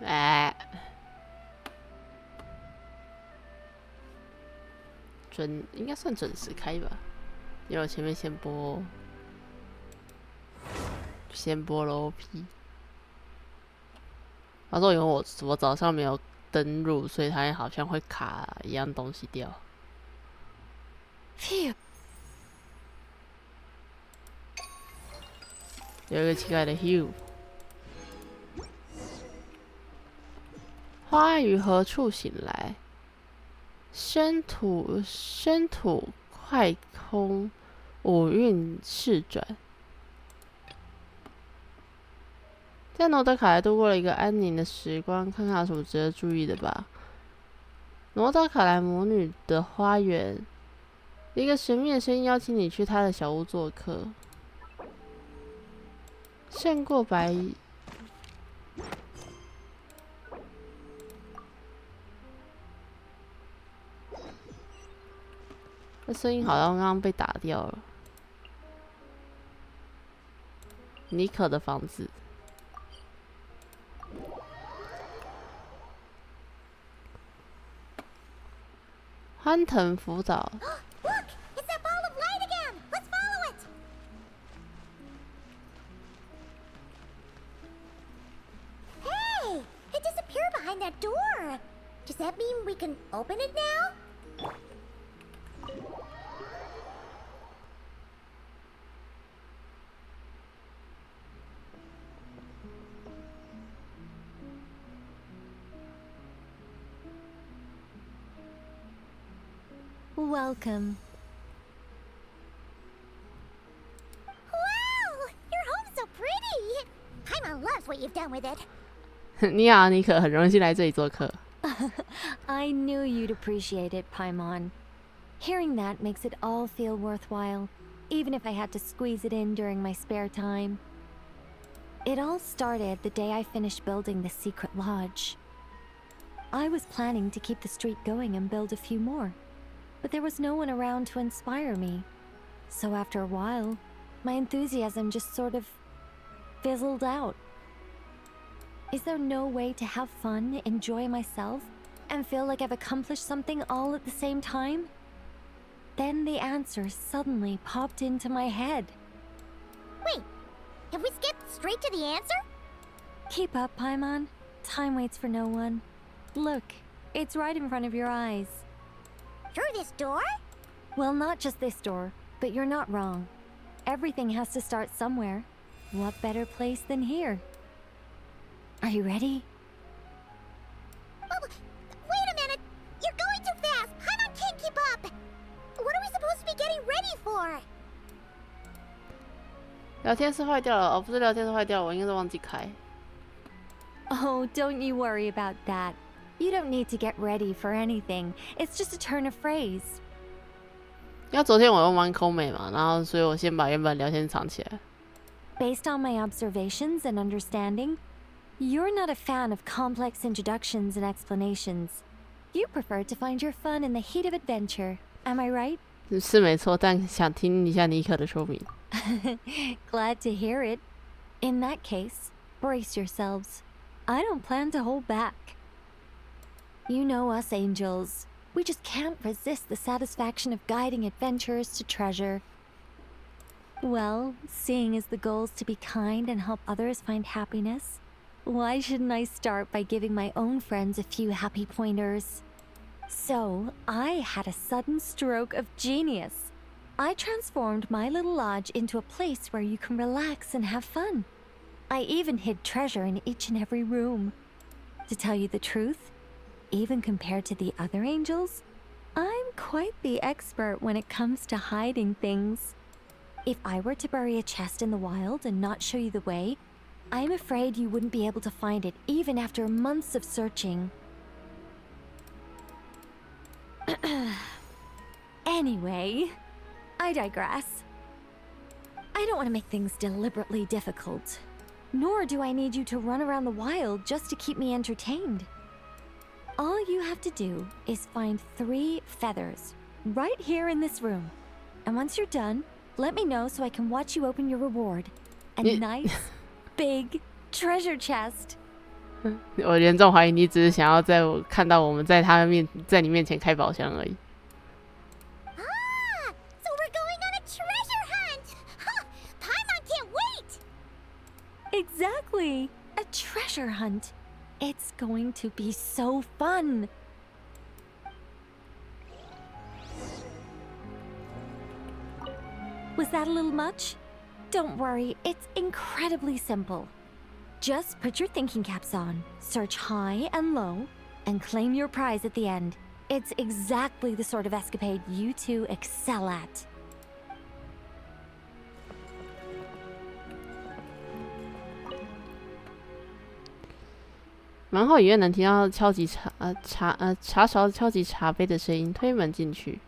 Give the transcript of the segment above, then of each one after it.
哎，应该算准时开吧，因为我前面先播了 OP。他说因为我早上没有登录，所以他好像会卡一样东西掉。有一个奇怪的 Hugh。花于何处醒来？宣土快空，五运势转。在诺德卡莱度过了一个安宁的时光，看看有什么值得注意的吧。诺德卡莱魔女的花园，一个神秘的声音邀请你去她的小屋做客。胜过白。这声音好像刚刚被打掉了。妮可的房子。欢腾辅导。That door. Does that mean we can open it now? Welcome. Wow! Your home's so pretty! Paimon loves what you've done with it. 你好，妮可，很荣幸来这里做客。I knew you'd appreciate it, Paimon. Hearing that makes it all feel worthwhile, even if I had to squeeze it in during my spare time. It all started the day I finished building the secret lodge. I was planning to keep the streak going and build a few more, but there was no one around to inspire me. So after a while, my enthusiasm just sort of fizzled out. Is there no way to have fun, enjoy myself, and feel like I've accomplished something all at the same time? Then the answer suddenly popped into my head. Wait, have we skipped straight to the answer? Keep up, Paimon. Time waits for no one. Look, it's right in front of your eyes. Through this door? Well, not just this door, but you're not wrong. Everything has to start somewhere. What better place than here? Are you ready? Oh, wait a minute! You're going too fast! Paimon can't keep up! What are we supposed to be getting ready for? 聊天室坏掉了，哦，不是聊天室坏掉了，我应该是忘记开。Oh, don't you worry about that. You don't need to get ready for anything. It's just a turn of phrase. 因为昨天我用玩口美嘛，然后所以我先把原本聊天藏起来。Based on my observations and understanding, you're not a fan of complex introductions and explanations. You prefer to find your fun in the heat of adventure. Am I right? 是没错，但想听一下妮可的说明。Glad to hear it. In that case, brace yourselves. I don't plan to hold back. You know us angels. We just can't resist the satisfaction of guiding adventurers to treasure. Well, seeing as the goal is to be kind and help others find happiness, why shouldn't I start by giving my own friends a few happy pointers? So, I had a sudden stroke of genius. I transformed my little lodge into a place where you can relax and have fun. I even hid treasure in each and every room. To tell you the truth, even compared to the other angels, I'm quite the expert when it comes to hiding things. If I were to bury a chest in the wild and not show you the way, I'm afraid you wouldn't be able to find it even after months of searching. Anyway, I digress. I don't want to make things deliberately difficult. Nor do I need you to run around the wild just to keep me entertained. All you have to do is find 3 feathers right here in this room. And once you're done, let me know so I can watch you open your reward. A nice, big treasure chest. 我严重怀疑你只是想要看到我们在你面前开宝箱而已。Ah, so we're going on a treasure hunt! Huh, Paimon can't wait! Exactly! A treasure hunt. It's going to be so fun. Was that a little much? Don't worry, it's incredibly simple. Just put your thinking caps on, search high and low, and claim your prize at the end. It's exactly the sort of escapade you two excel at. 门后隐约能听到敲击茶勺敲击茶杯的声音，推门进去。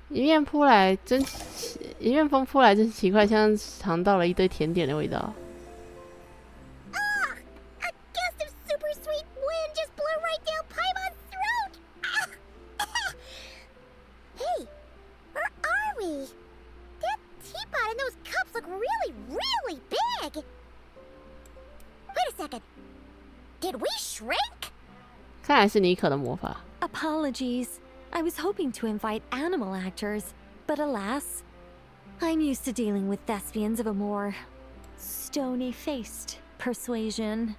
一面风扑来，真奇怪，像尝到了一堆甜点的味道。Ah, a gust of super sweet wind just blew right down Paimon's throat! Ah. Hey, where are we? That teapot and those cups look really, really big! Wait a second. Did we shrink? 看来是妮可的魔法。Apologies. I was hoping to invite animal actors, but alas, I'm used to dealing with thespians of a more stony-faced persuasion.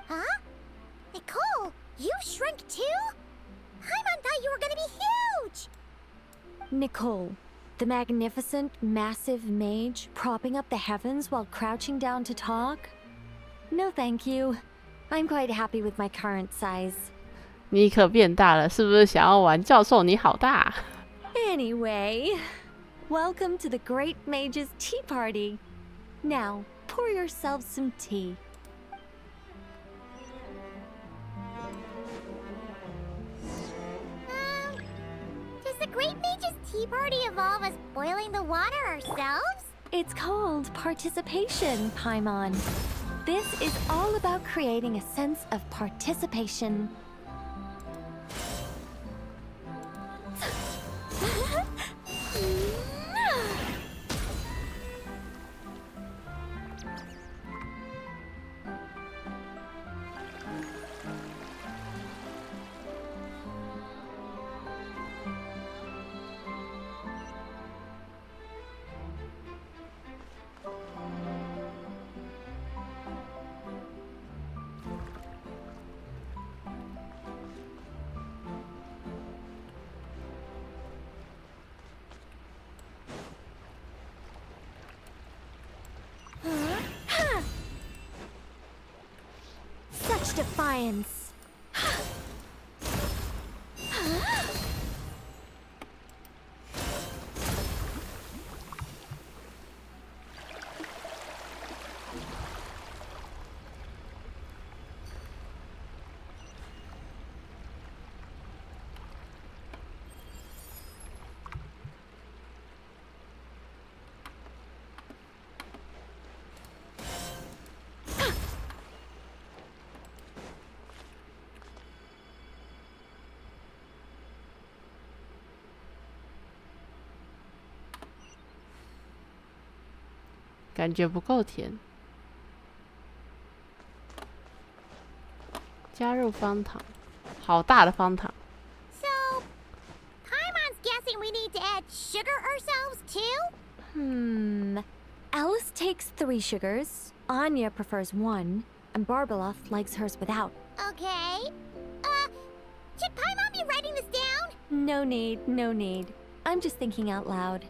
Huh? Nicole, you shrink too? Paimon thought you were gonna be huge! Nicole, the magnificent, massive mage propping up the heavens while crouching down to talk? No thank you. I'm quite happy with my current size. 妮可变大了，是不是想要玩教授你好大？ Anyway, welcome to the Great Mage's Tea Party. Now, pour yourselves some tea. Does the Great Mage's Tea Party involve us boiling the water ourselves? It's called participation, Paimon. This is all about creating a sense of participation. Such defiance.感觉不够甜。加入方糖，好大的方糖。 So, Paimon's guessing we need to add sugar ourselves too? Alice takes 3 sugars, Anya prefers 1, and Barbeloff likes hers without. Okay. Should Paimon be writing this down? No need, no need. I'm just thinking out loud.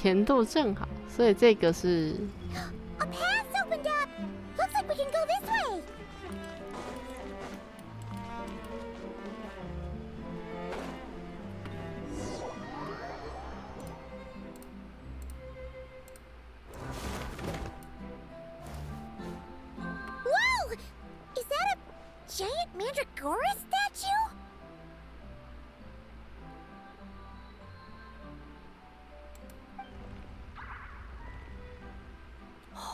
甜度正好，所以这个是 A path opened up. Looks like we can go this way. Whoa! Is that a giant mandragora statue?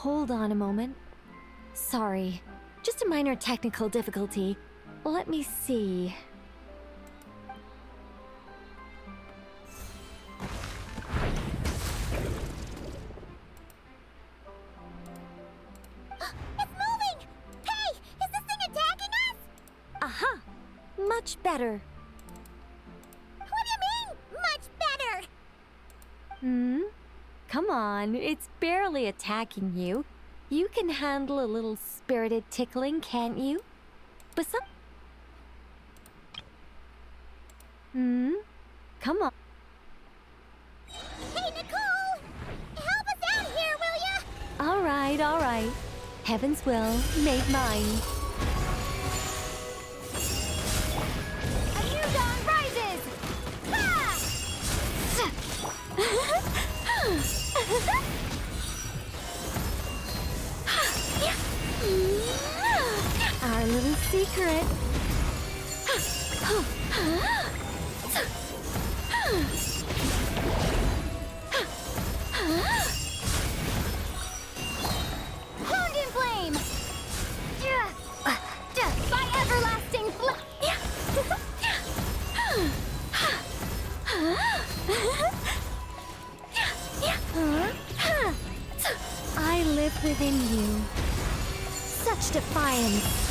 Hold on a moment. Sorry, just a minor technical difficulty. Let me see. It's moving! Hey, is this thing attacking us? Aha! Much better. What do you mean, much better? Hmm? Come on, it's barely attacking you. You can handle a little spirited tickling, can't you? Besides... Hmm? Come on. Hey, Nicole! Help us out here, will ya? All right. Heaven's will made mine. A new dawn rises! Ha! Our little secret. Hound in flame! By everlasting flame! I live within you. Such defiance.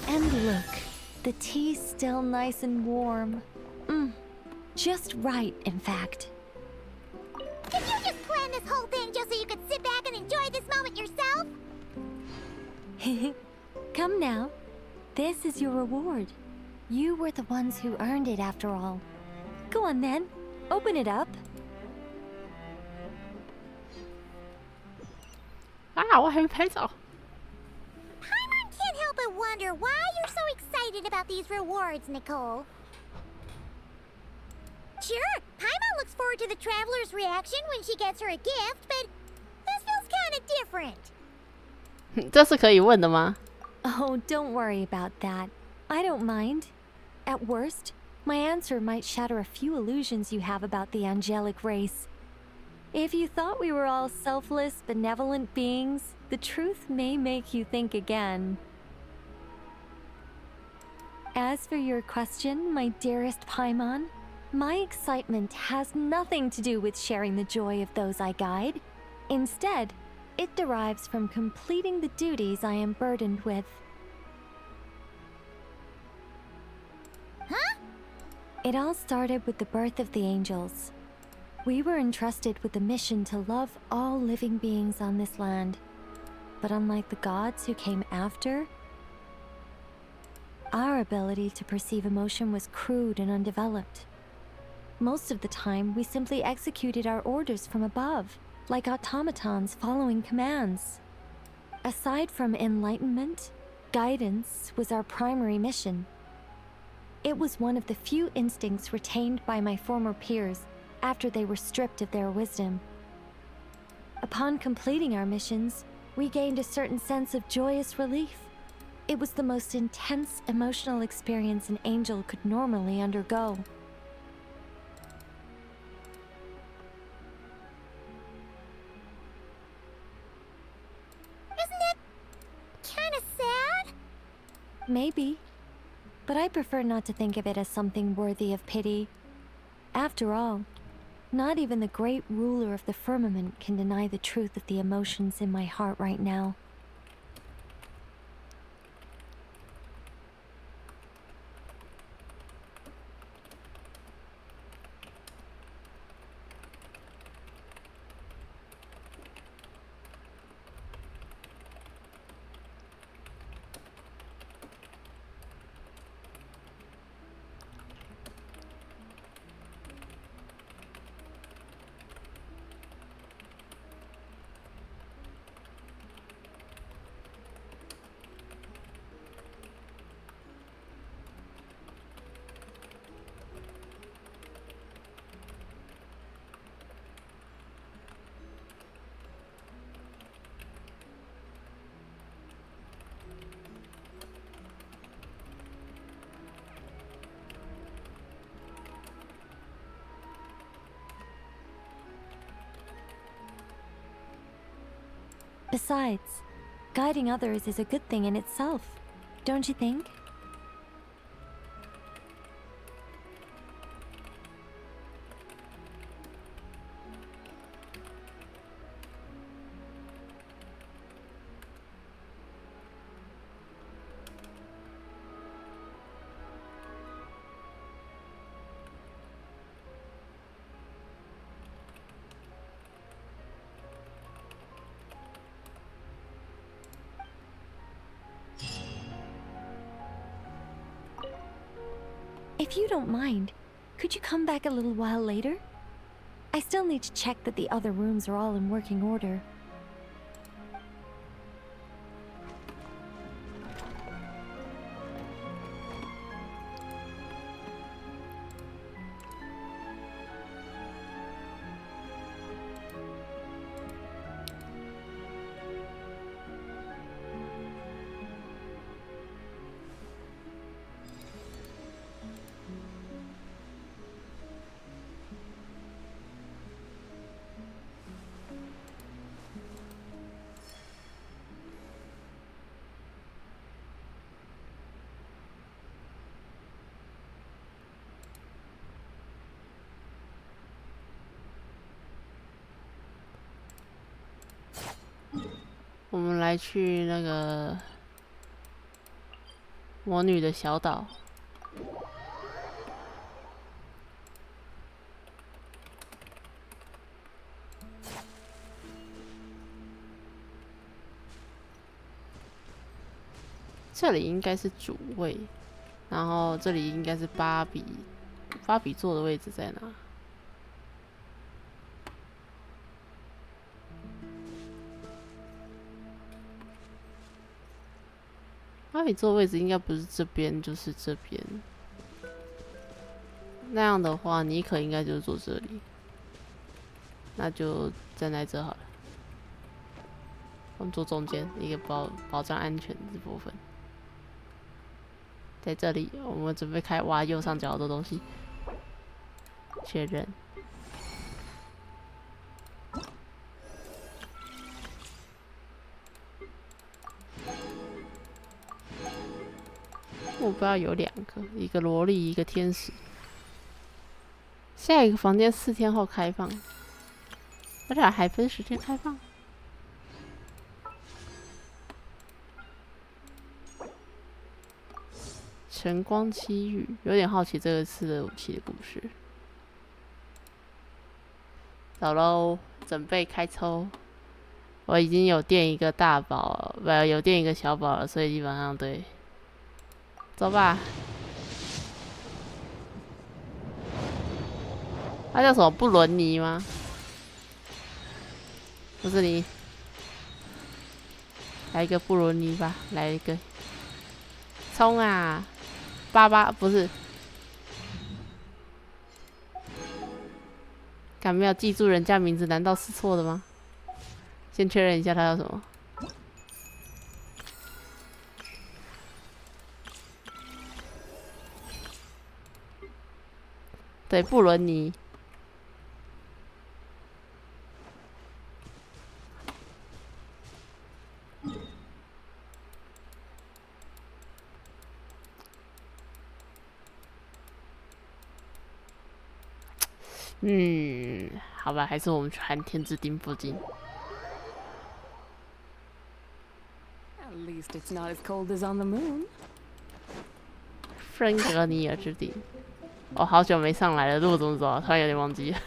And look, the tea's still nice and warm. Just right, in fact. Did you just plan this whole thing just so you could sit back and enjoy this moment yourself? Come now. This is your reward. You were the ones who earned it after all. Go on then. Open it up. 啊，我还没拍照。 Paimon can't help but wonder why you're so excited about these rewards, Nicole. Sure, Paimon looks forward to the traveler's reaction when she gets her a gift, but this feels kind of different. 这是可以问的吗？ Oh, don't worry about that. I don't mind. At worst, my answer might shatter a few illusions you have about the angelic race. If you thought we were all selfless, benevolent beings, the truth may make you think again. As for your question, my dearest Paimon, my excitement has nothing to do with sharing the joy of those I guide. Instead, it derives from completing the duties I am burdened with. Huh? It all started with the birth of the angels. We were entrusted with the mission to love all living beings on this land. But unlike the gods who came after, our ability to perceive emotion was crude and undeveloped. Most of the time, we simply executed our orders from above, like automatons following commands. Aside from enlightenment, guidance was our primary mission. It was one of the few instincts retained by my former peers after they were stripped of their wisdom. Upon completing our missions, we gained a certain sense of joyous relief. It was the most intense emotional experience an angel could normally undergo. Isn't that kind of sad? Maybe. But I prefer not to think of it as something worthy of pity. After all, not even the great ruler of the firmament can deny the truth of the emotions in my heart right now. Besides, guiding others is a good thing in itself, don't you think? If you don't mind, could you come back a little while later? I still need to check that the other rooms are all in working order.我们来去那个魔女的小岛。这里应该是主位，然后这里应该是芭比坐的位置在哪？芭比坐的位置应该不是这边，就是这边。那样的话，妮可应该就是坐这里，那就站在这好了。我们坐中间，一个保障安全这部分。在这里，我们准备开挖右上角的东西，确认。目标有2个，一个萝莉，一个天使。下一个房间4天后开放，而且还分时间开放。晨光凄雨，有点好奇这个次的武器的故事。走喽，准备开抽。我已经有垫一个大宝，有垫一个小宝了，所以基本上对。走吧。他叫什么？布伦尼吗？不是你。来一个布伦尼吧，来一个。冲啊！不是。敢没有记住人家名字，难道是错的吗？先确认一下他叫什么。对，布伦尼。好吧，还是我们去寒天之巅附近。At least it's not as cold as on the moon. 芬格尼尔之顶。我好久没上来了，路怎么走啊？突然有点忘记了。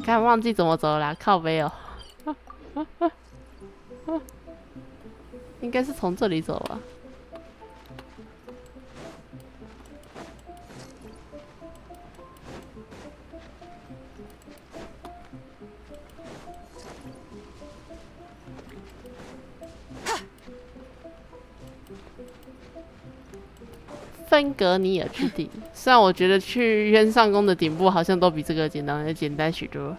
看忘记怎么走啦，靠北哦。应该是从这里走吧。芬格尼尔之顶，虽然我觉得去渊上宫的顶部好像都比这个简单许多。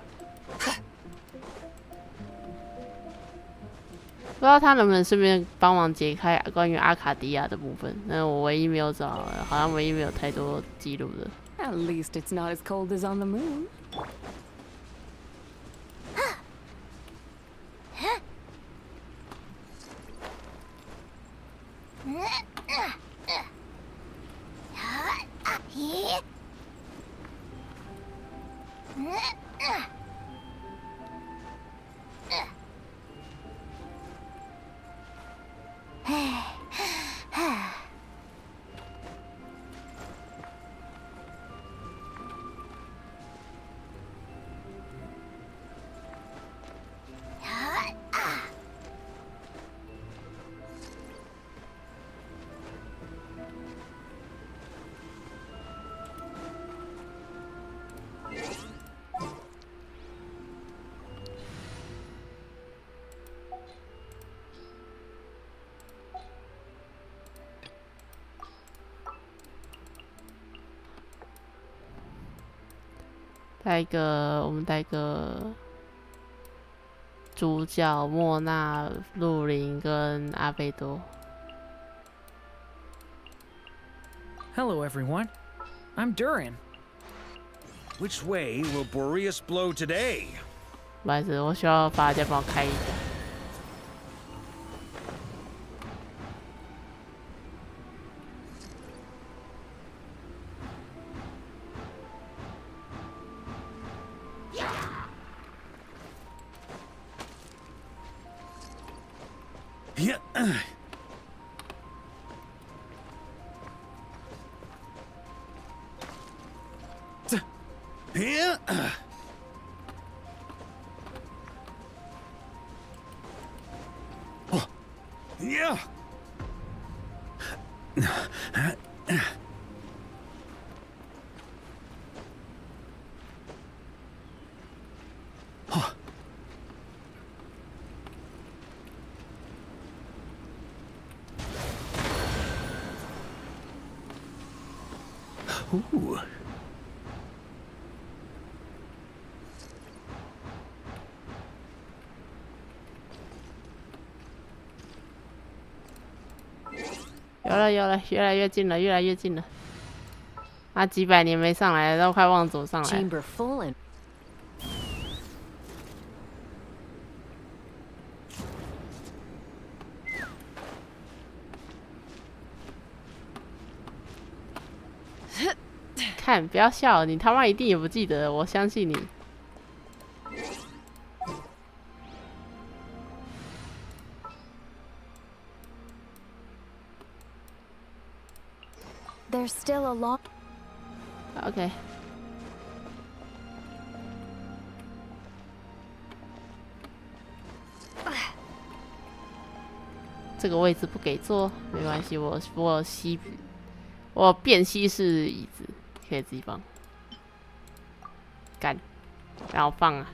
不知道他能不能顺便帮忙解开关于阿卡迪亚的部分？那我唯一没有找，好像唯一没有太多记录的。At least it's not as cold as on the moon. 我们带个主角莫娜、露琳跟阿贝多。Hello, everyone. I'm Durin. Which way will Boreas blow today? 不好意思，我需要把大家帮我开一下。Ooh. 有了，越来越近了，越来越近了。啊，几百年没上来了，都快忘走上来了。 Chamber full and看，不要笑，你他妈一定也不记得，我相信你。There's still a long. OK。这个位置不给坐，没关系，我有便携式椅子，可以自己放。干，让我放啊！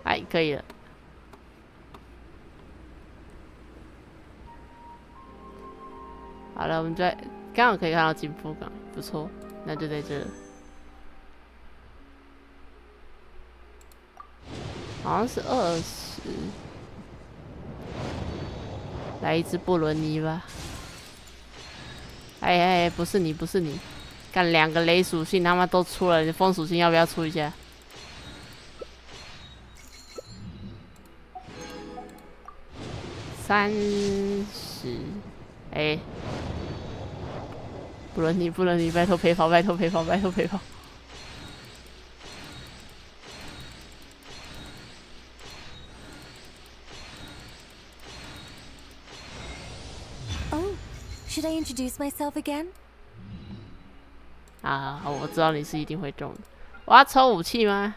哎，可以了。好了，我们刚好可以看到金富港，不错，那就在这了。好像是20。来一只布伦尼吧。哎，不是你，不是你，干2个雷属性他妈都出了，你风属性要不要出一下？30。哎。布伦尼，拜托陪跑，拜托陪跑。Oh, should I introduce myself again? 啊，我知道你是一定会中的。我要抽武器吗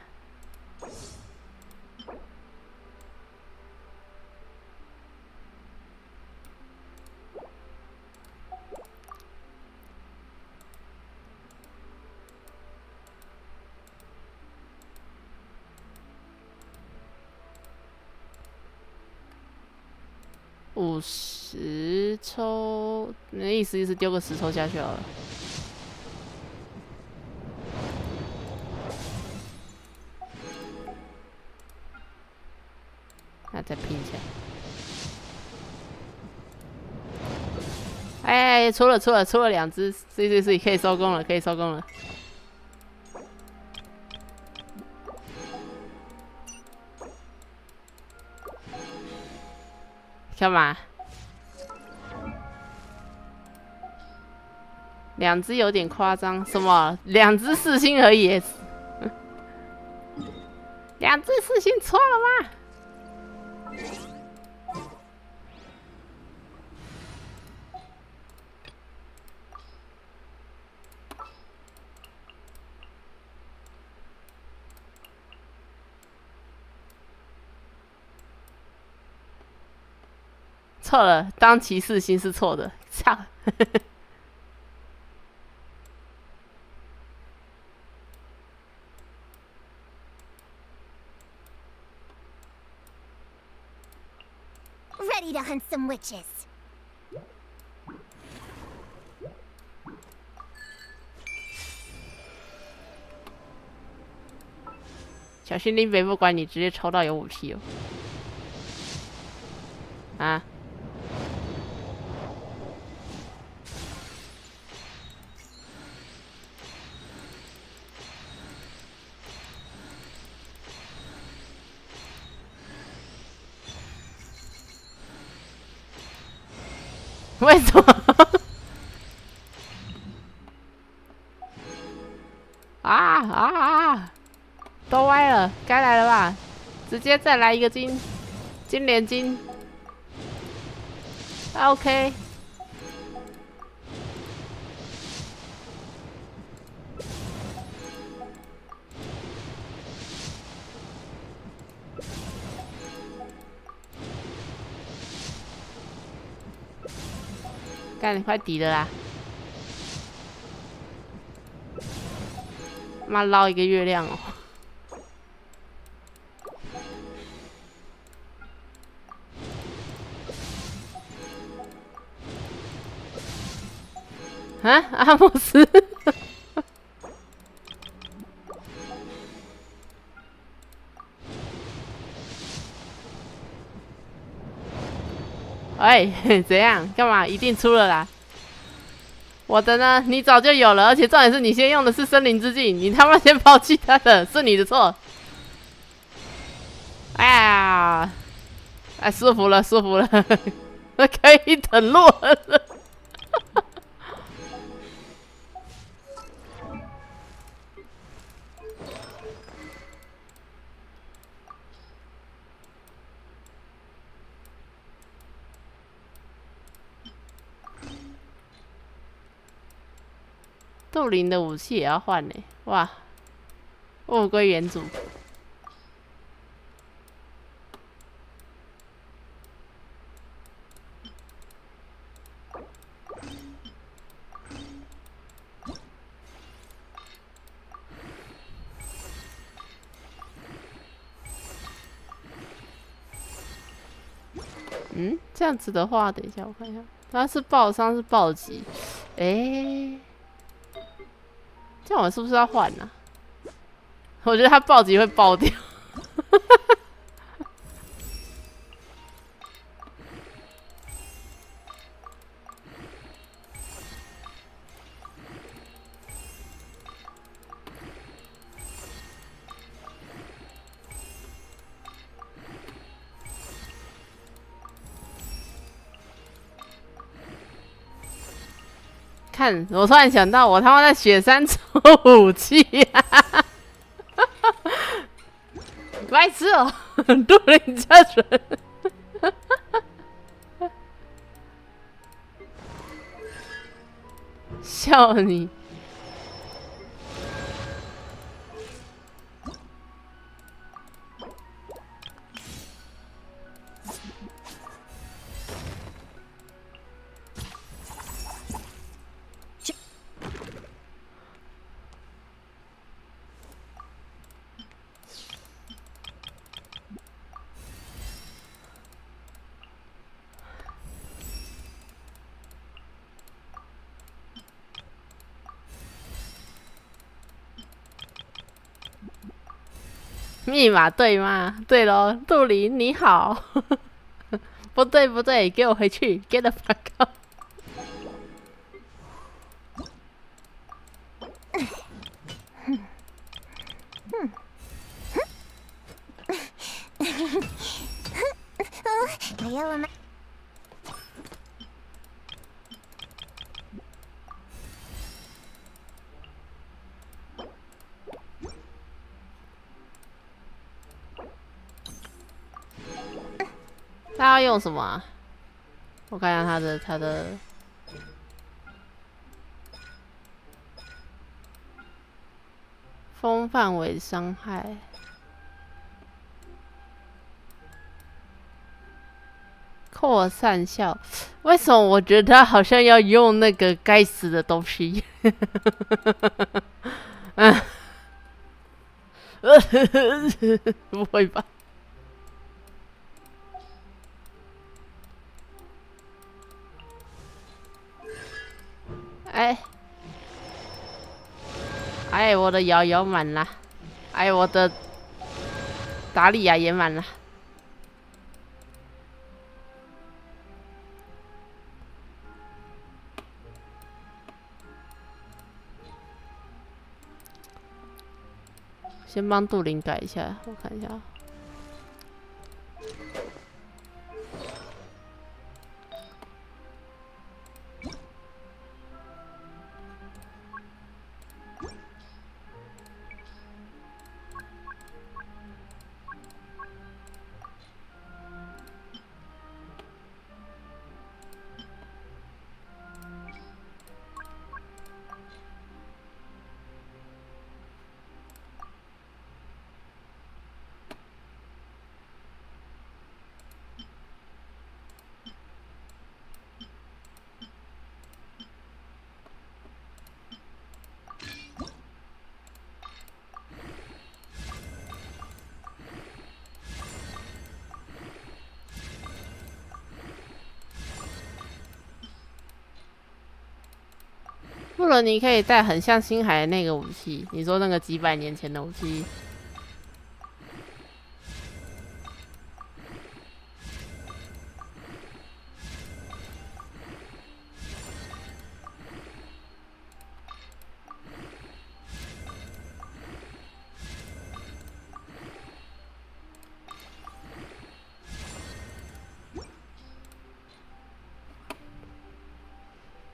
？50抽，那意思丢个10抽下去好了。那再拼起来。哎，出了2只，是，可以收工了，干嘛？2只有点夸张，什么？2只4星而已，2只4星错了吗？错了，当骑士星是错的，操！ ready to hunt some witches. 小心林北不管你，直接抽到有武器哦。啊！为什么？啊！都歪了，该来了吧？直接再来一个金连金。OK。干，你快抵了啦！妈捞一个月亮哦！啊，阿莫斯！哎，怎样？干嘛？一定出了啦！我的呢？你早就有了，而且重点是你先用的是森林之镜，你他妈先抛弃他的，是你的错。哎呀，哎，舒服了，舒服了，可以等落了。杜林的武器也要换呢，哇！物归原主。嗯，这样子的话，等一下我看一下，他是爆伤是暴击，哎。这样我是不是要换啊？我觉得他暴击会爆掉。看，我突然想到，我他妈在雪山抽武器啊！白痴哦，杜林家人，笑你！密码对吗？对咯，杜林你好。不对不对，给我回去 ，get the fuck out！ I yell him. 他要用什么啊？我看一下他的风范围伤害，扩散效。为什么我觉得他好像要用那个该死的东西？不会吧？哎，哎，我的摇摇满了，哎，我的达利亚也满了。先帮杜林改一下，我看一下。不然你可以带很像星海的那个武器，你说那个几百年前的武器。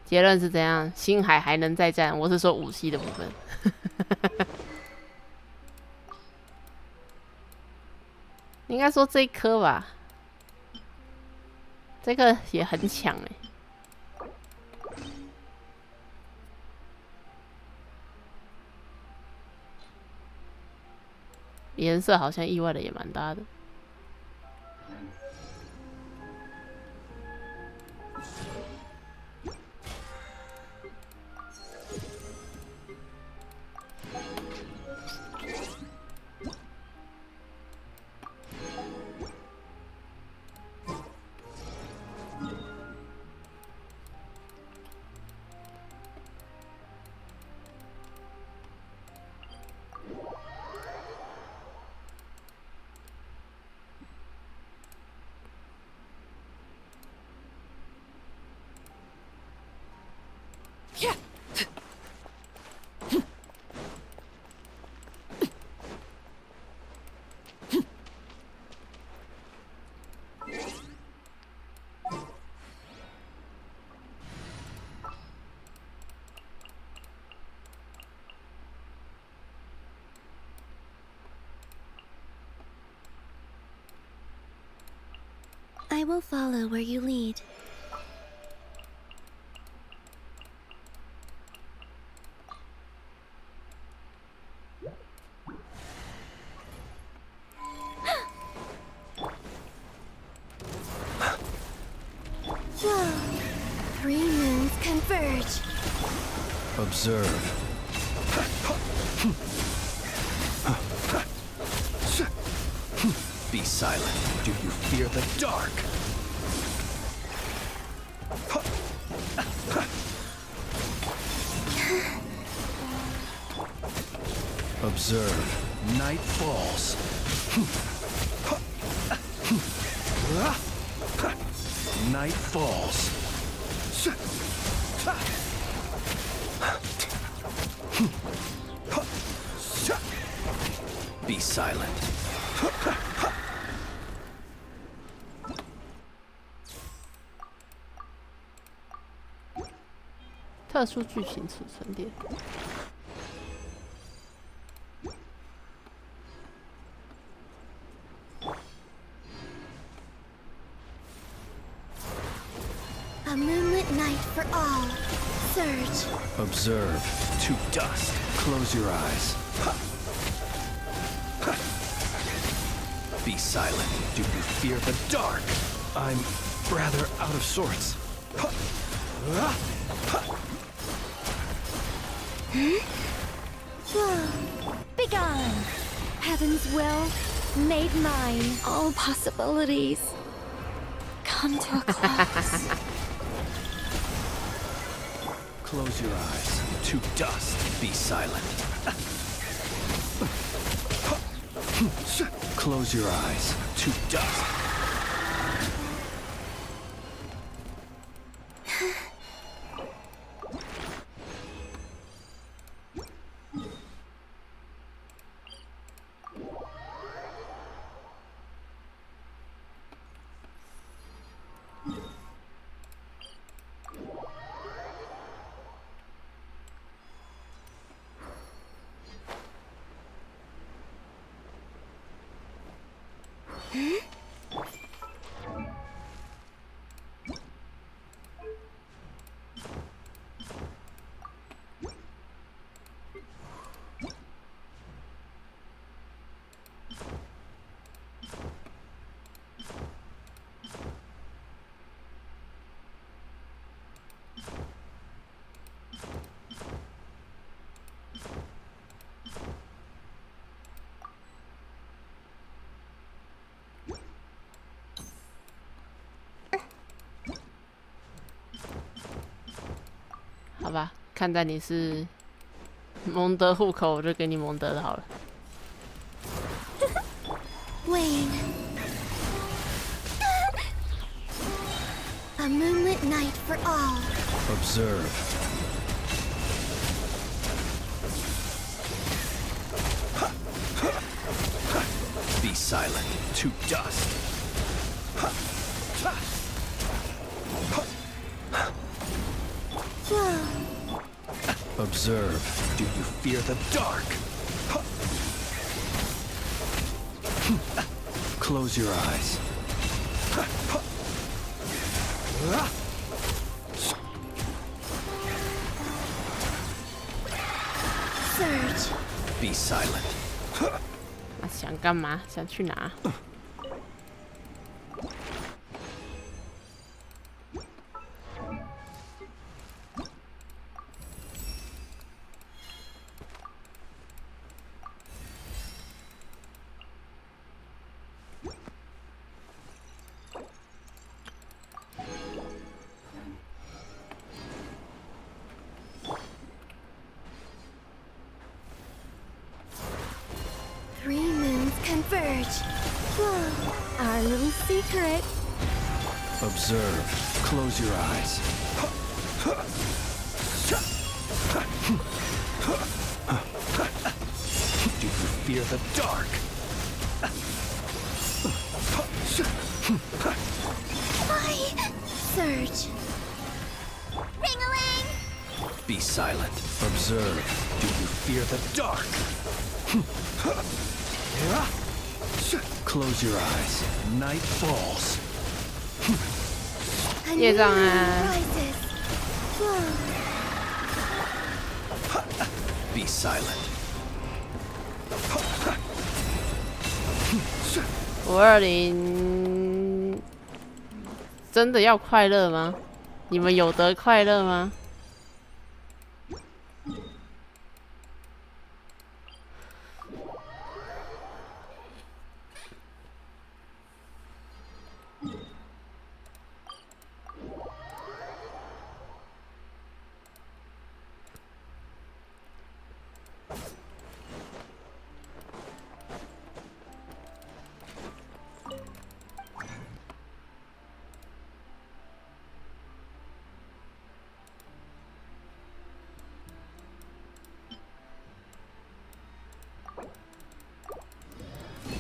结论是怎样？星海还能再战？我是说武器的部分。应该说这一颗吧，这个也很强哎。颜色好像意外的也蛮搭的。I will follow where you lead. Whoa! 3 moons converge. Observe. Be silent. Do you fear the dark? Observe. Night falls. Night falls. Be silent. 特殊剧情储存点。A moonlit night for all. Surge. Observe. To dusk. Close your eyes. Be silent. Do you fear the dark? I'm rather out of sorts. Whoa! Begone! Heaven's will made mine. All possibilities come to a close. Close your eyes to dust. Be silent. Close your eyes to dust.好吧，看在你是蒙德户口，我就给你蒙德的好了。Wayne. A moonlit night for all. Observe. Be silent to dust. Whoa. Observe. Do you fear the dark? Close your eyes. Surge. Be silent. 啊，想干嘛？想去哪？Three moons converge. Whoa. Our little secret. Observe. Close your eyes. Do you fear the dark? Why? Surge. Ring-a-ling! Be silent. Observe. Do you fear the dark? Close your eyes. Night falls. A new 业障 moon 啊！ rises. Whoa. Be silent. 520真的要快乐吗？你们有得快乐吗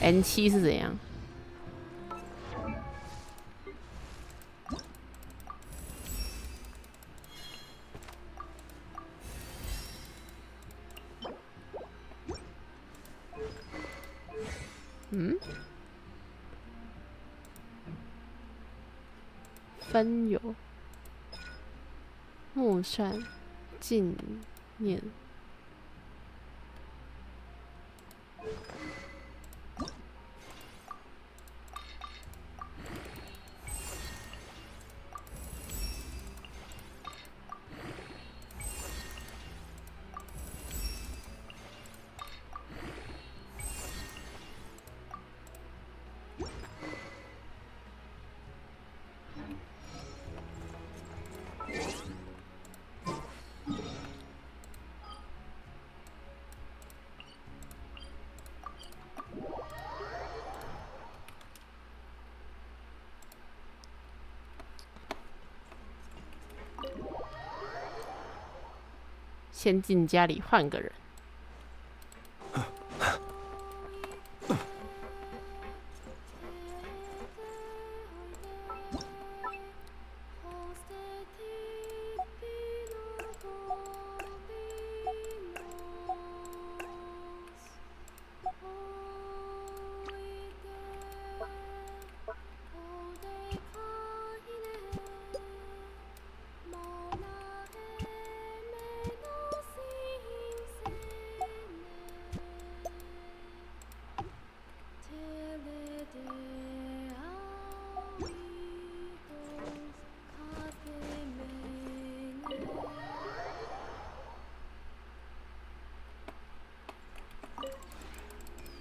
？N7是怎样？嗯？分有木扇纪念。先进家里换个人。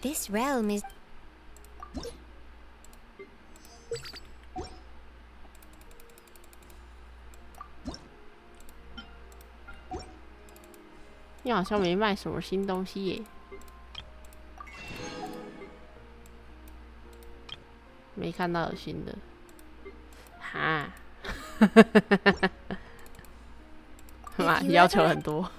This realm is. 你好像没卖什么新东西耶，没看到有新的，哈，妈，要求很多。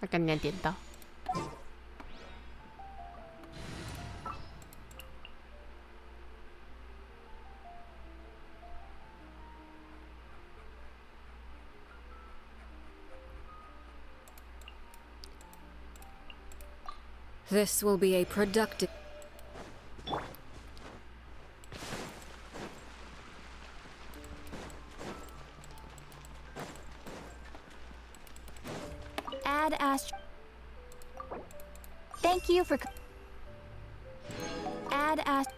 他跟人家点到。This will be a productive. Add Ast. Thank you for. Add Ast.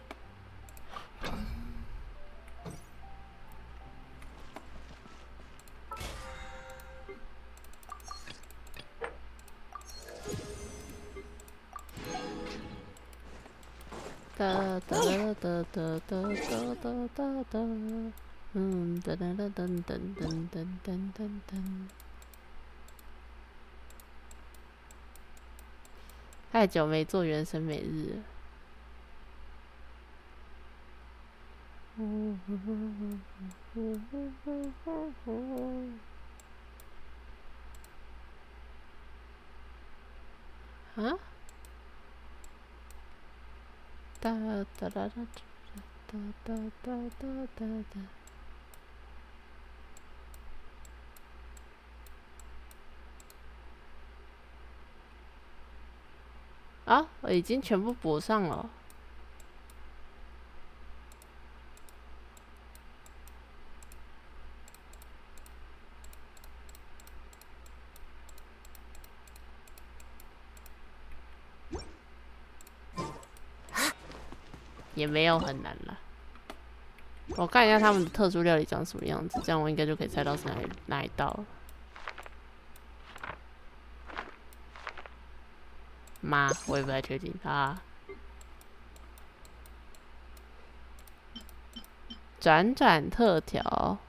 哒哒哒哒哒哒哒哒哒，噔噔噔噔噔噔噔噔噔。太久没做原神每日了。啊？哒哒哒哒哒哒哒哒哒哒。啊，我已经全部补上了。也没有很难啦。我看一下他们的特殊料理长什么样子，这样我应该就可以猜到是哪一道了。妈，我也不太确定啊。转转特调，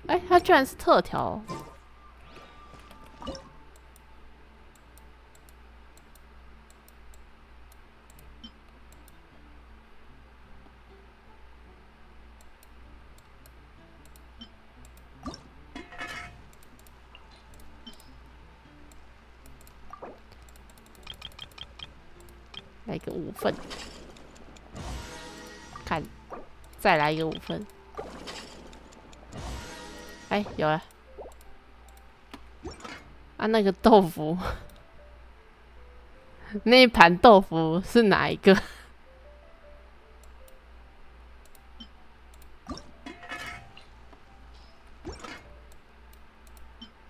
哎、它居然是特调。来个5份，看，再来一个5份。哎，有了。啊，那个豆腐，那一盘豆腐是哪一个？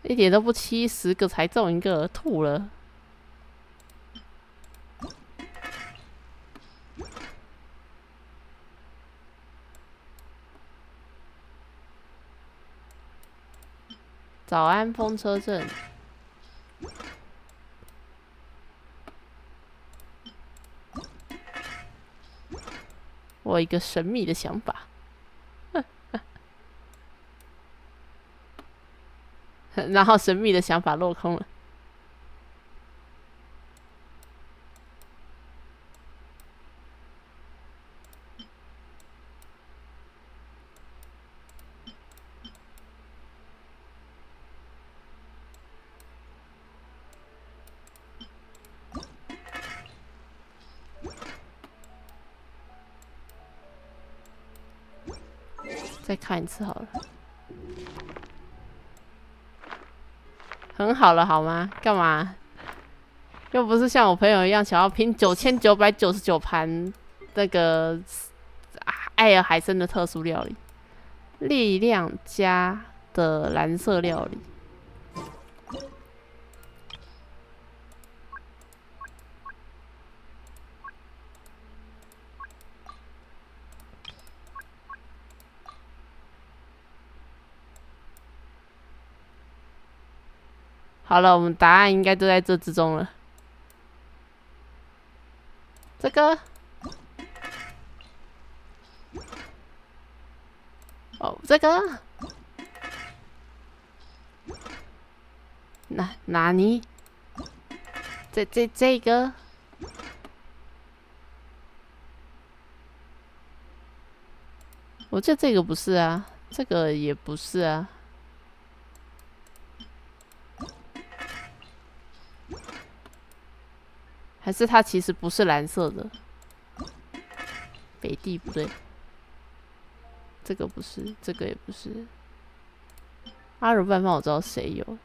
一点都不七，10个才中一个，吐了。早安，风车镇。我有一个神秘的想法。然后神秘的想法落空了。再看一次好了。很好了，好吗？干嘛？又不是像我朋友一样想要拼9999盘那个艾尔海参的特殊料理，力量家的蓝色料理。好了，我们答案应该都在这之中了。这个，哦，这个，哪里？这个，我记得这个不是啊，这个也不是啊。还是它其实不是蓝色的？北地不对，这个不是，这个也不是。阿鲁拌饭我知道谁有。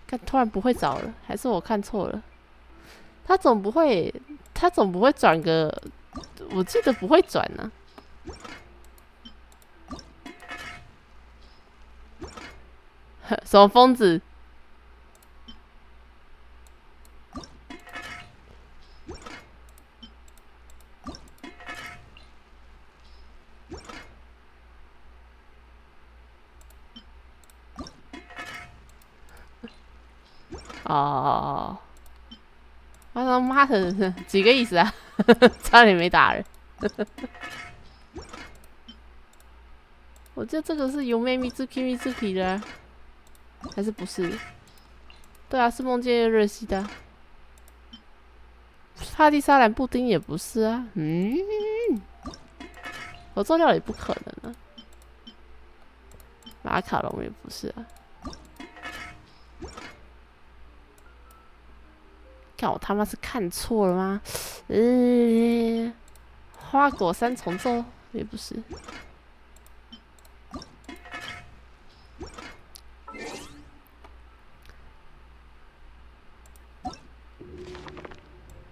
看突然不会找了，还是我看错了？他总不会转个，我记得不会转呢、什么疯子？哦，我他妈的几个意思啊？差点没打人。我记得这个是由妹Mizuki 的、啊，还是不是？对啊，是梦见热西的。帕蒂沙兰布丁也不是啊。合作料理不可能啊。马卡龙也不是啊。看我他妈是看错了吗？花果三重奏也不是。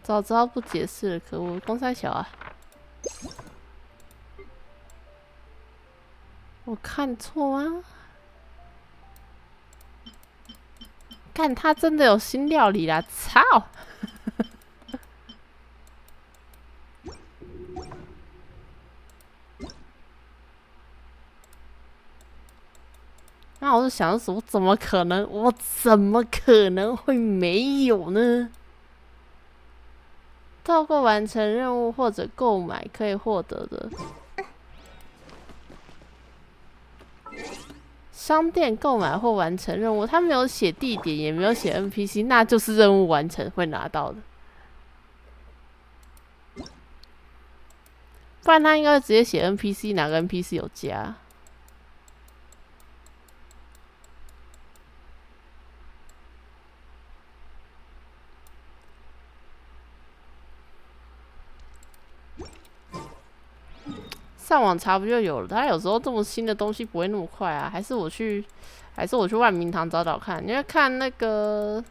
早知道不解释了，可恶！公三小啊，我看错吗？看他真的有新料理啦！操！那我就想说，我怎么可能会没有呢？透过完成任务或者购买可以获得的。商店购买或完成任务，他没有写地点，也没有写 NPC， 那就是任务完成会拿到的。不然他应该直接写 NPC， 哪个 NPC 有加？上网查不就有了？他有时候这么新的东西不会那么快啊，还是我去万明堂找找看。因为看那个，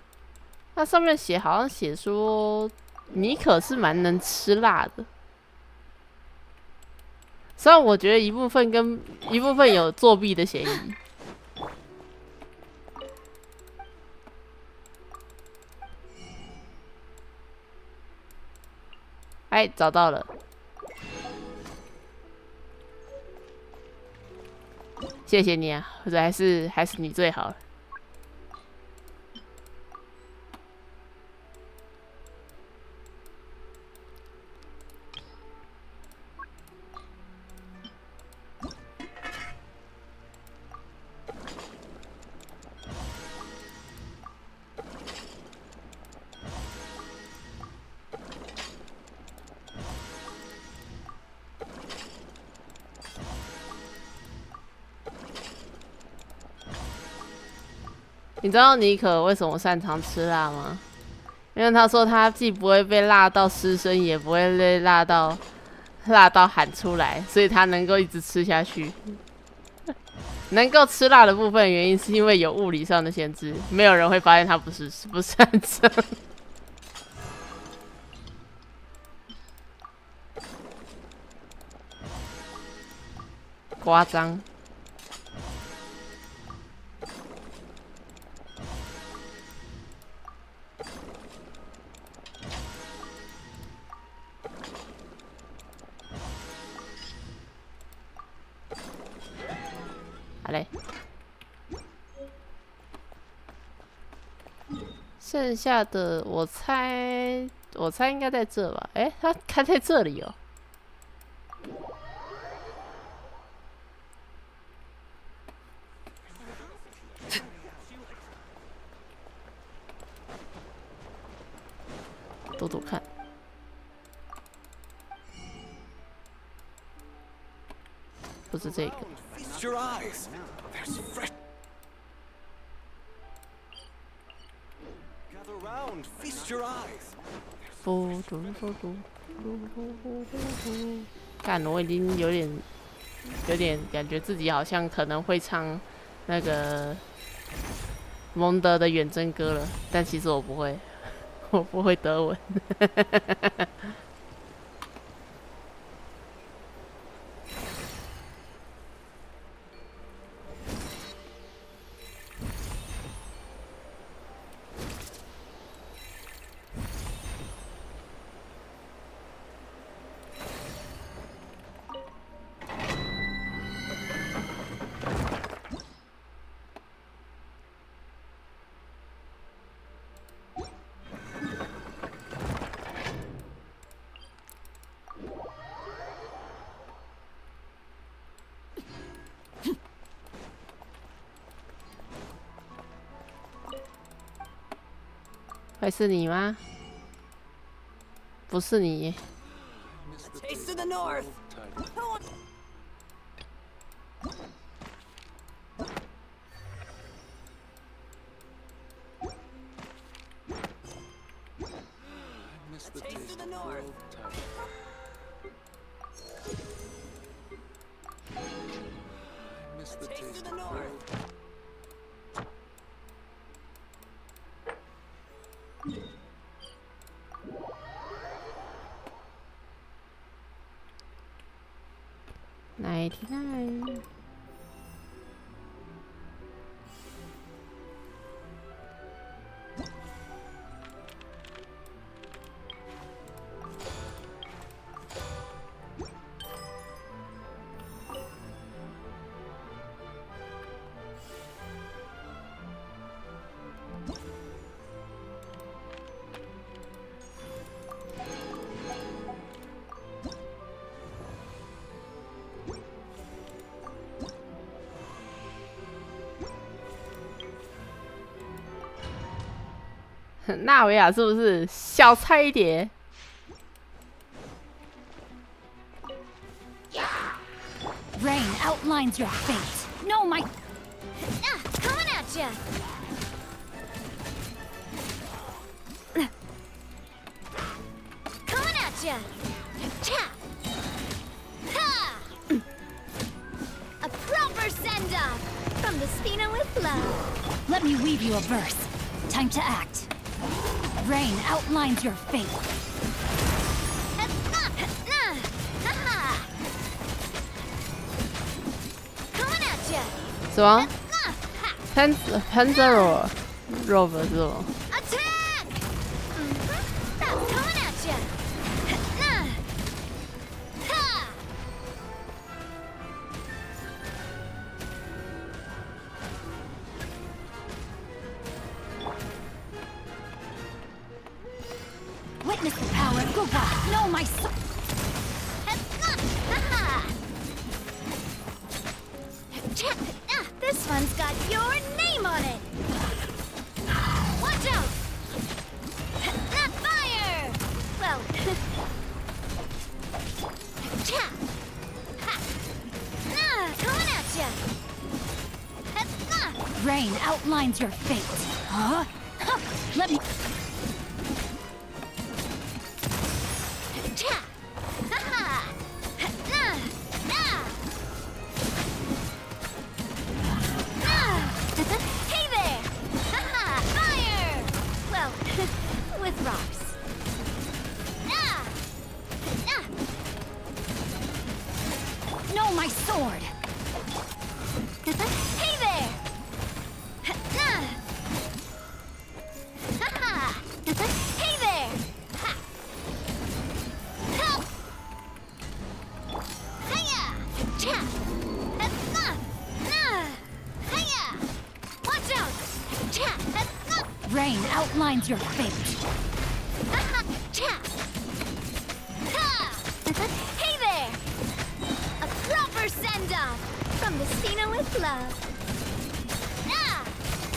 它上面好像写说尼可是蛮能吃辣的，虽然我觉得一部分有作弊的嫌疑。哎，找到了。谢谢你啊，或者还是你最好了。你知道妮可为什么擅长吃辣吗？因为他说他既不会被辣到失声，也不会被辣到喊出来，所以他能够一直吃下去。能够吃辣的部分原因是因为有物理上的限制，没有人会发现他不擅长。夸张。好嘞，剩下的我猜应该在这吧？哎，他开在这里哦。躲躲看，不是这个。 Feast your eyes. There's fresh. Gather round. Feast your eyes. 干，我已经有点感觉自己好像可能会唱那个蒙德的远征歌了，但其实我不会，我不会德文。会是你吗？不是你。Taste of the North. Taste of the North. Taste of the North. 99。纳维亚是不是小菜一碟？ Rain outlines your fate. No, my. Coming at ya! Coming at ya! Cha! Ha! A proper send-off from the Spina with love. Let me weave you a verse. Time to act. Rain outlines your fate. Coming at ya! 死亡 Panzer Rover 是吗？ Attack! That's coming at ya! Ha! Witness the power of Guga. No, my soul. This one's got your name on it! Watch out! Not fire! Well... Cha! Ha! Coming at ya! Rain Rain outlines your fate. Huh? Huh. Let me. Cha! Ha-ha! Na! Na! Hey there! Ha-ha! Fire! Well, with rocks. Ah! Ah! No, my sword. Hey there! Ah! Ha-ha! Hey there! Ha! Ha! Hiya! Cha! Na! Na! Hiya! Watch out! Cha! Na! Rain outlines your fate. Ha-ha! Cha! Ha! Hey there! A proper send-off from Messina with love. Ah!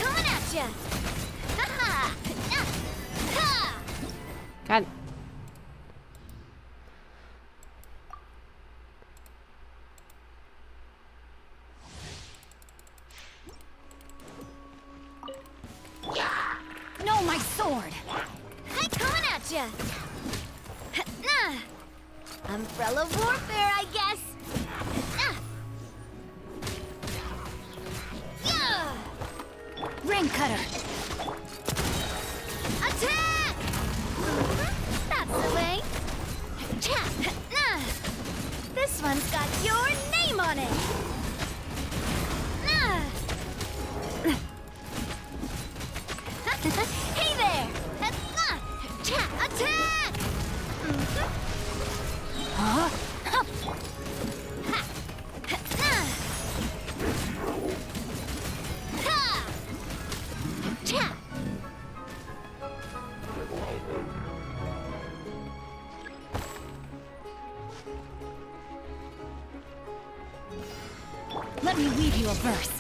Coming at ya! Ha-ha! Ah! Ha! 看，No, my sword. Hey, coming at ya! Nah! Umbrella warfare, I guess! Ah! Yeah! Rain cutter. Attack! That's the way! Cha! Nah! This one's got your name on it! Nah! Hey there! Nah! Cha! Attack! Huh? Huh. Ha! Nah! Ha! Cha! Let me weave you a verse.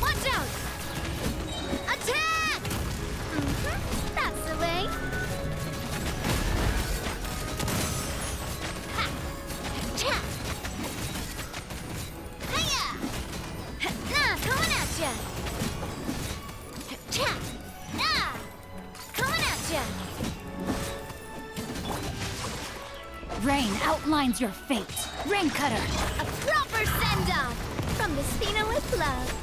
Watch out! Attack! That's the way. Ha! Cha! Hiya! Nah, coming at ya! Cha! Nah! Coming at ya! Rain outlines your fate. Rain cutter. A proper send-off from Messina with love.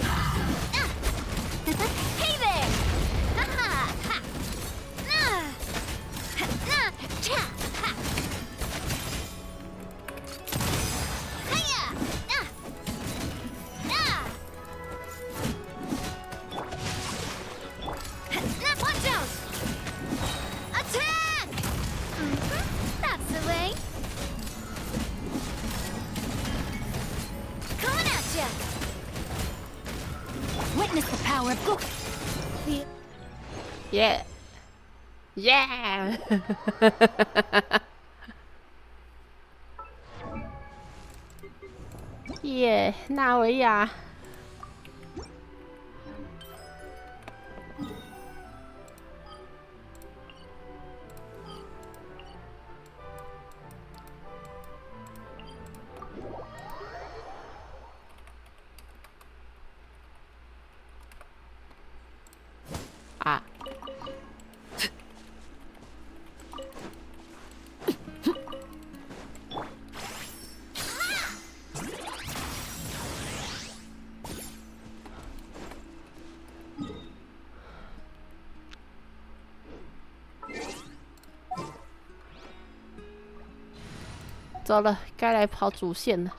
Ah! Hey there! Ha-ha! Ha! Nah! Nah! Cha! Ha! Hiya! Nah! Nah! Nah! Watch out! Attack! That's the way. Coming at ya! Witness the power of Gook. 耶，耶！耶，纳维亚。啊！走了，该来跑主线了。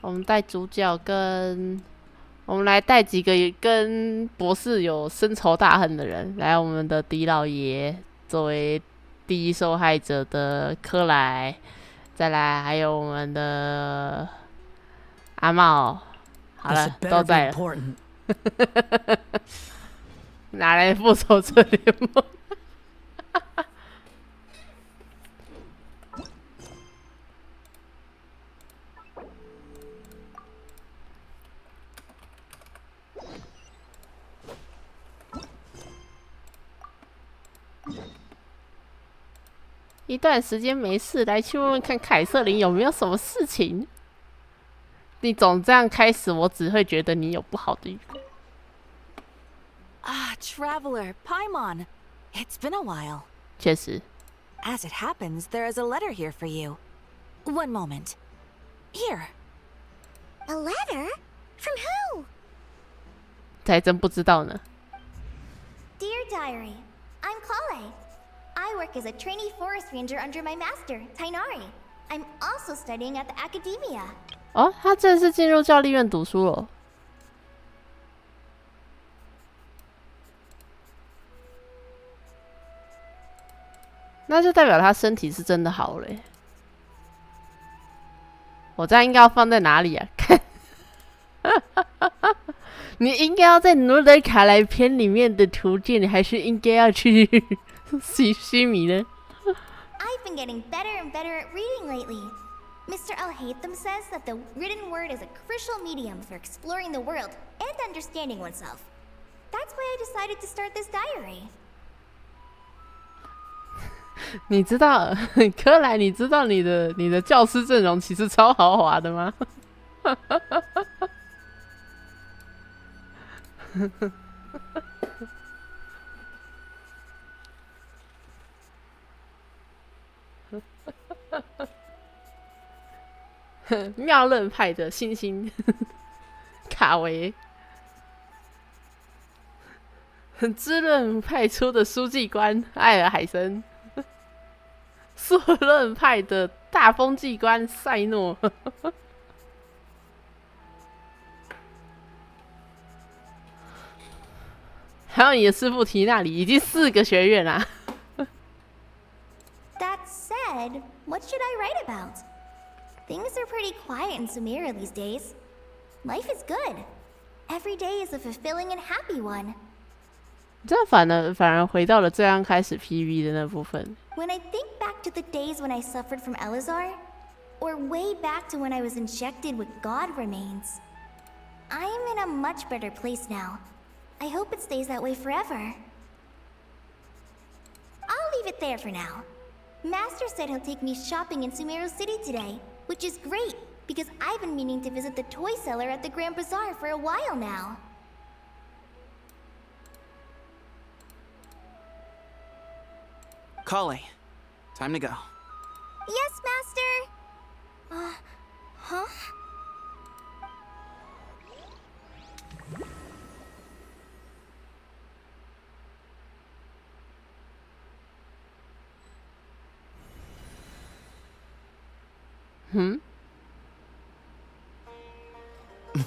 我们带主角跟我们来带几个跟博士有深仇大恨的人，来我们的狄老爷作为第一受害者的克莱，再来还有我们的阿茂，好了，都在了。哪来复仇者联盟？一段时间没事，来去问问看凯瑟琳有没有什么事情。你总这样开始，我只会觉得你有不好的预感。Ah, Traveler, Paimon. It's been a while. 确实， As it happens, there is a letter here for you. One moment. Here. A letter? From who? 这还真不知道呢。 Dear Diary, I'm Kale. I work as a trainee forest ranger under my master, Tainari. I'm also studying at the academia. 哦，他正式进入教历院读书了。那就代表他身体是真的好了耶。我这样应该要放在哪里啊？看，你应该要在努德卡莱篇里面的图鉴，还是应该要去须弥呢？ I've been getting better and better at reading lately. Mr. Haitham says that the written word is a crucial medium for exploring the world and understanding oneself. That's why I decided to start this diary. 你知道，柯莱，你知道你的教师阵容其实超豪华的吗？妙论派的星星卡维，知论派出的书记官艾尔海森，速论派的大风纪官塞诺。还有你的师傅提那里已经4个学院啦。That said, what should I write about? Things are pretty quiet in Sumeria these days. Life is good. Every day is a fulfilling and happy one. 这反而回到了最刚开始 PV 的那部分。 When I think back to the days when I suffered from Elazar, or way back to when I was injected with God remains, I am in a much better place now. I hope it stays that way forever. I'll leave it there for now. Master said he'll take me shopping in Sumeru City today, which is great, because I've been meaning to visit the toy seller at the Grand Bazaar for a while now. Kale, time to go. Yes, Master! Huh?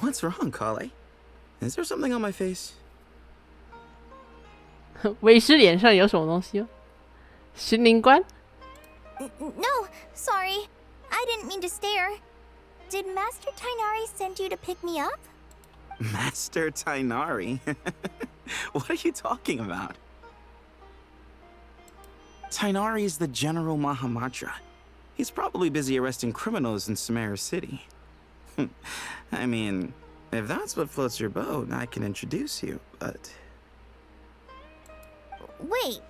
What's wrong, Kale? Is there something on my face? 为师脸上有什么东西吗？巡灵官？ No, sorry. I didn't mean to stare. Did Master Tainari send you to pick me up? Master Tainari? What are you talking about? Tainari is the General Mahamatra. He's probably busy arresting criminals in Sumeru City. I mean, if that's what floats your boat, I can introduce you, but... Wait,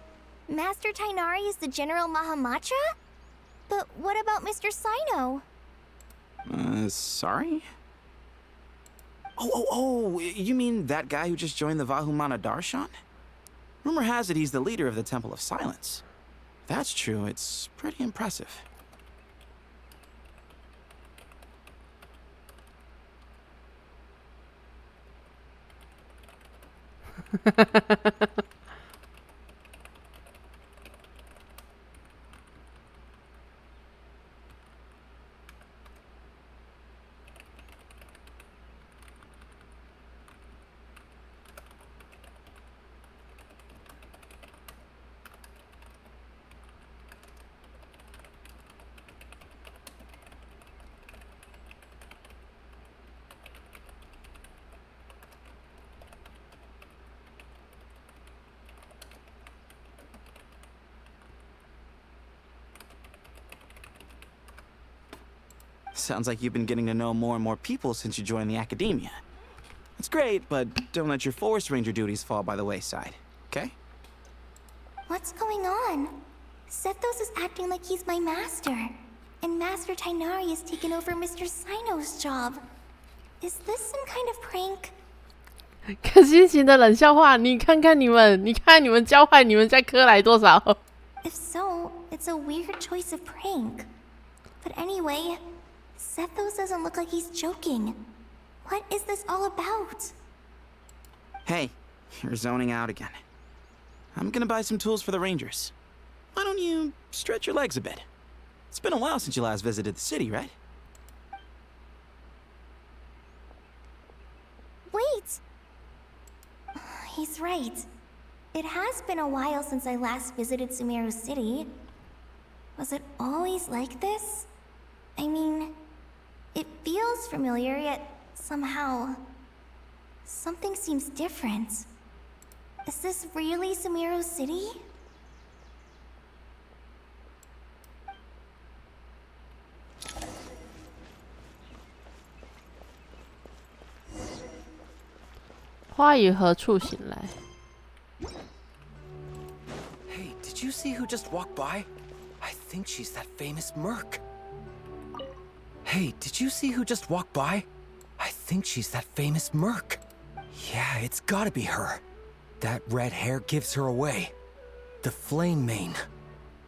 Master Tainari is the General Mahamatra? But what about Mr. Sino? Sorry? Oh, you mean that guy who just joined the Vahumana Darshan? Rumor has it he's the leader of the Temple of Silence. If that's true, it's pretty impressive. Sounds like you've been getting to know more and more people since you joined the academia. It's great, but don't let your forest ranger duties fall by the wayside, okay? What's going on? Sethos is acting like he's my master. And Master Tainari has taken over Mr. Sino's job. Is this some kind of prank? 可心情的冷笑话，你看看你们，你看你们教坏你们家科来多少？ If so, it's a weird choice of prank. But anyway, Zethos doesn't look like he's joking. What is this all about? Hey, you're zoning out again. I'm gonna buy some tools for the Rangers. Why don't you stretch your legs a bit? It's been a while since you last visited the city, right? Wait! He's right. It has been a while since I last visited Sumeru City. Was it always like this? I mean, it feels familiar, yet somehow... something seems different. Is this really Sumeru City?《花与何处醒来》 Hey, did you see who just walked by? I think she's that famous merc. Hey, did you see who just walked by? I think she's that famous merc. Yeah, it's gotta be her. That red hair gives her away. The flame mane.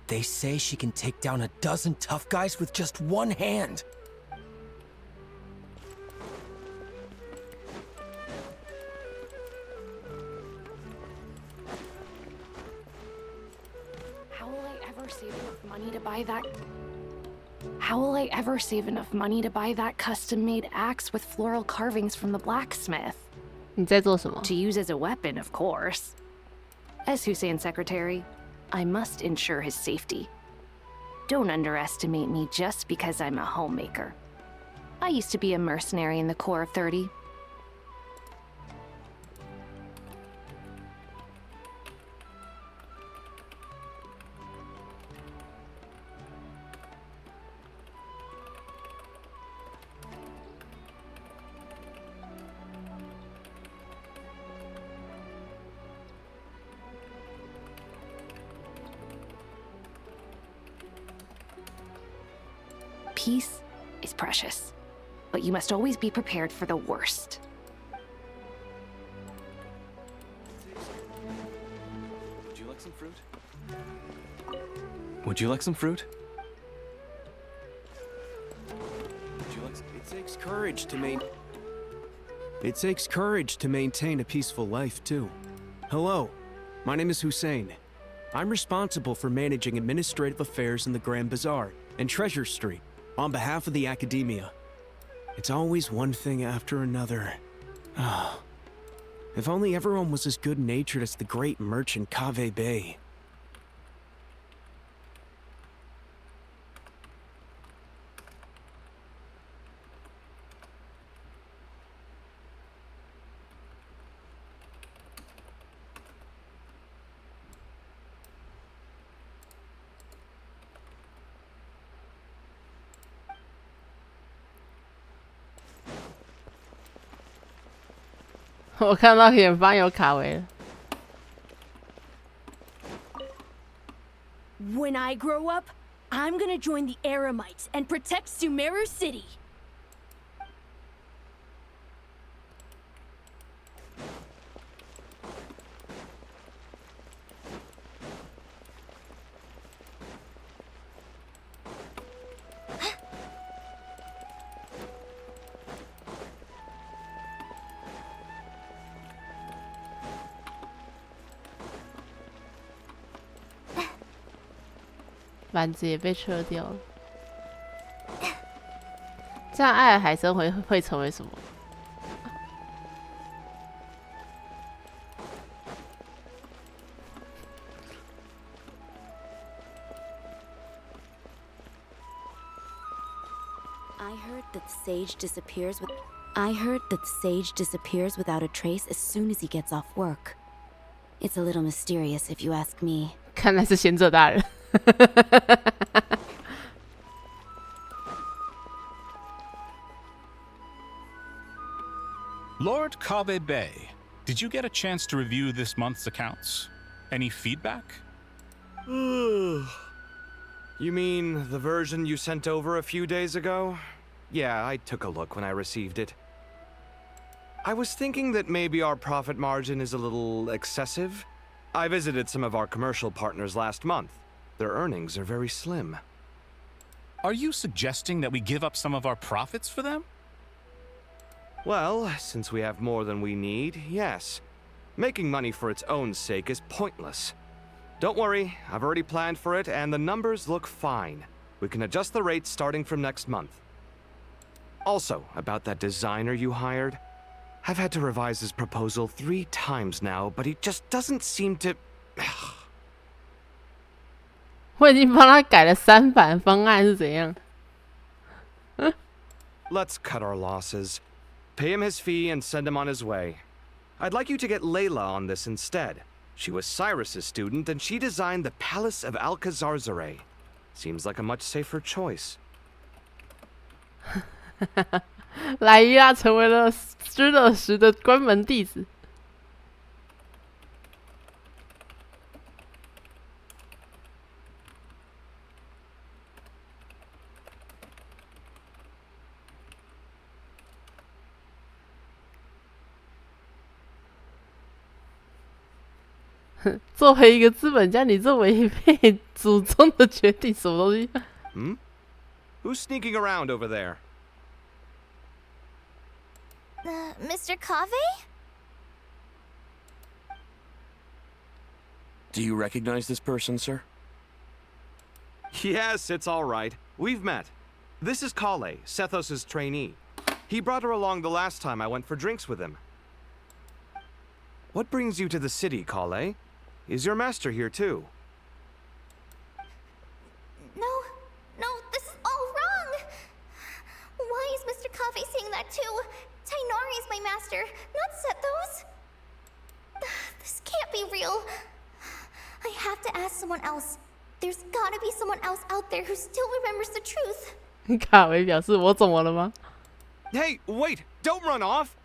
They say she can take down a dozen tough guys with just one hand. How will I ever save enough money to buy that? How will I ever save enough money to buy that custom-made axe with floral carvings from the blacksmith? 你在做什么？ To use as a weapon, of course. As Hussein's secretary, I must ensure his safety. Don't underestimate me just because I'm a homemaker. I used to be a mercenary in the Corps of 30. Peace is precious, but you must always be prepared for the worst. Would you like some fruit? Would you like some fruit? Would you like some... It takes courage to maintain a peaceful life, too. Hello, my name is Hussein. I'm responsible for managing administrative affairs in the Grand Bazaar and Treasure Street on behalf of the Academia. It's always one thing after another. If only everyone was as good-natured as the great merchant Kave Bay. When 我看到远方有卡维了。When I grow up, I'm gonna join the Eremites and protect Sumeru City.板子也被撤掉了。这样艾尔海参会成为什么？ I heard that the sage disappears without a trace as soon as he gets off work. It's a little mysterious if you ask me. 看来是贤者大人。Lord Kave Bay, did you get a chance to review this month's accounts? Any feedback? You mean the version you sent over a few days ago? Yeah, I took a look when I received it. I was thinking that maybe our profit margin is a little excessive. I visited some of our commercial partners last month. Their earnings are very slim. Are you suggesting that we give up some of our profits for them? Well, since we have more than we need, yes. Making money for its own sake is pointless. Don't worry, I've already planned for it, and the numbers look fine. We can adjust the rates starting from next month. Also, about that designer you hired, I've had to revise his proposal 3 times now, but he just doesn't seem to... 我已经帮他改了3版方案是怎样？Let's cut our losses. Pay him his fee and send him on his way. I'd like you to get Layla on this instead. She was Cyrus's student, and she designed the Palace of Alcazarzare. Seems like a much safer choice. 莱伊拉成为了施乐石的关门弟子。作为一个资本家，你这违背祖宗的决定，什么东西？Who's sneaking around over there? Mr. Cave? Do you recognize this person, sir? Yes, it's all right. We've met. This is Kale, Sethos' trainee. He brought her along the last time I went for drinks with him. What brings you to the city, Kale? Is your master here too? No, this is all wrong! Why is Mr. Cave saying that too? Tainari is my master, not Sethos. This can't be real. I have to ask someone else. There's gotta be someone else out there who still remembers the truth. 卡维表示我怎么了吗？ Hey, wait! Don't run off!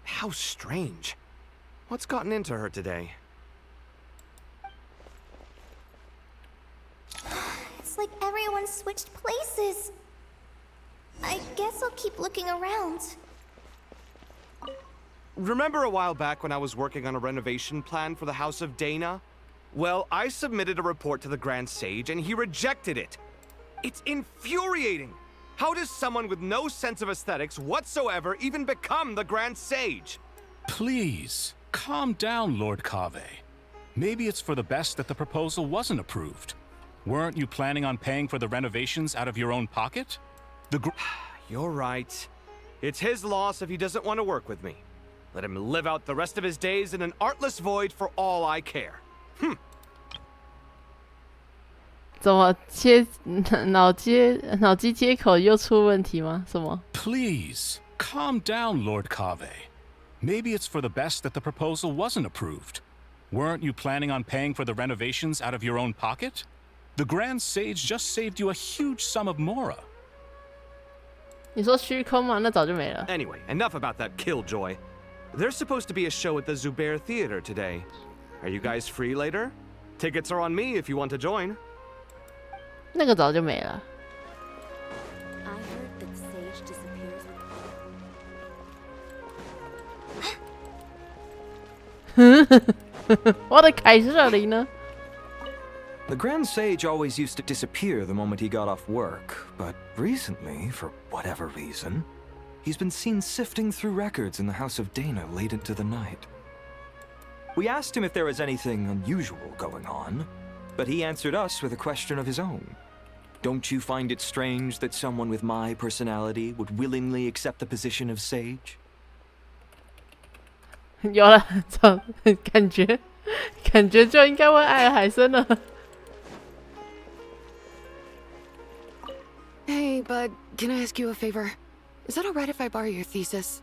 How strange. What's gotten into her today? It's like everyone switched places. I guess I'll keep looking around. Remember a while back when I was working on a renovation plan for the House of Dana? Well, I submitted a report to the Grand Sage and he rejected it. It's infuriating! How does someone with no sense of aesthetics whatsoever even become the Grand Sage? Please, calm down, Lord Cave. Maybe it's for the best that the proposal wasn't approved. Weren't you planning on paying for the renovations out of your own pocket? You're right. It's his loss if he doesn't want to work with me. Let him live out the rest of his days in an artless void for all I care. 怎么脑机接口又出问题吗？什么 ？Please, calm down, Lord Cave. Maybe it's for the best that the proposal wasn't approved. Weren't you planning on paying for the renovations out of your own pocket? The Grand Sage just saved you a huge sum of Mora. 你说虚空吗？那早就没了。 Anyway, enough about that killjoy. There's supposed to be a show at the Zubair Theater today. Are you guys free later? Tickets are on me if you want to join. 那个早就没了。I heard that Sage disappears with... 我的凯瑟琳呢？ The Grand Sage always used to disappear the moment he got off work, but recently, for whatever reason, he's been seen sifting through records in the House of Dana late into the night. We asked him if there was anything unusual going on, but he answered us with a question of his own. Don't you find it strange that someone with my personality would willingly accept the position of Sage? 有了，感觉就应该问艾尔海森了。 Hey, bud, can I ask you a favor? Is that alright if I borrow your thesis?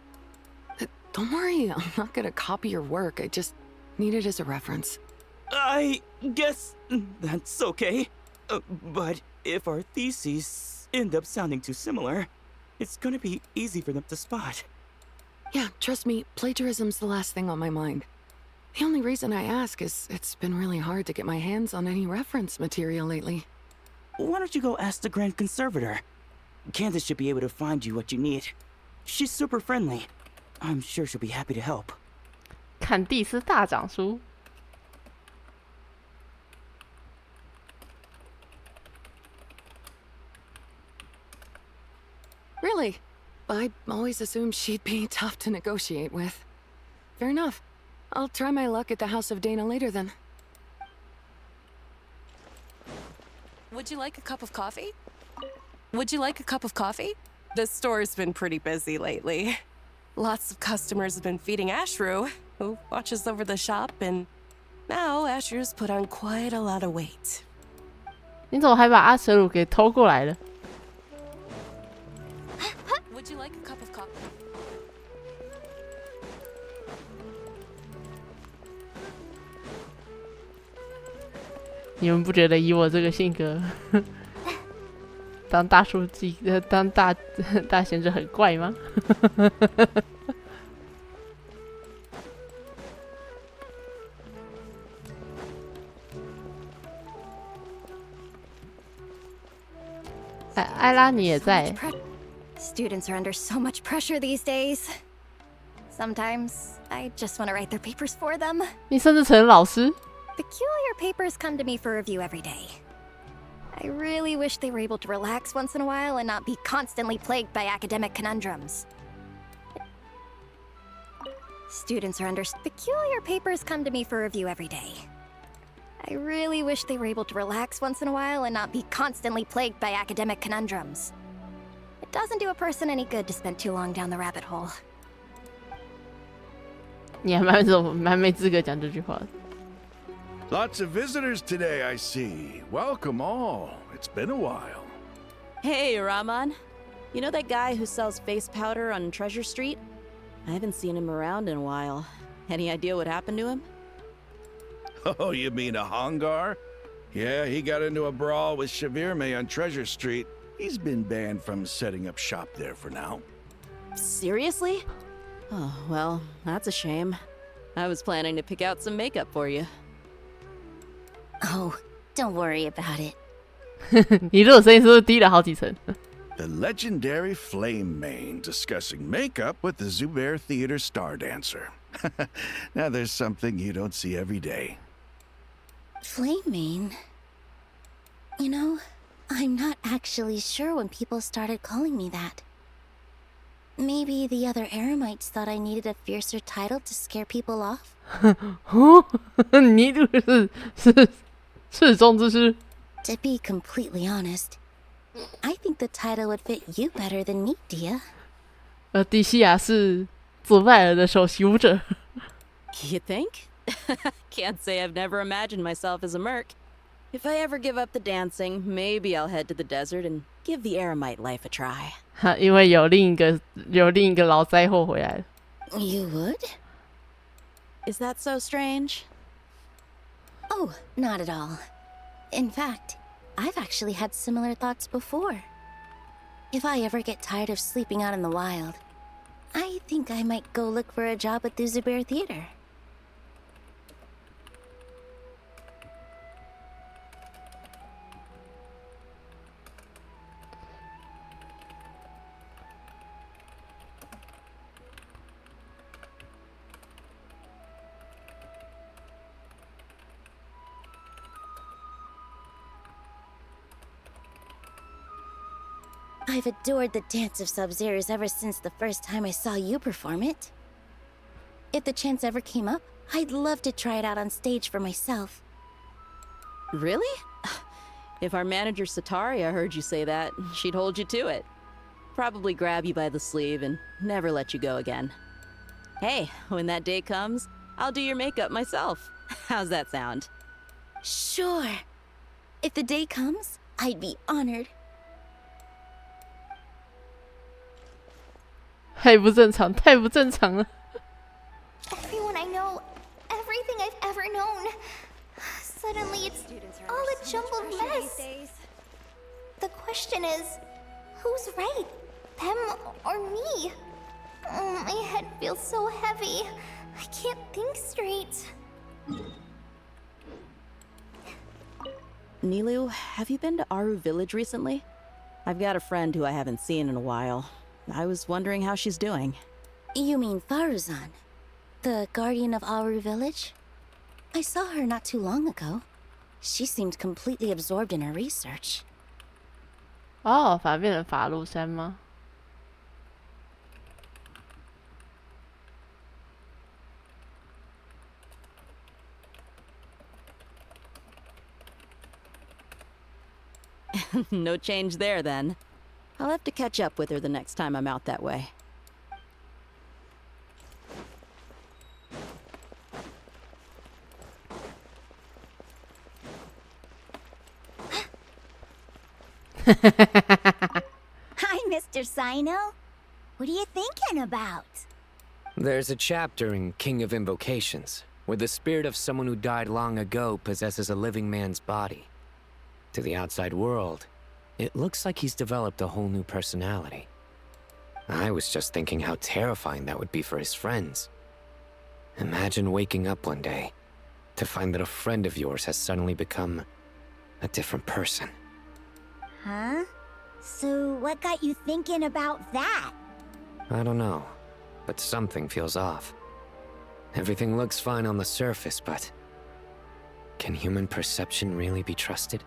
Don't worry, I'm not gonna copy your work. I just need it as a reference. I guess that's okay. But if our theses end up sounding too similar, it's gonna be easy for them to spot. Yeah, trust me, plagiarism's the last thing on my mind. The only reason I ask is it's been really hard to get my hands on any reference material lately. Why don't you go ask the Grand Conservator? Candace should be able to find you what you need. She's super friendly. I'm sure she'll be happy to help. 看蒂斯大长书。Really? I always assumed she'd be tough to negotiate with. Fair enough. I'll try my luck at the House of Dana later then. Would you like a cup of coffee? Would you like a cup of coffee? The store's been pretty busy lately. Lots of customers have been feeding Ashru, who watches over the shop, and now Ashru's put on quite a lot of weight. 你怎么还把阿舍鲁给偷过来了？ Would you like a cup of coffee? 你们不觉得以我这个性格，当大书记、当大贤者很怪吗？艾拉，你也在。 Students are under so much pressure these days. Sometimes I just want to write their papers for them. 你甚至成了老师。 Peculiar papers come to me for review every day. I really wish they were able to relax once in a while and not be constantly plagued by academic conundrums. Students are under peculiar papers come to me for review every day. I really wish they were able to relax once in a while and not be constantly plagued by academic conundrums. It doesn't do a person any good to spend too long down the rabbit hole. 你还蛮没资格讲这句话的。 Lots of visitors today, I see. Welcome all. It's been a while. Hey, Rahman. You know that guy who sells face powder on Treasure Street? I haven't seen him around in a while. Any idea what happened to him? Oh, you mean a Hongar? Yeah, he got into a brawl with Shavirme on Treasure Street. He's been banned from setting up shop there for now. Seriously? Oh, well, that's a shame. I was planning to pick out some makeup for you. Oh, don't worry about it. 你这种声音是不是低了好几层？ The legendary Flame Mane discussing makeup with the Zubair Theater star dancer. Now there's something you don't see every day. Flame Mane? You know, I'm not actually sure when people started calling me that. Maybe the other Eremites thought I needed a fiercer title to scare people off? 你这个是赤中之师。 To be completely honest, I think the title would fit you better than me, Dia. 蒂西亚是祖拜尔的首席舞者。 You think? Can't say I've never imagined myself as a merc. If I ever give up the dancing, maybe I'll head to the desert and give the Eremite life a try. 因为有另一个老灾祸回来了。 You would? Is that so strange? Oh, not at all. In fact, I've actually had similar thoughts before. If I ever get tired of sleeping out in the wild, I think I might go look for a job at the Zubair Theater. I've adored the dance of Sub-Zeros ever since the first time I saw you perform it. If the chance ever came up, I'd love to try it out on stage for myself. Really? If our manager Sataria heard you say that, she'd hold you to it. Probably grab you by the sleeve and never let you go again. Hey, when that day comes, I'll do your makeup myself. How's that sound? Sure. If the day comes, I'd be honored. 太不正常，太不正常了。 Everyone I know, everything I've ever known. Suddenly it's all a jumbled mess. The question is, who's right? Them or me? My head feels so heavy. I can't think straight. Nilu, have you been to Aru Village recently? I've got a friend who I haven't seen in a while. I was wondering how she's doing. You mean Faruzan, the guardian of Aru village? I saw her not too long ago. She seemed completely absorbed in her research. 哦，反而变成法路山吗？ No change there, then. I'll have to catch up with her the next time I'm out that way. Hi, Mr. Sino. What are you thinking about? There's a chapter in King of Invocations where the spirit of someone who died long ago possesses a living man's body. To the outside world, it looks like he's developed a whole new personality. I was just thinking how terrifying that would be for his friends. Imagine waking up one day to find that a friend of yours has suddenly become a different person. Huh? So what got you thinking about that? I don't know, but something feels off. Everything looks fine on the surface, but can human perception really be trusted?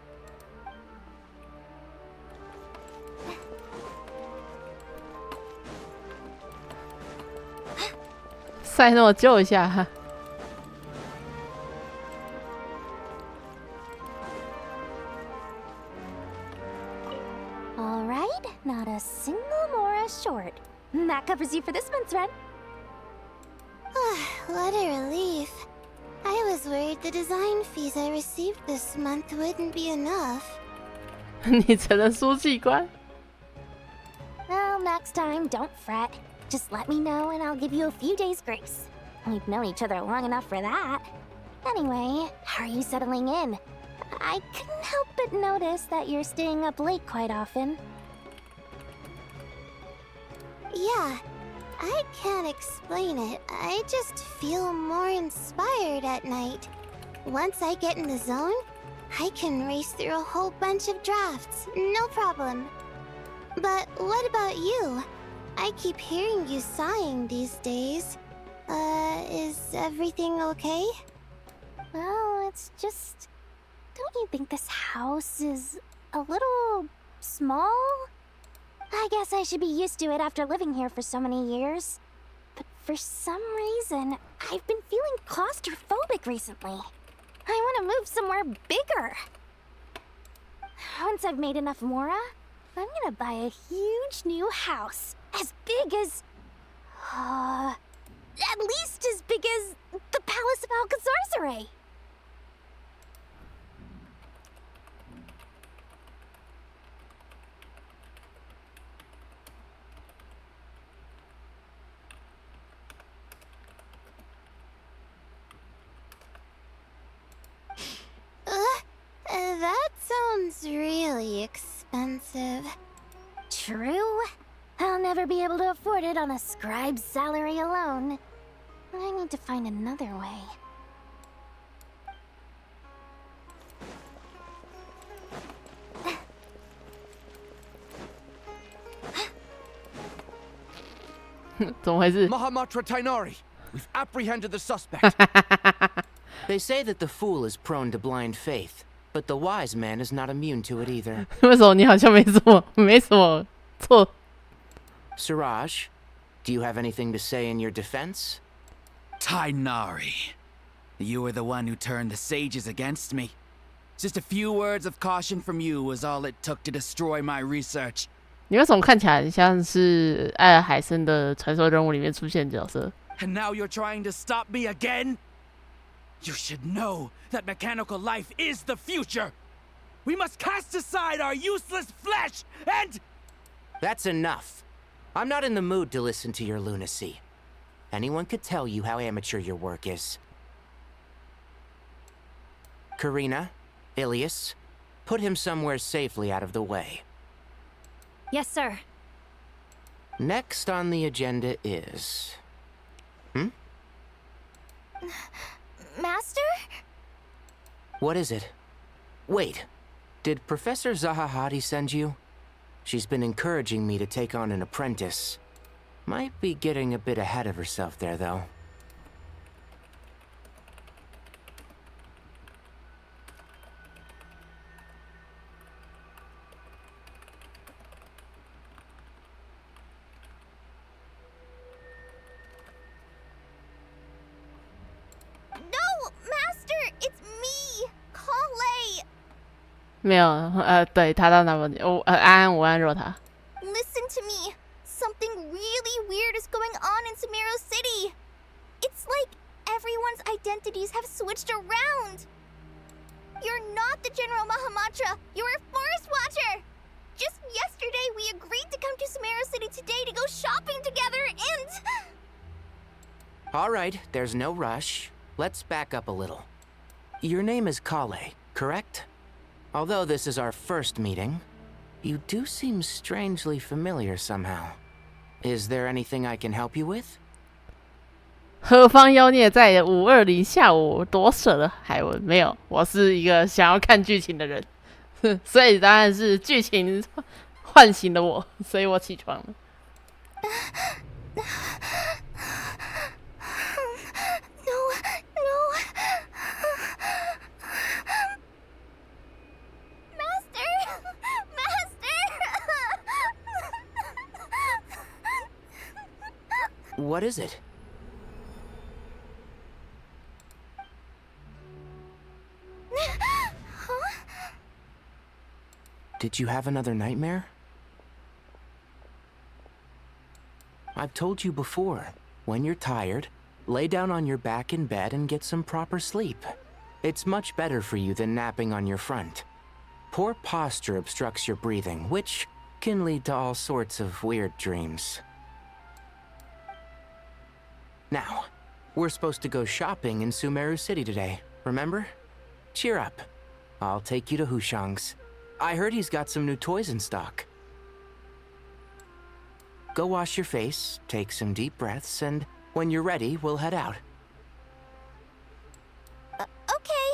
赛诺救一下哈。 All right, not a single Mora short. That covers you for this month's rent. What a relief. I was worried the design fees I received this month wouldn't be enough. 你成了书记官。 Well, next time, don't fret. Just let me know and I'll give you a few days' grace. We've known each other long enough for that. Anyway, how are you settling in? I couldn't help but notice that you're staying up late quite often. Yeah, I can't explain it. I just feel more inspired at night. Once I get in the zone, I can race through a whole bunch of drafts, no problem. But what about you? I keep hearing you sighing these days. Is everything okay? Well, it's just... Don't you think this house is a little small? I guess I should be used to it after living here for so many years. But for some reason, I've been feeling claustrophobic recently. I want to move somewhere bigger. Once I've made enough Mora, I'm gonna buy a huge new house. As big as... at least as big as the Palace of Alcazarzaray. That sounds really expensive. True. I'll never be able to afford it on a scribe's salary alone. I need to find another way. Mahamatra Tainari, we've apprehended the suspect. They say that the fool is prone to blind faith, but the wise man is not immune to it either. 为什么你好像没什么错？ Siraj, do you have anything to say in your defense? Tainari, you were the one who turned the sages against me. Just a few words of caution from you was all it took to destroy my research. 你为什么看起来很像是艾尔海森的传说人物里面出现的角色？ And now you're trying to stop me again? You should know that mechanical life is the future. We must cast aside our useless flesh and... That's enough. I'm not in the mood to listen to your lunacy. Anyone could tell you how amateur your work is. Karina, Ilias, put him somewhere safely out of the way. Yes, sir. Next on the agenda is... Master? What is it? Wait, did Professor Zahahati send you? She's been encouraging me to take on an apprentice. Might be getting a bit ahead of herself there, though. No, Master, it's me, Kale. 没有，对他到那边，安安我安若他。Listen to me. Something really weird is going on in Sumeru City. It's like everyone's identities have switched around. You're not the General Mahamatra. You're a forest watcher. Just yesterday, we agreed to come to Sumeru City today to go shopping together and... All right, there's no rush. Let's back up a little. Your name is Kale, correct? Although this is our first meeting, you do seem strangely familiar somehow. Is there anything I can help you with? 何方妖孽在520下午夺舍了海文？没有，我是一个想要看剧情的人，所以当然是剧情唤醒了我，所以我起床了。What is it? Did you have another nightmare? I've told you before, when you're tired, lay down on your back in bed and get some proper sleep. It's much better for you than napping on your front. Poor posture obstructs your breathing, which can lead to all sorts of weird dreams. Now, we're supposed to go shopping in Sumeru City today, remember? Cheer up. I'll take you to Hushang's. I heard he's got some new toys in stock. Go wash your face, take some deep breaths, and when you're ready, we'll head out. Okay.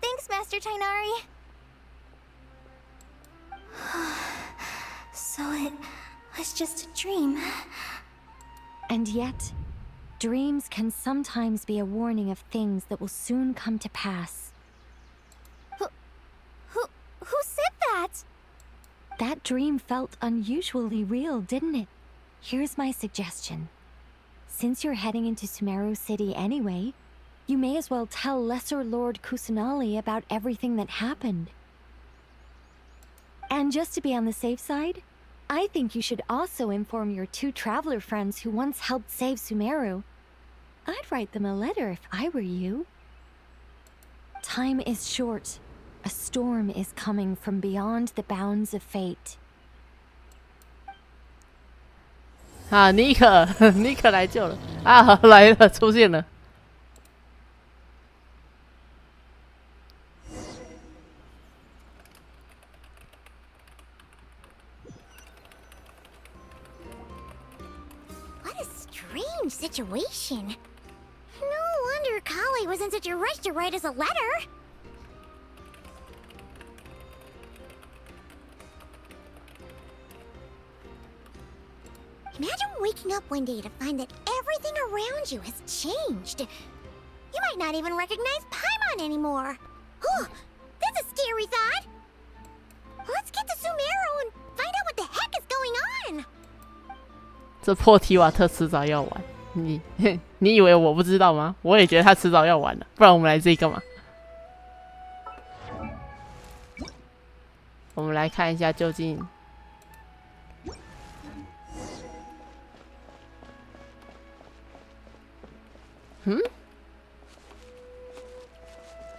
Thanks, Master Tainari. So it was just a dream. And yet, dreams can sometimes be a warning of things that will soon come to pass. Who said that? That dream felt unusually real, didn't it? Here's my suggestion. Since you're heading into Sumeru City anyway, you may as well tell Lesser Lord Kusanali about everything that happened. And just to be on the safe side, I think you should also inform your 2 traveler friends who once helped save Sumeru. I'd write them a letter if I were you. Time is short. A storm is coming from beyond the bounds of fate. 啊，尼可来救了啊！来了，出现了。What a strange situation. No wonder Kale was in such a rush to write us a letter. Imagine waking up one day to find that everything around you has changed. You might not even recognize Paimon anymore. Oh, that's a scary thought. Let's get to Sumeru and find out what the heck is going on. 这破提瓦特迟早要完，你以为我不知道吗？我也觉得他迟早要完了，不然我们来这里干嘛？我们来看一下究竟。嗯，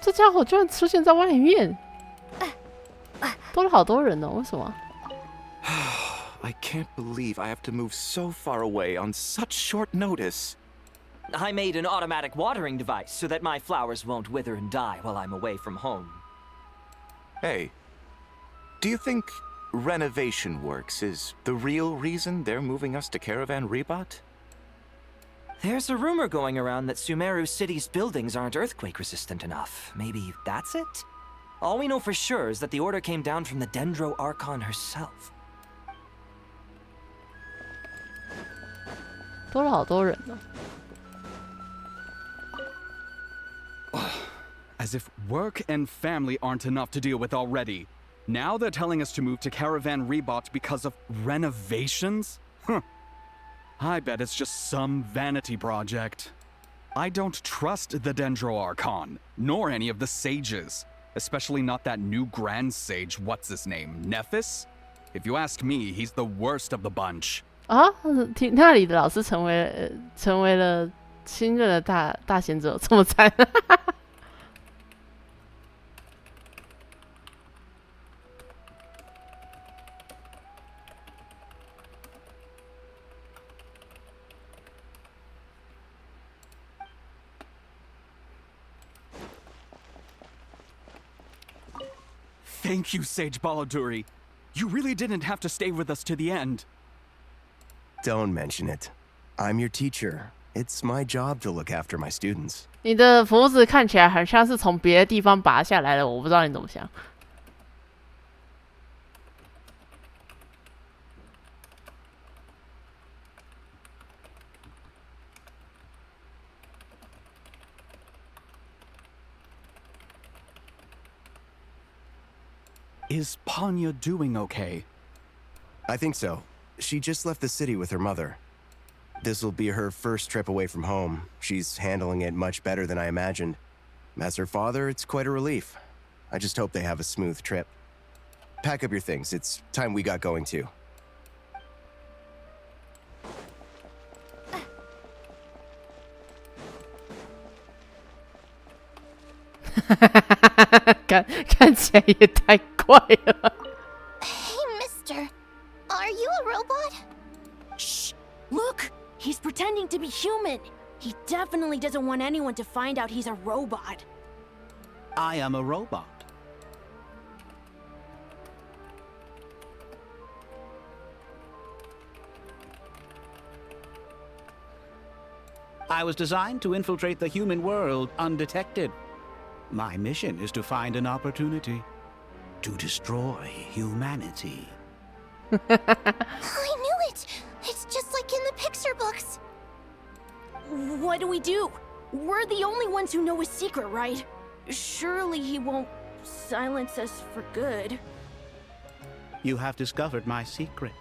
这家伙居然出现在外面，多了好多人哦，为什么？ I can't believe I have to move so far away on such short notice. I made an automatic watering device so that my flowers won't wither and die while I'm away from home. Hey, do you think renovation works is the real reason they're moving us to Caravan Rebot? There's a rumor going around that Sumeru City's buildings aren't earthquake-resistant enough. Maybe that's it? All we know for sure is that the order came down from the Dendro Archon herself. 多了好多人哦。As if work and family aren't enough to deal with already. Now they're telling us to move to Caravan Rebot because of renovations? Huh. I bet it's just some vanity project. I don't trust the Dendro Archon, nor any of the sages. Especially not that new Grand Sage, what's his name, Nephis? If you ask me, he's the worst of the bunch. 啊，那里的老师成为了新任的大贤者，这么惨。Thank you, Sage Baladuri. You really didn't have to stay with us to the end. Don't mention it. I'm your teacher. It's my job to look after my students. 你的胡子看起来很像是从别的地方拔下来的，我不知道你怎么想。Is Panya doing okay? I think so. She just left the city with her mother. This'll be her first trip away from home. She's handling it much better than I imagined. As her father, it's quite a relief. I just hope they have a smooth trip. Pack up your things. It's time we got going too. 看起来也太怪了。Hey, mister. Are you a robot? Shh! Look! He's pretending to be human. He definitely doesn't want anyone to find out he's a robot. I am a robot. I was designed to infiltrate the human world undetected. My mission is to find an opportunity to destroy humanity. I knew it! It's just like in the picture books. What do we do? We're the only ones who know his secret, right? Surely he won't silence us for good. You have discovered my secret.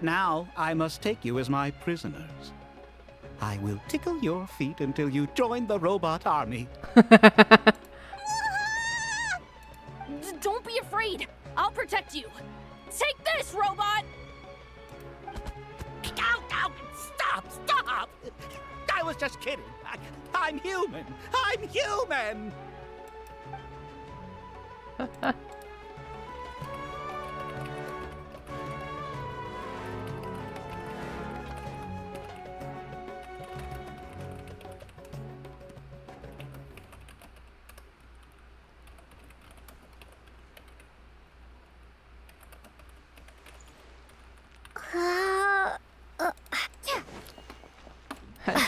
Now I must take you as my prisoners. I will tickle your feet until you join the robot army. Don't be afraid. I'll protect you. Take this, robot! Ow! Stop! I was just kidding. I'm human. I'm human! Uh,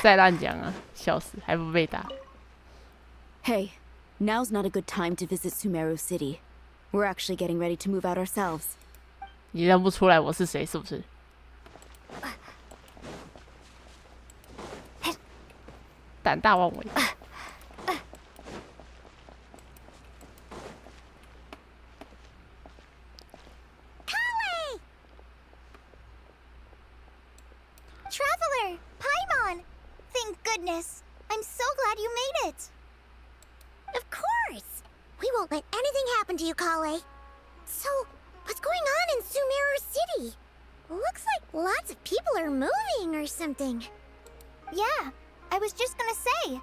再乱讲啊，笑死，还不被打。 Hey, now's not a good time to visit Sumeru City. We're actually getting ready to move out ourselves. 你认不出来我是谁是不是？胆大妄为。Traveler! Paimon! Thank goodness. I'm so glad you made it. Of course! We won't let anything happen to you, Kale. So, what's going on in Sumeru City? Looks like lots of people are moving or something. Yeah, I was just gonna say.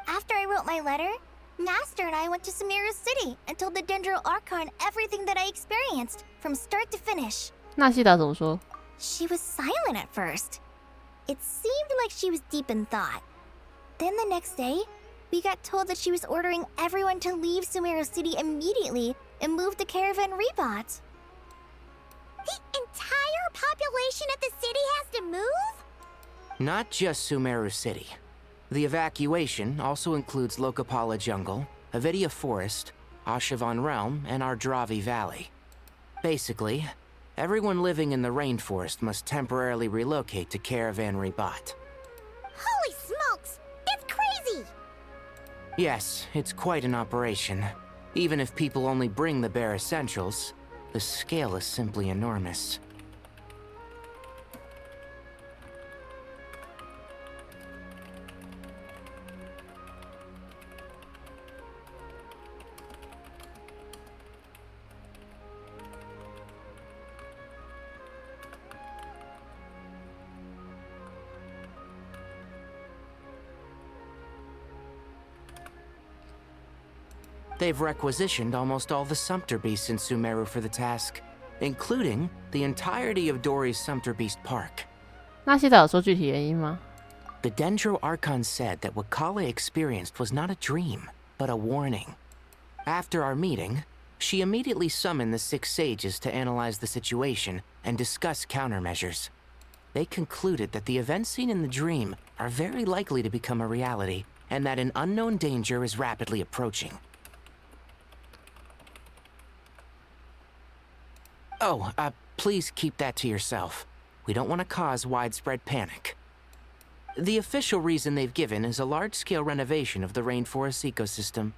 After I wrote my letter, Master and I went to Sumeru City and told the Dendro Archon everything that I experienced, from start to finish. 纳西达怎么说？ She was silent at first. It seemed like she was deep in thought. Then the next day, we got told that she was ordering everyone to leave Sumeru City immediately and move to Caravan Rebot. The entire population of the city has to move? Not just Sumeru City. The evacuation also includes Lokapala Jungle, Avidia Forest, Ashavan Realm, and Ardravi Valley. Basically, Everyone living in the rainforest must temporarily relocate to Caravan Rebot. Holy smokes! That's crazy! Yes, it's quite an operation. Even if people only bring the bare essentials, the scale is simply enormous. They've requisitioned almost all the Sumpter Beasts in Sumeru for the task, including the entirety of Dory's Sumpter Beast Park. 纳西达有说具体原因吗？ The Dendro Archon said that what Kale experienced was not a dream, but a warning. After our meeting, she immediately summoned the 6 sages to analyze the situation and discuss countermeasures. They concluded that the events seen in the dream are very likely to become a reality, and that an unknown danger is rapidly approaching. Oh, please keep that to yourself. We don't want to cause widespread panic. The official reason they've given is a large-scale renovation of the rainforest ecosystem.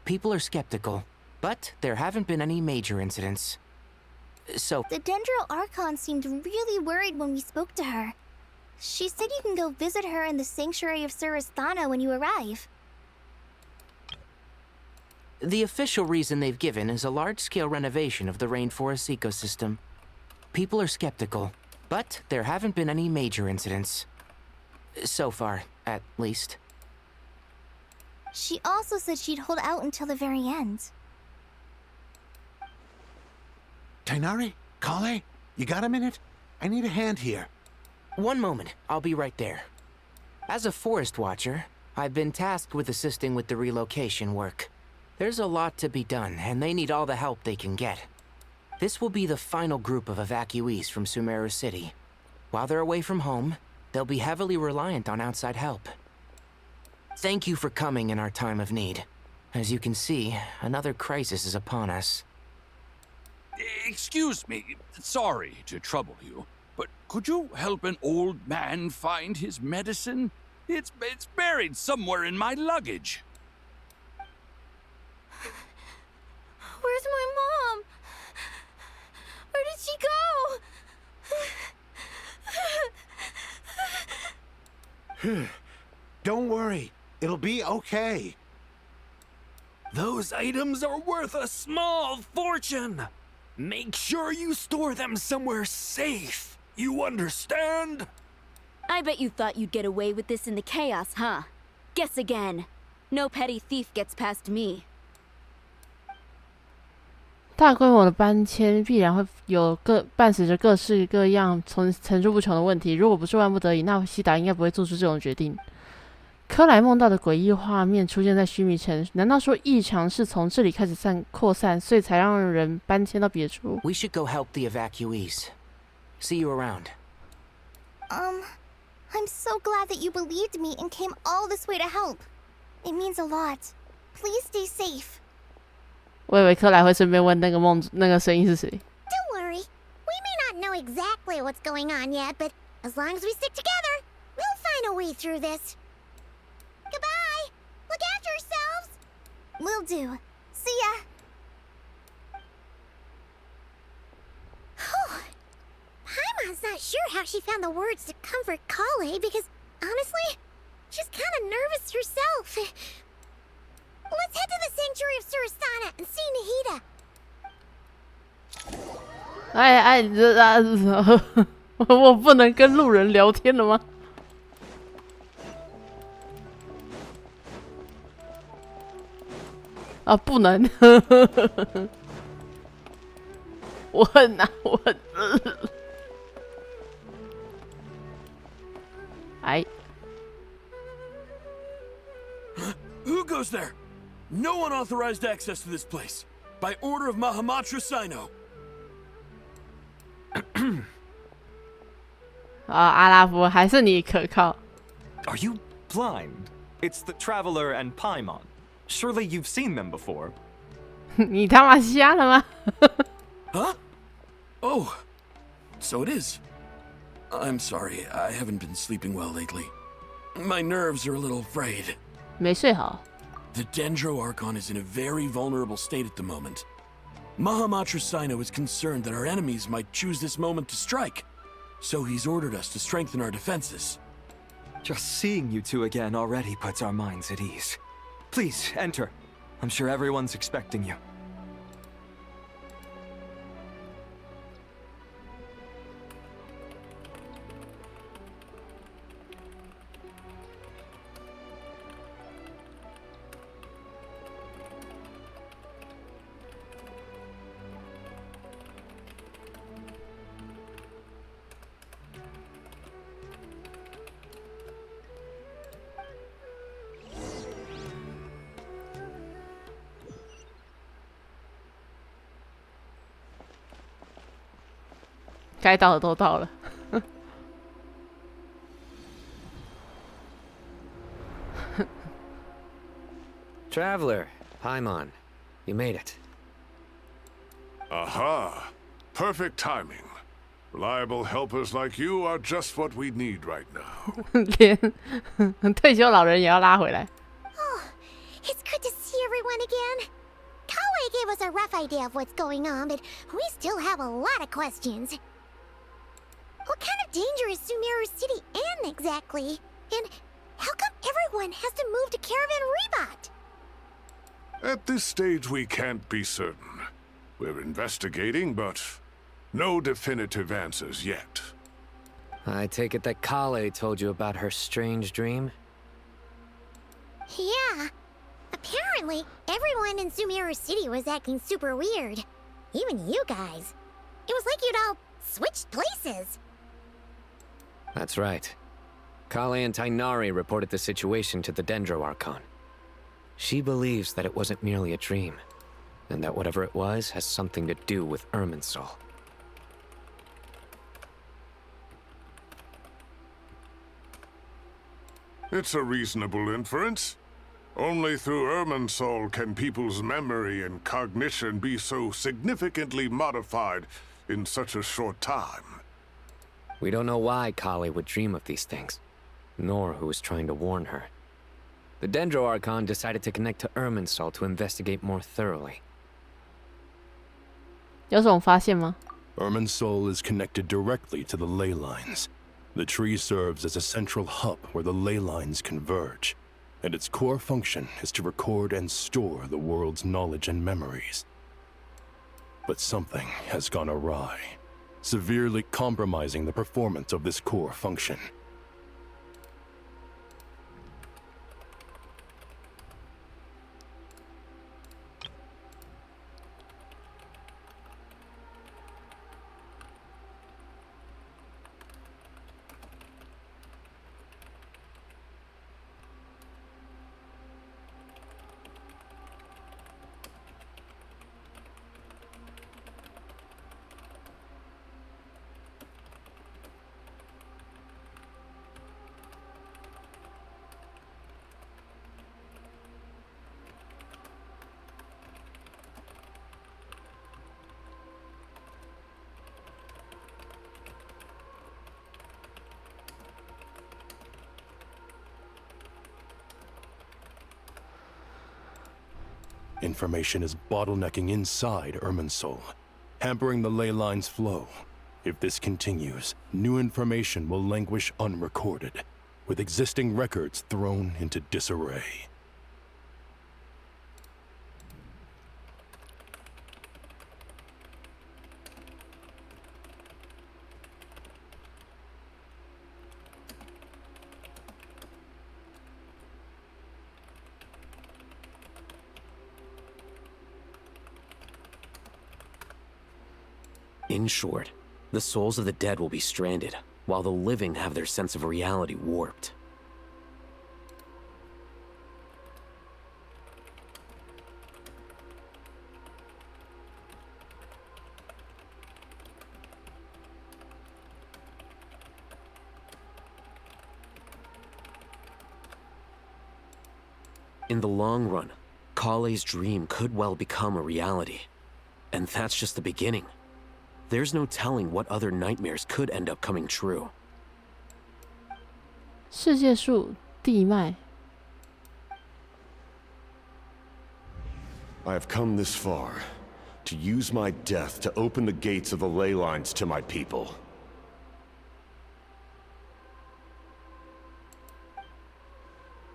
People are skeptical, but there haven't been any major incidents. So... The Dendro Archon seemed really worried when we spoke to her. She said you can go visit her in the Sanctuary of Surasthana when you arrive. The official reason they've given is a large-scale renovation of the rainforest ecosystem. People are skeptical, but there haven't been any major incidents. So far, at least. She also said she'd hold out until the very end. Tainari? Kale? You got a minute? I need a hand here. One moment, I'll be right there. As a forest watcher, I've been tasked with assisting with the relocation work. There's a lot to be done, and they need all the help they can get. This will be the final group of evacuees from Sumeru City. While they're away from home, they'll be heavily reliant on outside help. Thank you for coming in our time of need. As you can see, another crisis is upon us. Excuse me, sorry to trouble you, but could you help an old man find his medicine? It's buried somewhere in my luggage. Where's my mom? Where did she go? Don't worry. It'll be okay. Those items are worth a small fortune. Make sure you store them somewhere safe. You understand? I bet you thought you'd get away with this in the chaos, huh? Guess again. No petty thief gets past me. 大规模的搬迁必然会有伴随着各式各样层出不穷的问题。如果不是万不得已，纳西达应该不会做出这种决定。科莱梦到的诡异画面出现在须弥城，难道说异常是从这里开始扩散，所以才让人搬迁到别处 We should go help the evacuees. See you around. I'm so glad that you believed me and came all this way to help. It means a lot. Please stay safe. 我以为克莱会顺便问那个声音是谁。 Don't worry. We may not know exactly what's going on yet, but as long as we stick together, we'll find a way through this. Goodbye. Look after yourselves. Will do. See ya. Paimon's not sure how she found the words to comfort Kale because, honestly, she's kind of nervous herself. Let's head to the Sanctuary of Surasthana and see Nahida. 我不能跟路人聊天了吗？啊，不能。我很难，我很。哎。 Who goes there? No one authorized access to this place. By order of Mahamatra Sino. 阿拉夫，还是你可靠。 Are you blind? It's the Traveler and Paimon. Surely you've seen them before. 你他妈瞎了吗？ Huh? Oh, so it is. I'm sorry, I haven't been sleeping well lately. My nerves are a little frayed. 没睡好。The Dendro Archon is in a very vulnerable state at the moment. Mahamatra Sino is concerned that our enemies might choose this moment to strike, so he's ordered us to strengthen our defenses. Just seeing you two again already puts our minds at ease. Please, enter. I'm sure everyone's expecting you. 该到的都到了。Traveler, Paimon, you made it. Aha! Perfect timing. Reliable helpers like you are just what we need right now. 连退休老人也要拉回来。Oh, it's good to see everyone again. Kawe gave us a rough idea of what's going on, but we still have a lot of questions. What kind of danger is Sumeru City in exactly? And how come everyone has to move to Caravan Rebot? At this stage, we can't be certain. We're investigating, but no definitive answers yet. I take it that Kale told you about her strange dream? Yeah. Apparently, everyone in Sumeru City was acting super weird. Even you guys. It was like you'd all switched places. That's right. Kale and Tainari reported the situation to the Dendro Archon. She believes that it wasn't merely a dream, and that whatever it was has something to do with Irminsul. It's a reasonable inference. Only through Irminsul can people's memory and cognition be so significantly modified in such a short time. We don't know why Kale would dream of these things, nor who was trying to warn her. The Dendro Archon decided to connect to Irminsul to investigate more thoroughly. 有什么发现吗？ Irminsul is connected directly to the ley lines. The tree serves as a central hub where the ley lines converge, and its core function is to record and store the world's knowledge and memories. But something has gone awry, severely compromising the performance of this core function. Information is bottlenecking inside Irminsul, hampering the ley line's flow. If this continues, new information will languish unrecorded, with existing records thrown into disarray. In short, the souls of the dead will be stranded, while the living have their sense of reality warped. In the long run, Kale's dream could well become a reality. And that's just the beginning. There's no telling what other nightmares could end up coming true. 世界树地脉。 I have come this far to use my death to open the gates of the ley lines to my people.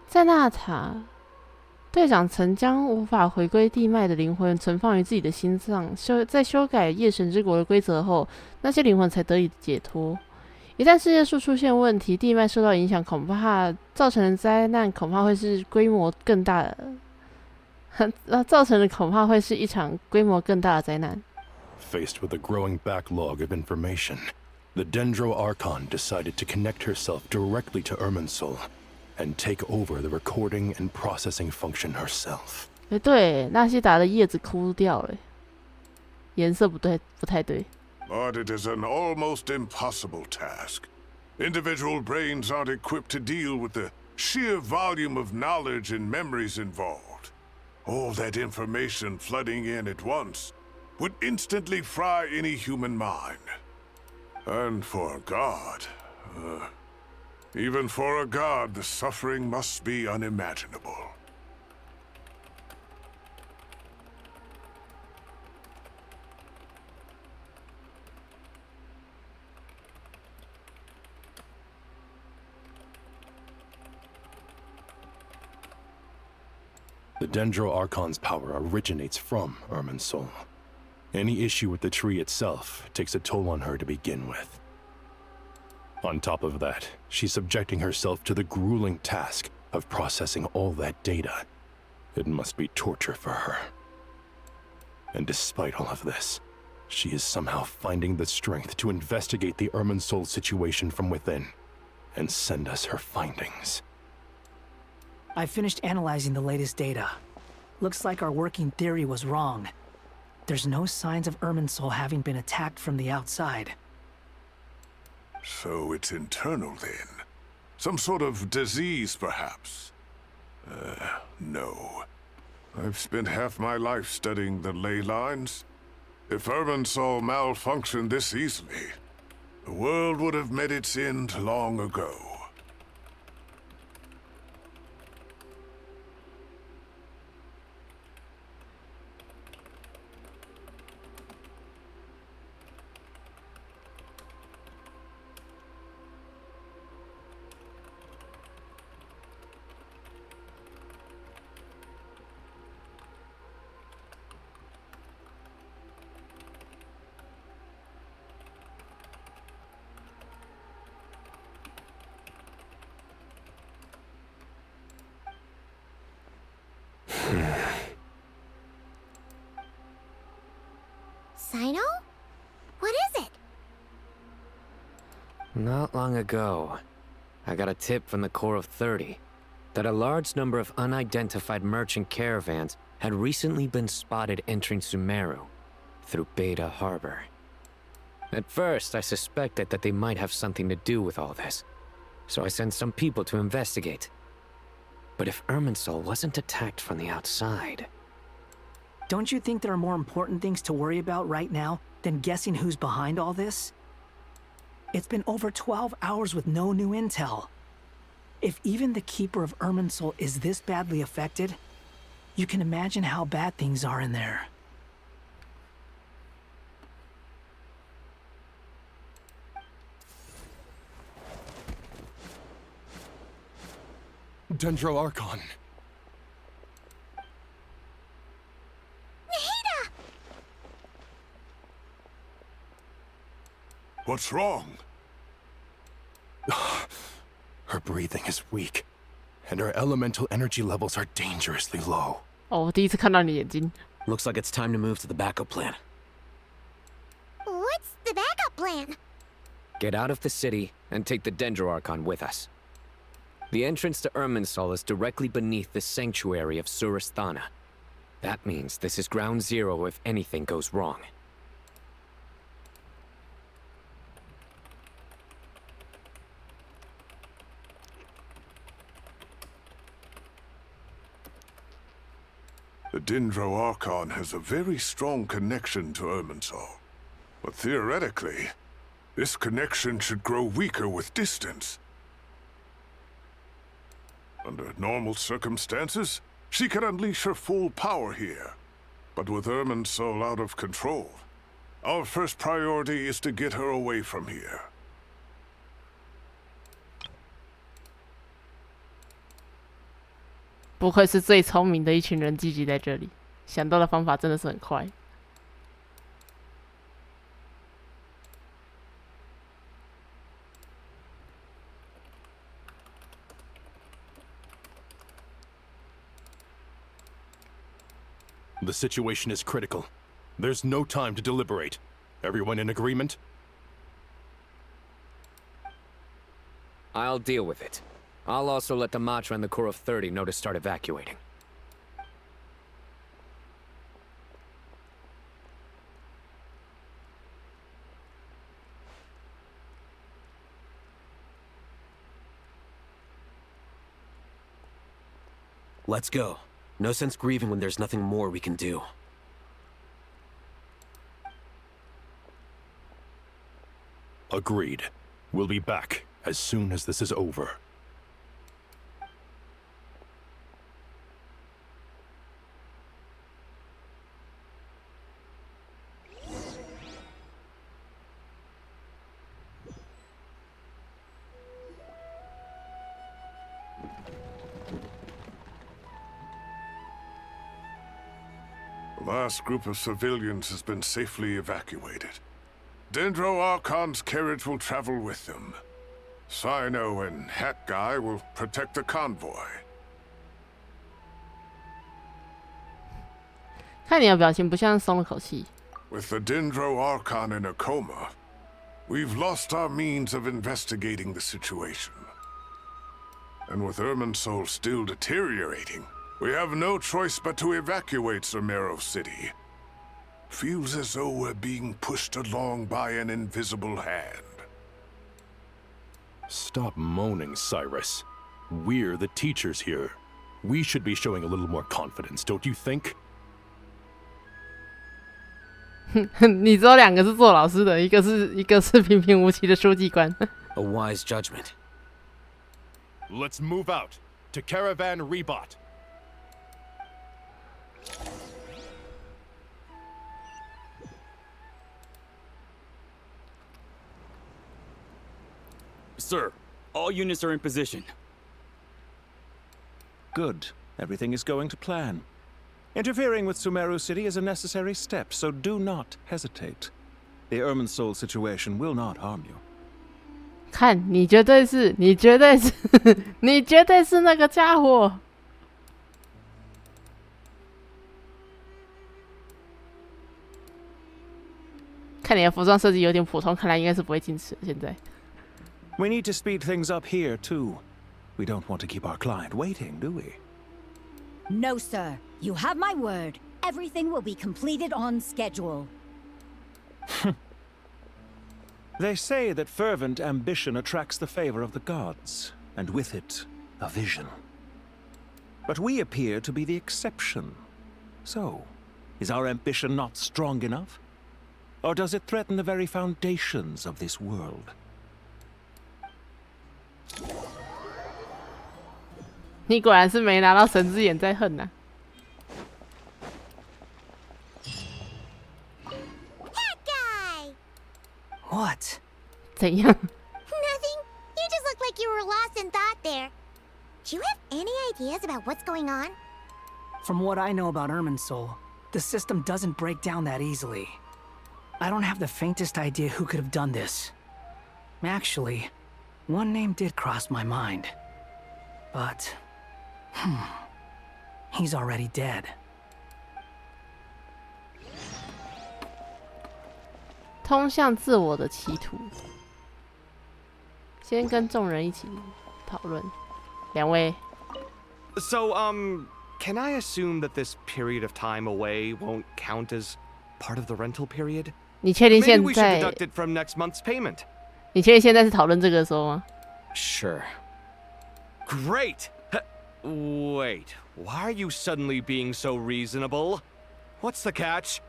在纳塔，队长曾将无法回归地脉的灵魂存放于自己的心脏。在修改夜神之国的规则后，那些灵魂才得以解脱。一旦世界树出现问题，地脉受到影响，恐怕造成的灾难恐怕会是规模更大的。造成的恐怕会是一场规模更大的灾难。Faced with a growing backlog of information, the Dendro Archon decided to connect herself directly to Irminsul and take over the recording and processing function herself. 对，纳西达的叶子枯掉了，颜色不太对。But it is an almost impossible task. Individual brains aren't equipped to deal with the sheer volume of knowledge and memories involved. All that information flooding in at once would instantly fry any human mind. And for a god, even for a god, the suffering must be unimaginable. The Dendro Archon's power originates from Irminsul. Any issue with the tree itself takes a toll on her to begin with. On top of that, she's subjecting herself to the grueling task of processing all that data. It must be torture for her. And despite all of this, she is somehow finding the strength to investigate the Irminsul situation from within and send us her findings. I finished analyzing the latest data. Looks like our working theory was wrong. There's no signs of Irminsul having been attacked from the outside. So it's internal then? Some sort of disease, perhaps? No. I've spent half my life studying the ley lines. If Irminsul malfunctioned this easily, the world would have met its end long ago. Sino? What is it? Not long ago, I got a tip from the Corps of 30 that a large number of unidentified merchant caravans had recently been spotted entering Sumeru through Beta Harbor. At first, I suspected that they might have something to do with all this, so I sent some people to investigate. But if Irminsul wasn't attacked from the outside... Don't you think there are more important things to worry about right now than guessing who's behind all this? It's been over 12 hours with no new intel. If even the Keeper of Irminsul is this badly affected, you can imagine how bad things are in there. Dendro Archon. What's wrong? Her breathing is weak, and her elemental energy levels are dangerously low. 哦，我第一次看到你眼睛。Looks like it's time to move to the backup plan. What's the backup plan? Get out of the city and take the Dendro Archon with us. The entrance to Irminsul is directly beneath the sanctuary of Surasthana. That means this is ground zero if anything goes wrong. The Dendro Archon has a very strong connection to Irminsul. But theoretically, this connection should grow weaker with distance. Under normal circumstances, she can unleash her full power here. But with Irmin's soul out of control, our first priority is to get her away from here. 不愧是最聪明的一群人聚集在这里，想到的方法真的是很快。The situation is critical. There's no time to deliberate. Everyone in agreement? I'll deal with it. I'll also let the Matra and the Core of 30 know to start evacuating. Let's go. No sense grieving when there's nothing more we can do. Agreed. We'll be back as soon as this is over. The last group of civilians has been safely evacuated. Dendro Archon's carriage will travel with them. Sino and Hat Guy will protect the convoy. 看你的表情不像松了口气。With the Dendro Archon in a coma, we've lost our means of investigating the situation. And with Irmin's soul still deteriorating, we have no choice but to evacuate Sumeru City. Feels as though we're being pushed along by an invisible hand. Stop moaning, Cyrus. We're the teachers here. We should be showing a little more confidence, don't you think? 你只有两个是做老师的，一个是平平无奇的书记官。A wise judgment. Let's move out to Caravan Rebot. Sir, all units are in position. Good. Everything is going to plan. Interfering with Sumeru City is a necessary step, so do not hesitate. The Irminsoul situation will not harm you. 看，你绝对是你绝对是那个家伙。看你的服装设计有点普通，看来应该是不会进吃。现在。We need to speed things up here, too. We don't want to keep our client waiting, do we? No, sir. You have my word. Everything will be completed on schedule. They say that fervent ambition attracts the favor of the gods, and with it, a vision. But we appear to be the exception. So, is our ambition not strong enough? Or does it threaten the very foundations of this world? 你果然是没拿到神之眼在恨啊。Hat guy! What? 怎样？ Nothing. You just look like you were lost in thought there. Do you have any ideas about what's going on? From what I know about Irminsoul, the system doesn't break down that easily. I don't have the faintest idea who could have done this. Actually, one name did cross my mind. But... he's already dead. 通向自我的歧途。先跟众人一起讨论。两位。So, can I assume that this period of time away won't count as part of the rental period? 你确定 Maybe 现 we should 在？ deduct it from next month's payment. 你确定现在是讨论这个的时候吗？ Sure. Great! Wait, why are you suddenly being so reasonable? What's the catch?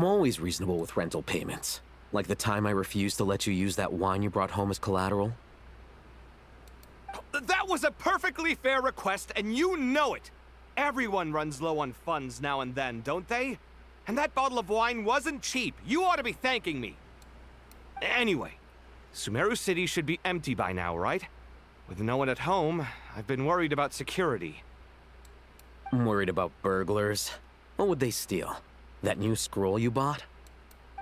I'm always reasonable with rental payments. Like the time I refused to let you use that wine you brought home as collateral. That was a perfectly fair request, and you know it! Everyone runs low on funds now and then, don't they? And that bottle of wine wasn't cheap. You ought to be thanking me. Anyway, Sumeru City should be empty by now, right? With no one at home, I've been worried about security. I'm worried about burglars. What would they steal? That new scroll you bought?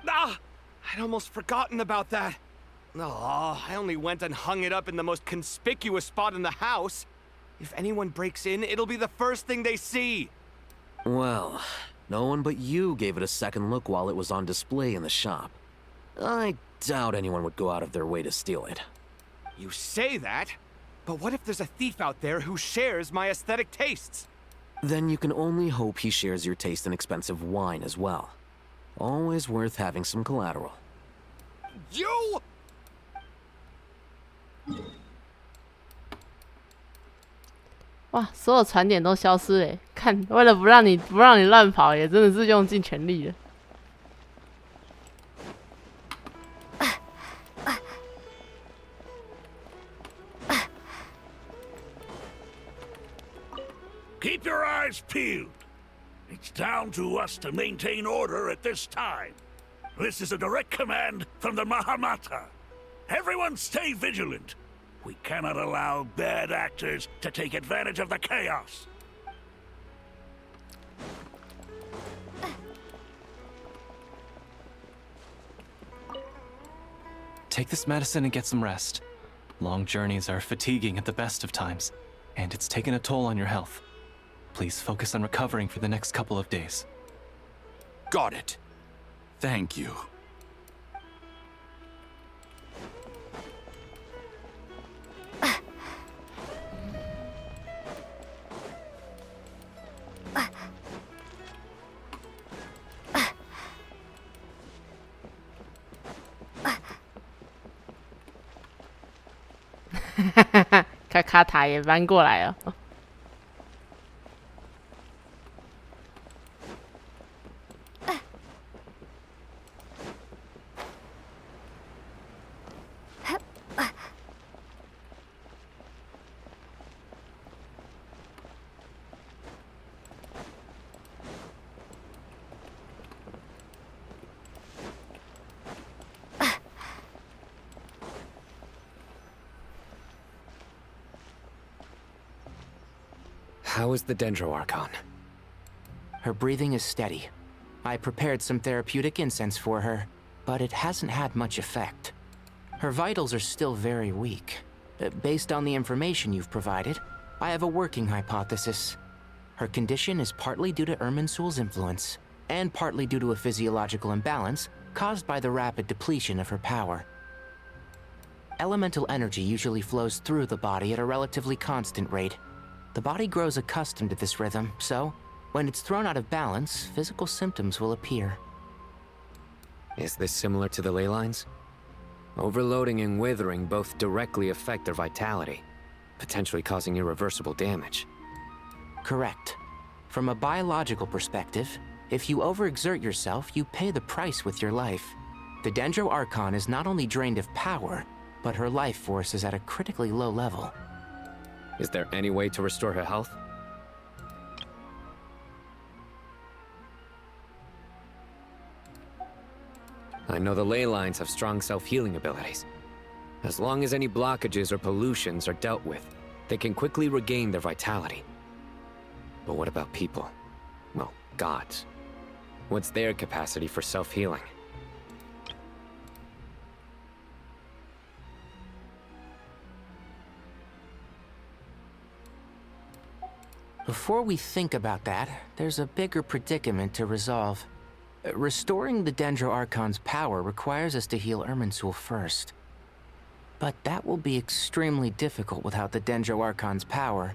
Ah! I'd almost forgotten about that. Oh, I only went and hung it up in the most conspicuous spot in the house. If anyone breaks in, it'll be the first thing they see. Well, no one but you gave it a second look while it was on display in the shop. I doubt anyone would go out of their way to steal it. You say that, but what if there's a thief out there who shares my aesthetic tastes? Then you can only hope he shares your taste in expensive wine as well. Always worth having some collateral. You! 哇，所有船点都消失了！看，为了不让你乱跑，也真的是用尽全力了。Keep your eyes peeled. It's down to us to maintain order at this time. This is a direct command from the Mahamata. Everyone stay vigilant. We cannot allow bad actors to take advantage of the chaos. Take this medicine and get some rest. Long journeys are fatiguing at the best of times, and it's taken a toll on your health. Please focus on recovering for the next couple of days. Got it. Thank you.卡卡塔也搬过来了。How is the Dendro Archon? Her breathing is steady. I prepared some therapeutic incense for her, but it hasn't had much effect. Her vitals are still very weak. Based on the information you've provided, I have a working hypothesis. Her condition is partly due to Irminsul's influence, and partly due to a physiological imbalance caused by the rapid depletion of her power. Elemental energy usually flows through the body at a relatively constant rate. The body grows accustomed to this rhythm, so when it's thrown out of balance, physical symptoms will appear. Is this similar to the ley lines? Overloading and withering both directly affect their vitality, potentially causing irreversible damage. Correct. From a biological perspective, if you overexert yourself, you pay the price with your life. The Dendro Archon is not only drained of power, but her life force is at a critically low level. Is there any way to restore her health? I know the ley lines have strong self-healing abilities. As long as any blockages or pollutions are dealt with, they can quickly regain their vitality. But what about people? Well, gods. What's their capacity for self-healing? Before we think about that, there's a bigger predicament to resolve. Restoring the Dendro Archon's power requires us to heal Irminsul first. But that will be extremely difficult without the Dendro Archon's power.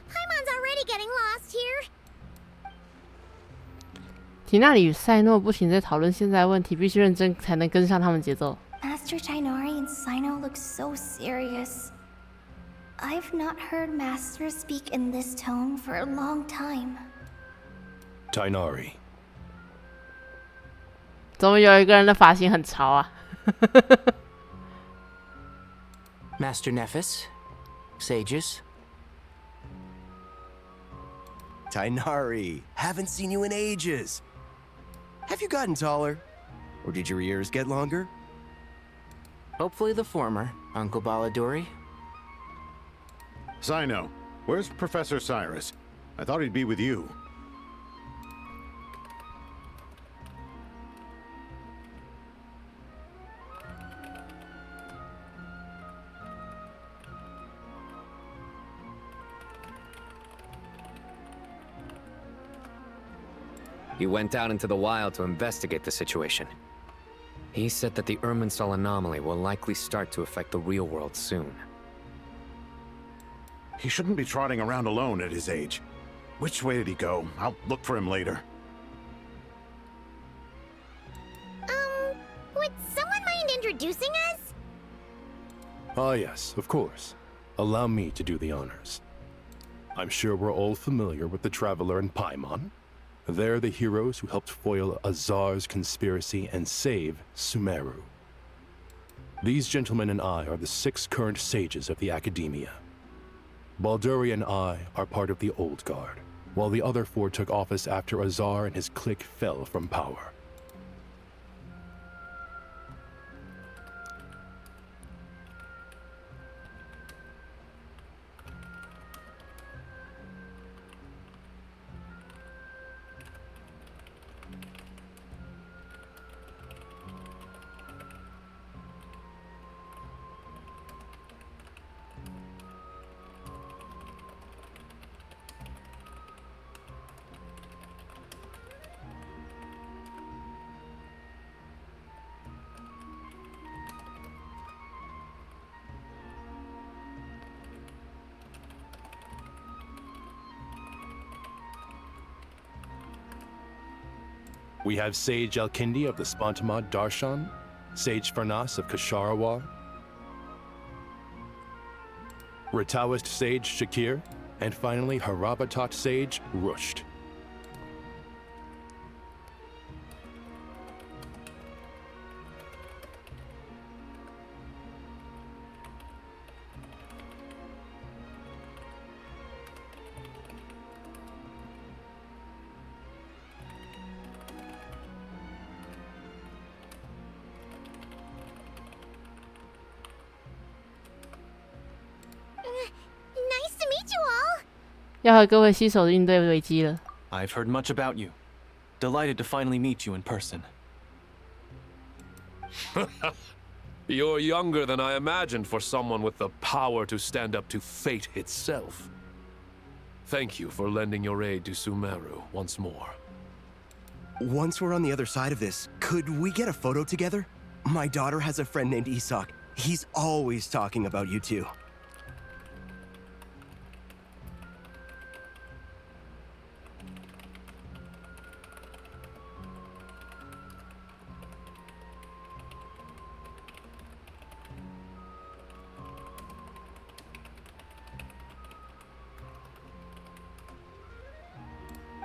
Paimon's already getting lost here. 缇娜里与赛诺不停在讨论现在的问题，必须认真才能跟上他们节奏。Master Tighnari and Sino look so serious. I've not heard Master speak in this tone for a long time. Tighnari, 怎么有一个人的发型很潮啊？ Master Nephis, sages. Tainari, haven't seen you in ages. Have you gotten taller? Or did your ears get longer? Hopefully the former, Uncle Baladuri. Sino, where's Professor Cyrus? I thought he'd be with you. He went out into the wild to investigate the situation. He said that the Irminsul anomaly will likely start to affect the real world soon. He shouldn't be trotting around alone at his age. Which way did he go? I'll look for him later. Would someone mind introducing us? Ah, yes, of course. Allow me to do the honors. I'm sure we're all familiar with the Traveler and Paimon. They're the heroes who helped foil Azar's conspiracy and save Sumeru. These gentlemen and I are the 6 current sages of the Academia. Balduri and I are part of the Old Guard, while the other 4 took office after Azar and his clique fell from power. We have Sage Elkindi of the Spontamad Darshan, Sage Farnas of Kasharawar, Ritaoist Sage Shakir, and finally Harabatot Sage Rusht. Nice to meet you all. 要和各位携手应对危机了。 I've heard much about you. Delighted to finally meet you in person. You're younger than I imagined for someone with the power to stand up to fate itself. Thank you for lending your aid to Sumeru once more. Once we're on the other side of this, could we get a photo together? My daughter has a friend named Isak. He's always talking about you two.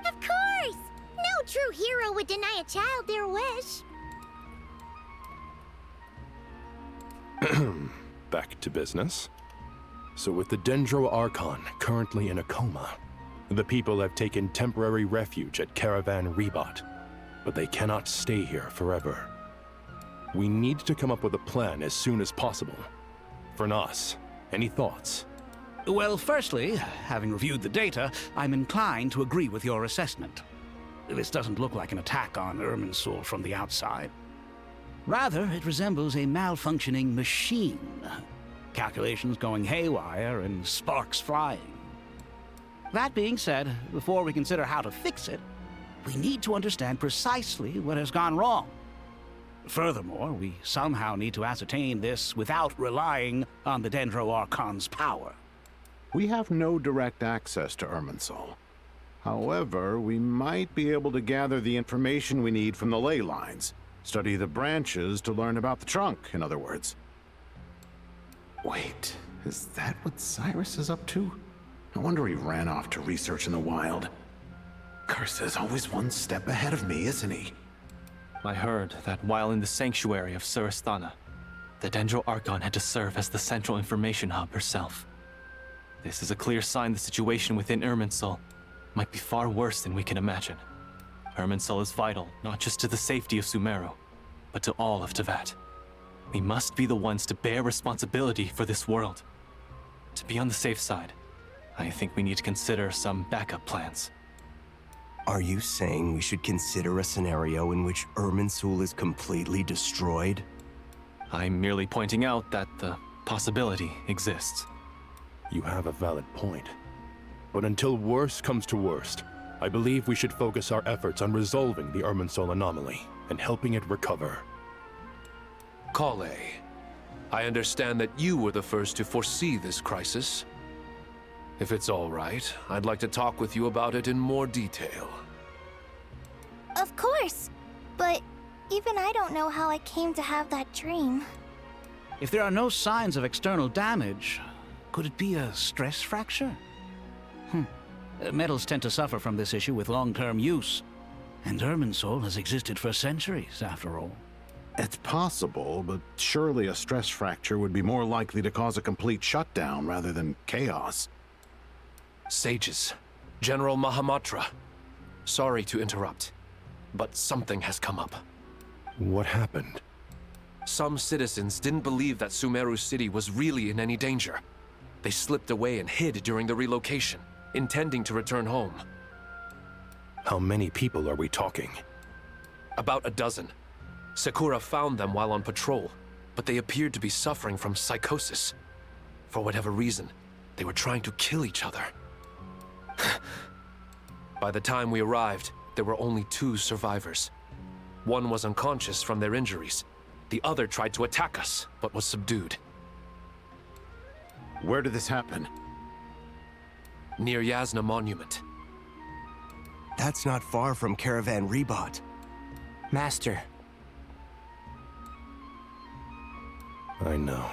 Of course! No true hero would deny a child their wish. Back to business. So with the Dendro Archon currently in a coma, the people have taken temporary refuge at Caravan Rebot, but they cannot stay here forever. We need to come up with a plan as soon as possible. Fernas, any thoughts? Well, firstly, having reviewed the data, I'm inclined to agree with your assessment. This doesn't look like an attack on Irminsul from the outside. Rather, it resembles a malfunctioning machine. Calculations going haywire and sparks flying. That being said, before we consider how to fix it, we need to understand precisely what has gone wrong. Furthermore, we somehow need to ascertain this without relying on the Dendro Archon's power. We have no direct access to Irminsul. However, we might be able to gather the information we need from the ley lines. Study the branches to learn about the trunk, in other words. Wait, is that what Cyrus is up to? No wonder he ran off to research in the wild. Curse is always one step ahead of me, isn't he? I heard that while in the sanctuary of Suristana, the Dendro Archon had to serve as the central information hub herself. This is a clear sign the situation within Irminsul might be far worse than we can imagine. Irminsul is vital not just to the safety of Sumeru, but to all of Teyvat. We must be the ones to bear responsibility for this world. To be on the safe side, I think we need to consider some backup plans. Are you saying we should consider a scenario in which Irminsul is completely destroyed? I'm merely pointing out that the possibility exists. You have a valid point. But until worst comes to worst, I believe we should focus our efforts on resolving the Irminsul anomaly and helping it recover. Kale, I understand that you were the first to foresee this crisis. If it's all right, I'd like to talk with you about it in more detail. Of course, but even I don't know how I came to have that dream. If there are no signs of external damage, could it be a stress fracture? Metals tend to suffer from this issue with long-term use. And Irminsul has existed for centuries, after all. It's possible, but surely a stress fracture would be more likely to cause a complete shutdown rather than chaos. Sages, General Mahamatra, sorry to interrupt, but something has come up. What happened? Some citizens didn't believe that Sumeru City was really in any danger. They slipped away and hid during the relocation, intending to return home. How many people are we talking? About a dozen. Sakura found them while on patrol, but they appeared to be suffering from psychosis. For whatever reason, they were trying to kill each other. By the time we arrived, there were only 2 survivors. One was unconscious from their injuries. The other tried to attack us, but was subdued. Where did this happen? Near Yasna Monument. That's not far from Caravan Rebot. Master. I know.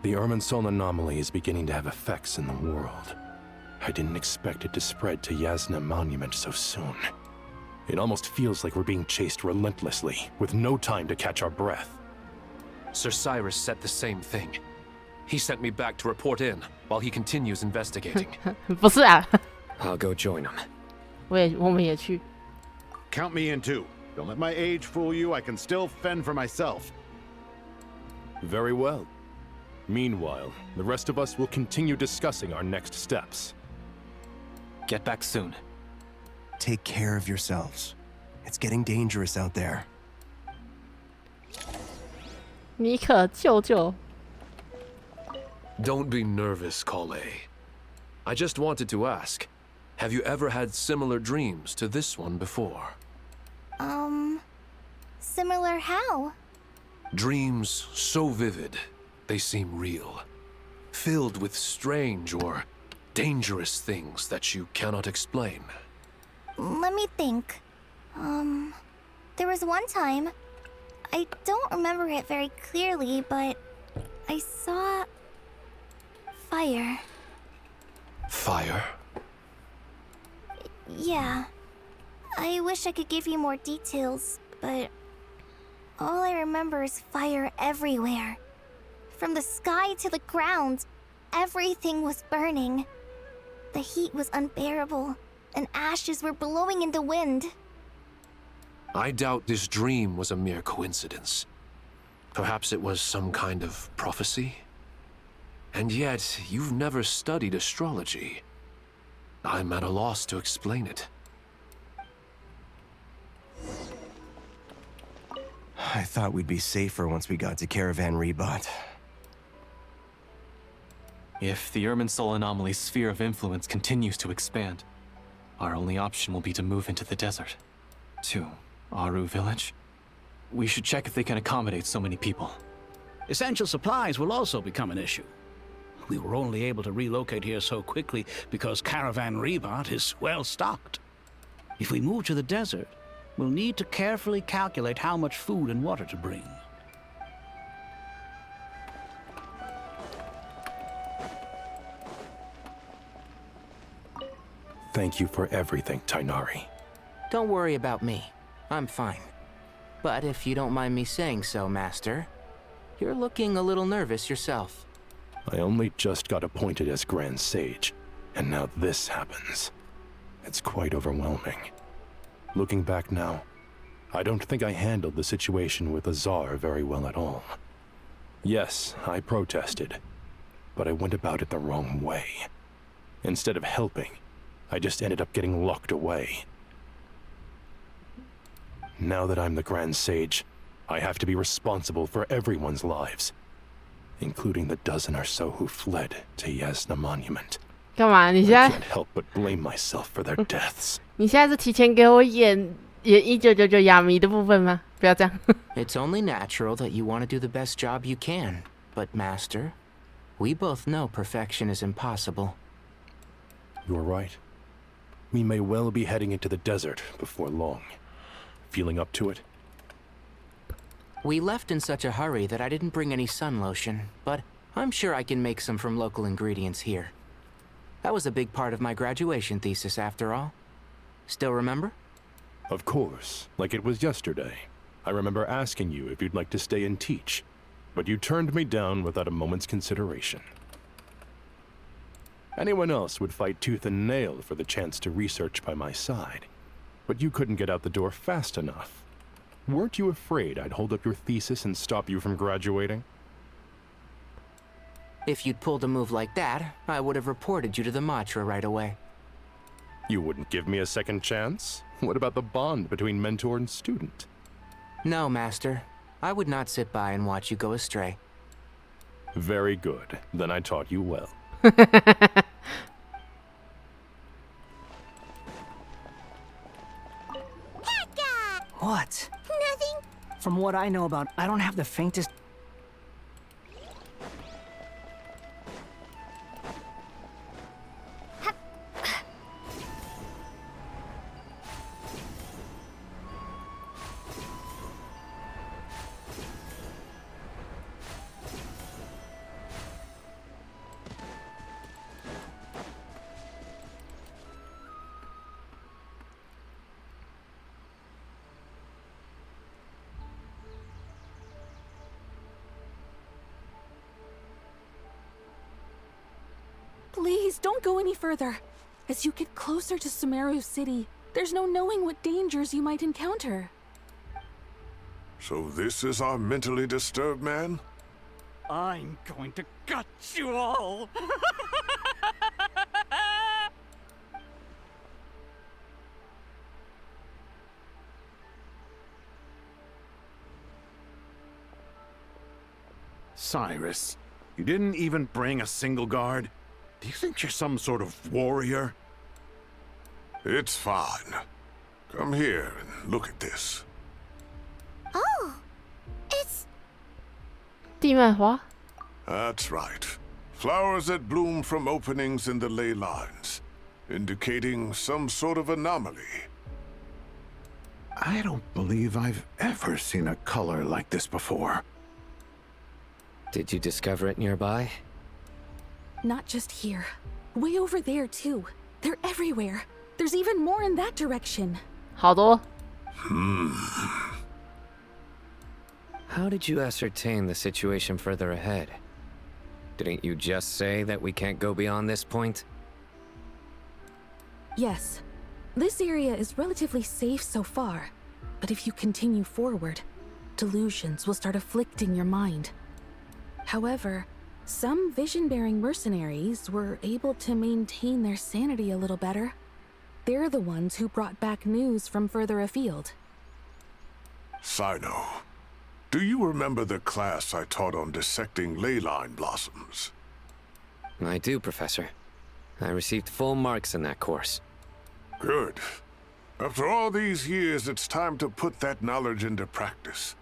The Irminsul anomaly is beginning to have effects in the world. I didn't expect it to spread to Yasna Monument so soon. It almost feels like we're being chased relentlessly, with no time to catch our breath. Sir Cyrus said the same thing. He sent me back to report in, while he continues investigating. 不是啊 I'll go join him. 我们也去 Count me in too. Don't let my age fool you. I can still fend for myself. Very well. Meanwhile, the rest of us will continue discussing our next steps. Get back soon. Take care of yourselves. It's getting dangerous out there. 尼可救救 Don't be nervous, Kale. I just wanted to ask, have you ever had similar dreams to this one before? Similar how? Dreams so vivid, they seem real. Filled with strange or dangerous things that you cannot explain. Let me think. There was one time, I don't remember it very clearly, but I saw fire. Fire? Yeah. I wish I could give you more details, but all I remember is fire everywhere. From the sky to the ground, everything was burning. The heat was unbearable, and ashes were blowing in the wind. I doubt this dream was a mere coincidence. Perhaps it was some kind of prophecy? And yet, you've never studied astrology. I'm at a loss to explain it. I thought we'd be safer once we got to Caravan Rebot. If the Irminsul anomaly's sphere of influence continues to expand, our only option will be to move into the desert. To Aru Village? We should check if they can accommodate so many people. Essential supplies will also become an issue. We were only able to relocate here so quickly because Caravan Rebot is well stocked. If we move to the desert, we'll need to carefully calculate how much food and water to bring. Thank you for everything, Tainari. Don't worry about me. I'm fine. But if you don't mind me saying so, Master, you're looking a little nervous yourself. I only just got appointed as Grand Sage, and now this happens. It's quite overwhelming. Looking back now, I don't think I handled the situation with Azar very well at all. Yes, I protested, but I went about it the wrong way. Instead of helping, I just ended up getting locked away. Now that I'm the Grand Sage, I have to be responsible for everyone's lives, including the dozen or so who fled to Yasna Monument. 干嘛？你现在 I can't help but blame myself for their deaths. 你现在是提前给我演1999哑谜的部分吗？不要这样。It's only natural that you want to do the best job you can, but Master, we both know perfection is impossible. You're right. We may well be heading into the desert before long. Feeling up to it? We left in such a hurry that I didn't bring any sun lotion, but I'm sure I can make some from local ingredients here. That was a big part of my graduation thesis, after all. Still remember? Of course, like it was yesterday. I remember asking you if you'd like to stay and teach, but you turned me down without a moment's consideration. Anyone else would fight tooth and nail for the chance to research by my side, but you couldn't get out the door fast enough. Weren't you afraid I'd hold up your thesis and stop you from graduating? If you'd pulled a move like that, I would have reported you to the Matra right away. You wouldn't give me a second chance? What about the bond between mentor and student? No, Master. I would not sit by and watch you go astray. Very good. Then I taught you well. What? Nothing. From what I know about, I don't have the faintest. Please, don't go any further. As you get closer to Sumeru City, there's no knowing what dangers you might encounter. So this is our mentally disturbed man? I'm going to gut you all! Cyrus, you didn't even bring a single guard? Do you think you're some sort of warrior? It's fine. Come here and look at this. Oh, it's... 地漫花? That's right. Flowers that bloom from openings in the ley lines, indicating some sort of anomaly. I don't believe I've ever seen a color like this before. Did you discover it nearby? Not just here. Way over there, too. They're everywhere. There's even more in that direction. 好多. How did you ascertain the situation further ahead? Didn't you just say that we can't go beyond this point? Yes. This area is relatively safe so far. But if you continue forward, delusions will start afflicting your mind. However, some vision-bearing mercenaries were able to maintain their sanity a little better. They're the ones who brought back news from further afield. Sino, do you remember the class I taught on dissecting ley line blossoms? I do, Professor. I received full marks in that course. Good. After all these years, it's time to put that knowledge into practice.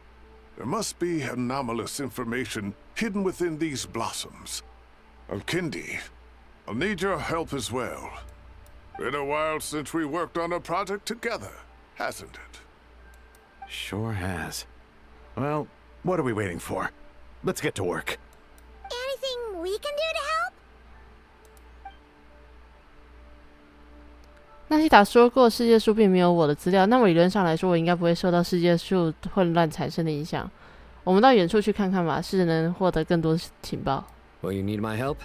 There must be anomalous information hidden within these blossoms. Alkindi, I'll need your help as well. Been a while since we worked on a project together, hasn't it? Sure has. Well, what are we waiting for? Let's get to work. Anything we can do to help? 纳西达说过，世界树并没有我的资料，那么理论上来说，我应该不会受到世界树混乱产生的影响。我们到远处去看看吧，试着能获得更多情报。Will you need my help?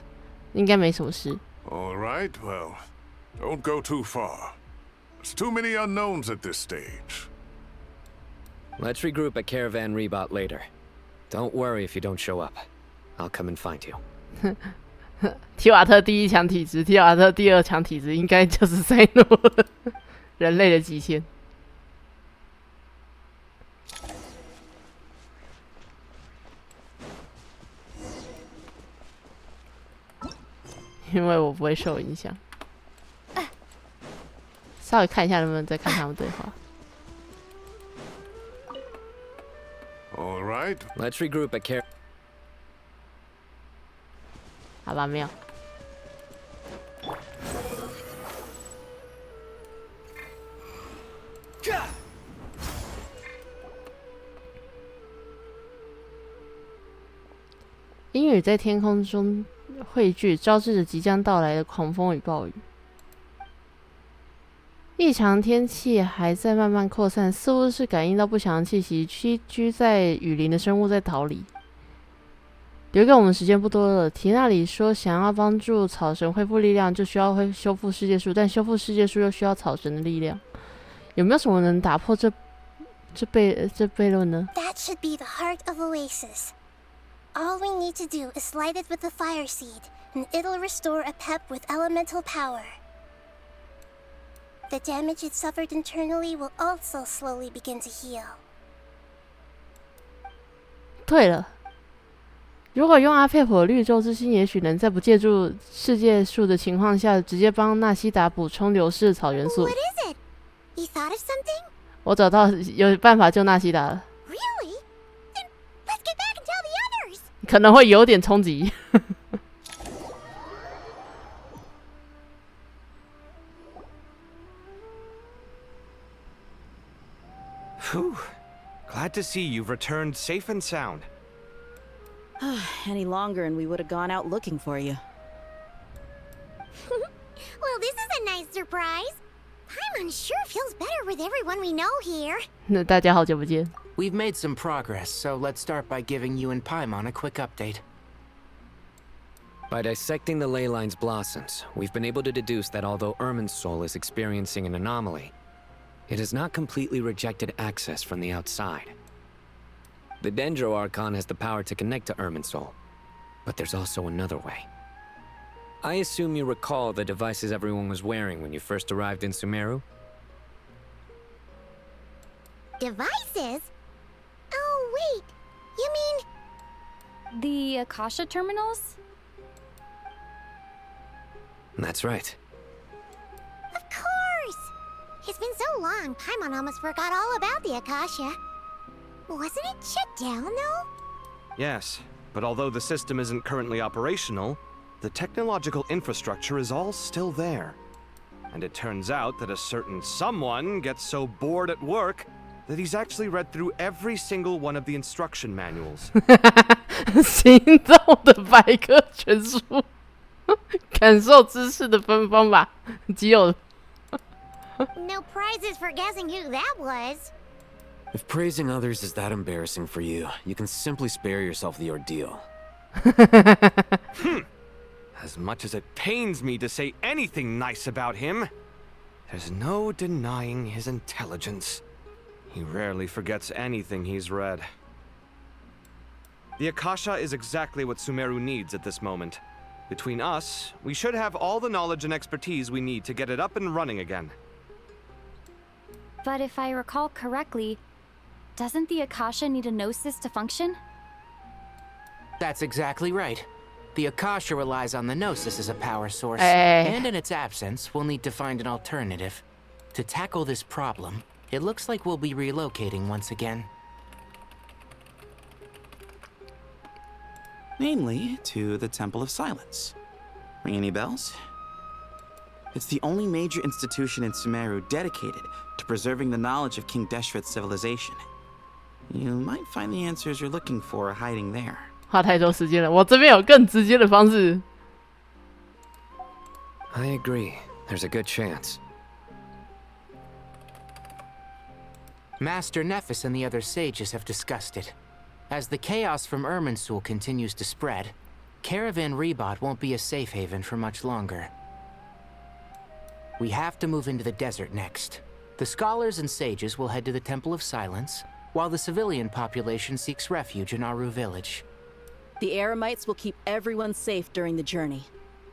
应该没什么事。 All right, well, don't go too far. There's too many unknowns at this stage. Let's regroup at Caravan Rebot later. Don't worry if you don't show up. I'll come and find you. 提瓦特第一强体质，提瓦特第二强体质，应该就是塞诺了，人类的极限。因为我不会受影响。稍微看一下能不能再看他们对话。All right. Let's regroup at Car. 好吧，没有。阴雨在天空中汇聚，招致着即将到来的狂风与暴雨。异常天气还在慢慢扩散，似乎是感应到不祥的气息，居在雨林的生物在逃离。留给我们时间不多了。提那里说，想要帮助草神恢复力量，就需要修复世界树，但修复世界树又需要草神的力量。有没有什么能打破这悖论呢？ That should be the heart of Oasis. All we need to do is light it with the fire seed, and it'll restore a pep with elemental power. The damage it suffered internally will also slowly begin to heal. 对了，如果用阿佩普的绿洲之心，也许能在不借助世界树的情况下，直接帮纳西达补充流失的草元素。 What is it? You thought of something? 我找到有办法救纳西达了。 Really? Then let's get back and tell the others. 可能会有点冲击。Whew. Glad to see you've returned safe and sound. Any longer and we would have gone out looking for you. Well, this is a nice surprise. Paimon sure feels better with everyone we know here. 那大家好久不见。 We've made some progress, so let's start by giving you and Paimon a quick update. By dissecting the ley line's blossoms, we've been able to deduce that although Irminsul is experiencing an anomaly, it has not completely rejected access from the outside. The Dendro Archon has the power to connect to Irminsul, but there's also another way. I assume you recall the devices everyone was wearing when you first arrived in Sumeru? Devices? Oh, wait. You mean... The Akasha terminals? That's right. Of course! It's been so long, Paimon almost forgot all about the Akasha. Wasn't it shut down, though? Yes, but although the system isn't currently operational, the technological infrastructure is all still there. And it turns out that a certain someone gets so bored at work that he's actually read through every single one of the instruction manuals. 行动的百科全书，感受知识的芬芳吧，只有。 No prizes for guessing who that was. If praising others is that embarrassing for you, you can simply spare yourself the ordeal. As much as it pains me to say anything nice about him, there's no denying his intelligence. He rarely forgets anything he's read. The Akasha is exactly what Sumeru needs at this moment. Between us, we should have all the knowledge and expertise we need to get it up and running again. But if I recall correctly, doesn't the Akasha need a gnosis to function? That's exactly right. The Akasha relies on the Gnosis as a power source, Hey. and in its absence, we'll need to find an alternative. To tackle this problem, it looks like we'll be relocating once again. Namely, to the Temple of Silence. Ring any bells? It's the only major institution in Sumeru dedicated to preserving the knowledge of King Deshret's civilization. You might find the answers you're looking for hiding there. 花太多时间了，我这边有更直接的方式。 I agree. There's a good chance. Master Nephis and the other sages have discussed it. As the chaos from Irminsul continues to spread, Caravan Rebot won't be a safe haven for much longer. We have to move into the desert next. The scholars and sages will head to the Temple of Silence, while the civilian population seeks refuge in Aru village. The Eremites will keep everyone safe during the journey,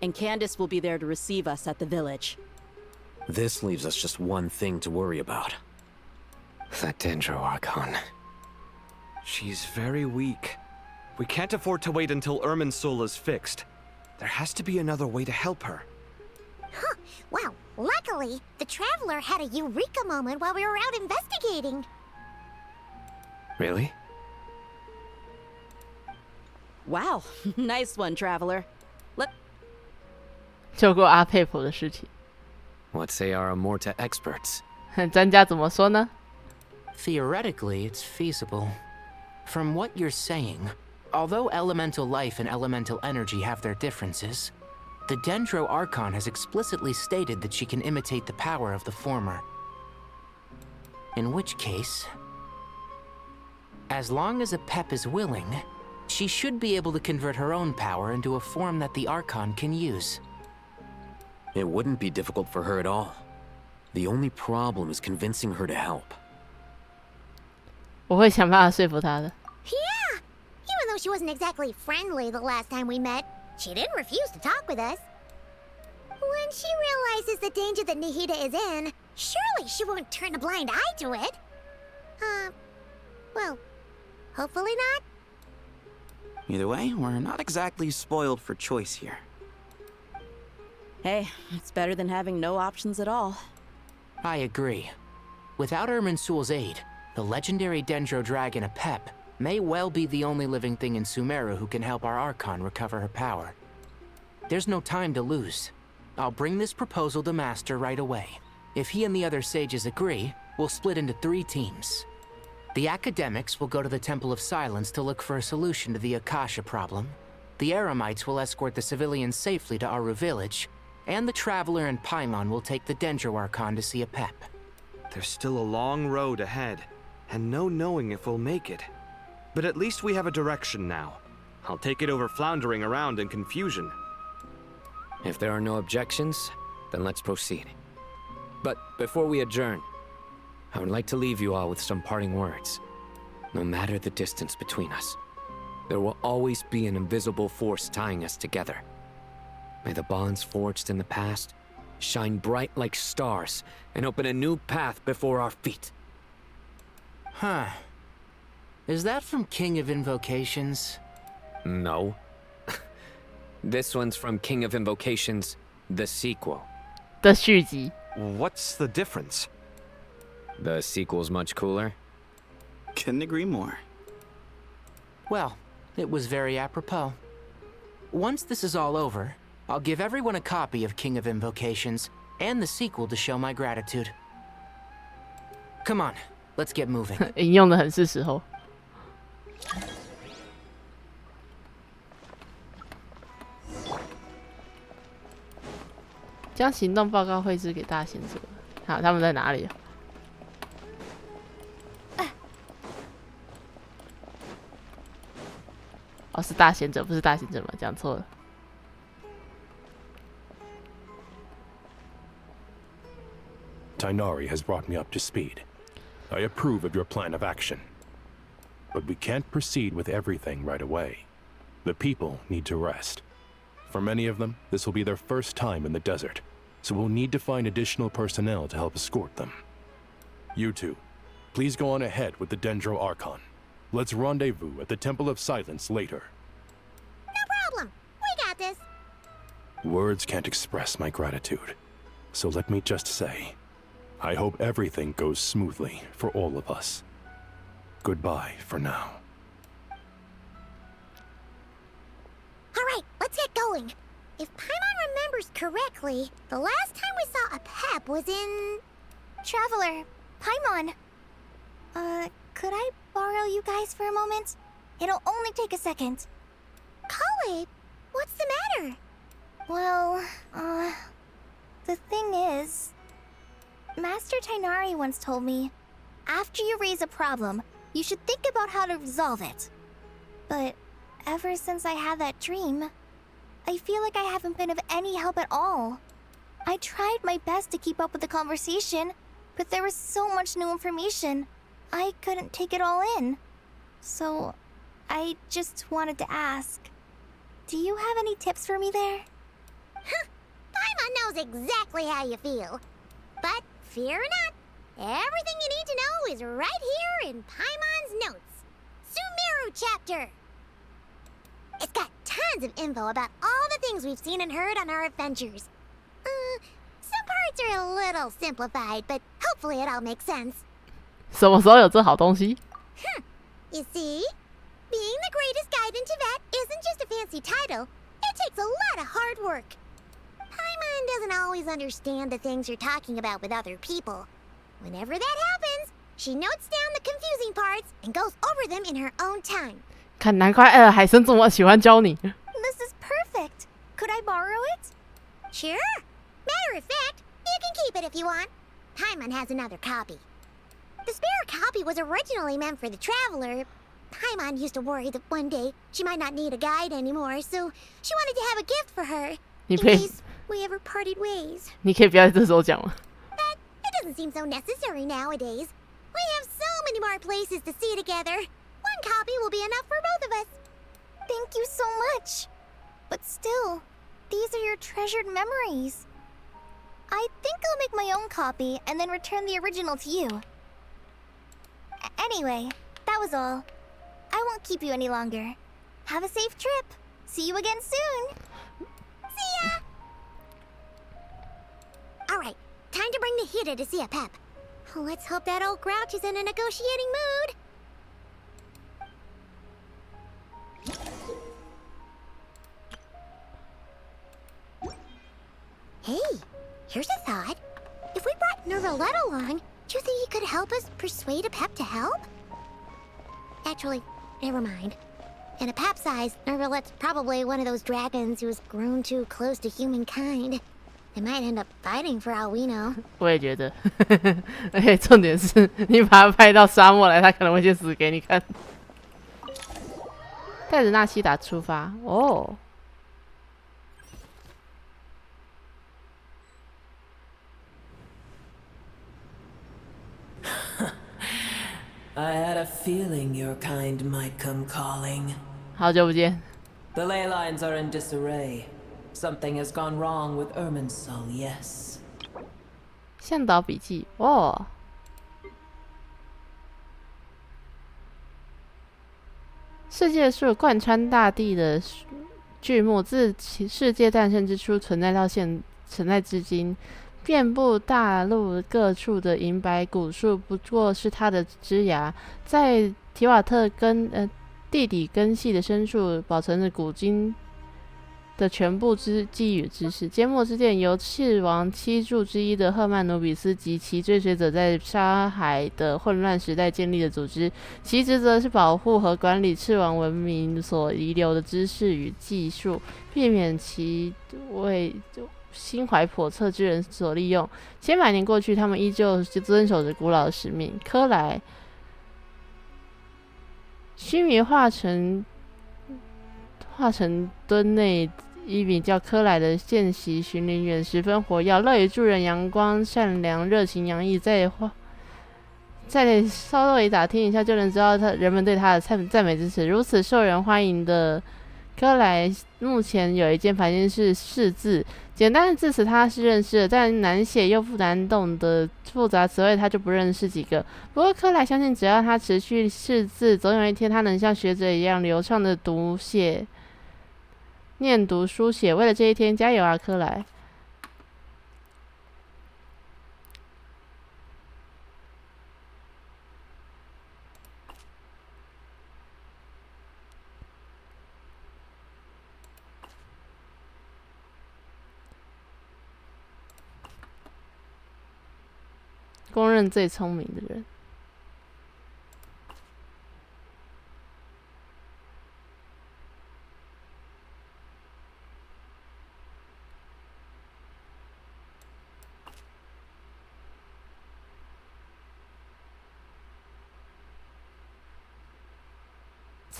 and Candace will be there to receive us at the village. This leaves us just one thing to worry about. That Dendro Archon. She's very weak. We can't afford to wait until Irminsul is fixed. There has to be another way to help her. Huh. Well, luckily, the Traveler had a eureka moment while we were out investigating. Really? Wow, nice one, Traveler. 救过阿佩普的事情。 What say our Amorta experts? 专家怎么说呢？ Theoretically, it's feasible. From what you're saying, although elemental life and elemental energy have their differences, the Dendro Archon has explicitly stated that she can imitate the power of the former. In which case, as long as Apep is willing, she should be able to convert her own power into a form that the Archon can use. It wouldn't be difficult for her at all. The only problem is convincing her to help. 我会想办法说服她的。 Yeah! Even though she wasn't exactly friendly the last time we met, she didn't refuse to talk with us. When she realizes the danger that Nihida is in, surely she won't turn a blind eye to it. Well, hopefully not. Either way, we're not exactly spoiled for choice here. Hey, it's better than having no options at all. I agree. Without Irminsul's aid, the legendary Dendro Dragon Apep may well be the only living thing in Sumeru who can help our Archon recover her power. There's no time to lose. I'll bring this proposal to Master right away. If he and the other sages agree, we'll split into 3 teams. The academics will go to the Temple of Silence to look for a solution to the Akasha problem. The Eremites will escort the civilians safely to Aru village, and the Traveler and Paimon will take the Dendro Archon to see Apep. There's still a long road ahead, and no knowing if we'll make it. But at least we have a direction now. I'll take it over floundering around in confusion. If there are no objections, then let's proceed. But before we adjourn, I would like to leave you all with some parting words. No matter the distance between us, there will always be an invisible force tying us together. May the bonds forged in the past shine bright like stars and open a new path before our feet. Huh. Is that from King of Invocations? No. This one's from King of Invocations, the sequel. 的续集。 What's the difference? The sequel's much cooler. Couldn't agree more. Well, it was very apropos. Once this is all over, I'll give everyone a copy of King of Invocations and the sequel to show my gratitude. Come on, let's get moving. 引用的很是时候。将行动报告绘制给大贤者。好，他们在哪里？哦，是大贤者，不是大贤者吗？讲错了。 Tainari has brought me up to speed. I approve of your plan of action. But we can't proceed with everything right away. The people need to rest. For many of them, this will be their first time in the desert, so we'll need to find additional personnel to help escort them. You two, please go on ahead with the Dendro Archon. Let's rendezvous at the Temple of Silence later. No problem. We got this. Words can't express my gratitude, so let me just say, I hope everything goes smoothly for all of us. Goodbye for now. All right, let's get going. If Paimon remembers correctly, the last time we saw Apep was in... Traveler, Paimon. Could I borrow you guys for a moment? It'll only take a second. Koei, what's the matter? Well, the thing is... Master Tainari once told me, After you raise a problem, you should think about how to resolve it. But ever since I had that dream, I feel like I haven't been of any help at all. I tried my best to keep up with the conversation, but there was so much new information, I couldn't take it all in. So, I just wanted to ask, do you have any tips for me there? Paimon knows exactly how you feel. But fear not, everything you need to know is right here in Paimon's notes. Sumeru chapter! It's got tons of info about all the things we've seen and heard on our adventures. Some parts are a little simplified, but hopefully it all makes sense. 什么时候有这好东西？ You see? Being the greatest guide in Tibet isn't just a fancy title. It takes a lot of hard work. Paimon doesn't always understand the things you're talking about with other people. Whenever that happens, she notes down the confusing parts and goes over them in her own time. 看，难怪海参这么喜欢教你。 This is perfect. Could I borrow it? Sure. Matter of fact, you can keep it if you want. Paimon has another copy. The spare copy was originally meant for the traveler. Paimon used to worry that one day she might not need a guide anymore, so she wanted to have a gift for her. In case we ever parted ways. 你可以不要这时候讲吗？ But it doesn't seem so necessary nowadays. We have so many more places to see together. One copy will be enough for both of us. Thank you so much. But still, these are your treasured memories. I think I'll make my own copy and then return the original to you. Anyway, that was all. I won't keep you any longer. Have a safe trip. See you again soon. See ya! Alright, time to bring the Hida to see a Pep. Let's hope that old grouch is in a negotiating mood. Hey, here's a thought. If we brought Nervalet along, do you think he could help us persuade a Pep to help? Actually, never mind. In a Pep size, Nervalet's probably one of those dragons who's grown too close to humankind. They might end up fighting for all we know. 我也觉得，而且重点是你把它派到沙漠来，它可能会先死给你看。带着纳西达出发哦。I had a feeling your kind might come calling. 好久不见。 The ley lines are in disarray. Something has gone wrong with Irminsul, yes. 向导笔记哦。世界树贯穿大地的巨木，自世界诞生之初存在至今。遍布大陆各处的银白古树，不过是它的枝芽，在提瓦特地底根系的深处，保存着古今的全部记忆与知识。缄默之殿由赤王七柱之一的赫曼努比斯及其追随者在沙海的混乱时代建立的组织，其职责是保护和管理赤王文明所遗留的知识与技术，避免其为心怀叵测之人所利用。千百年过去，他们依旧遵守着古老的使命。科莱须弥化成墩内一名叫科莱的见习巡林员，十分活跃，乐于助人，阳光善良，热情洋溢。再稍微打听一下，就能知道人们对他的赞美之词。如此受人欢迎的科莱目前有一件烦心事，识字。简单的字词他是认识的，但难写又难懂的复杂词汇他就不认识几个。不过科莱相信，只要他持续识字，总有一天他能像学者一样流畅的念读书写。为了这一天，加油啊，科莱！公认最聪明的人。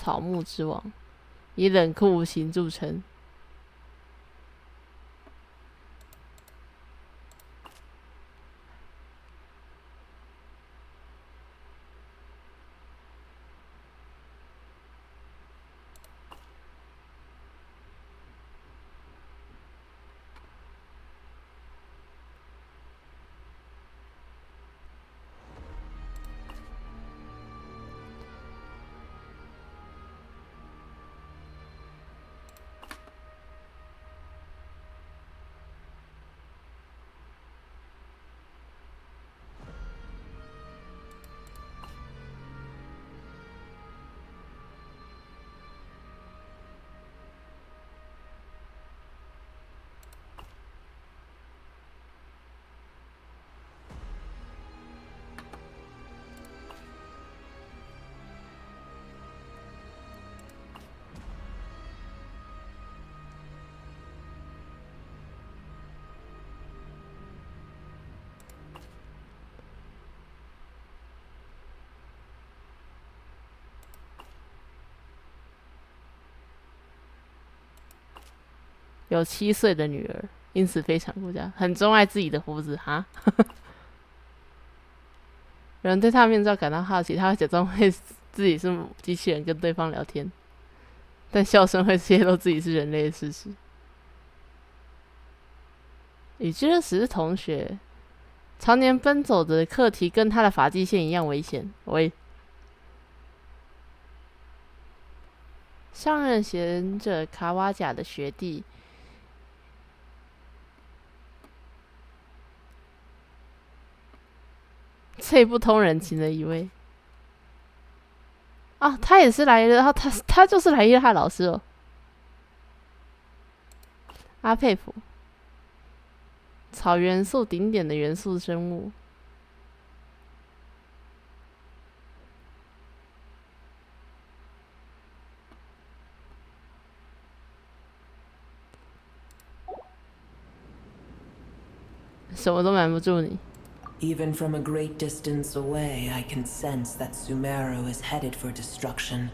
草木之王，以冷酷无情著称。有7岁的女儿，因此非常顾家，很钟爱自己的胡子哈。有人对他的面罩感到好奇，他会假装会自己是机器人跟对方聊天，但笑声会泄露自己是人类的事实。与居勒史是同学，常年奔走的课题跟他的发际线一样危险。喂。上任贤者卡瓦贾的学弟。最不通人情的一位啊，他也是来了，然后他就是来耶他老师哦，阿佩普，草元素顶点的元素生物，什么都瞒不住你。Even from a great distance away, I can sense that Sumeru is headed for destruction.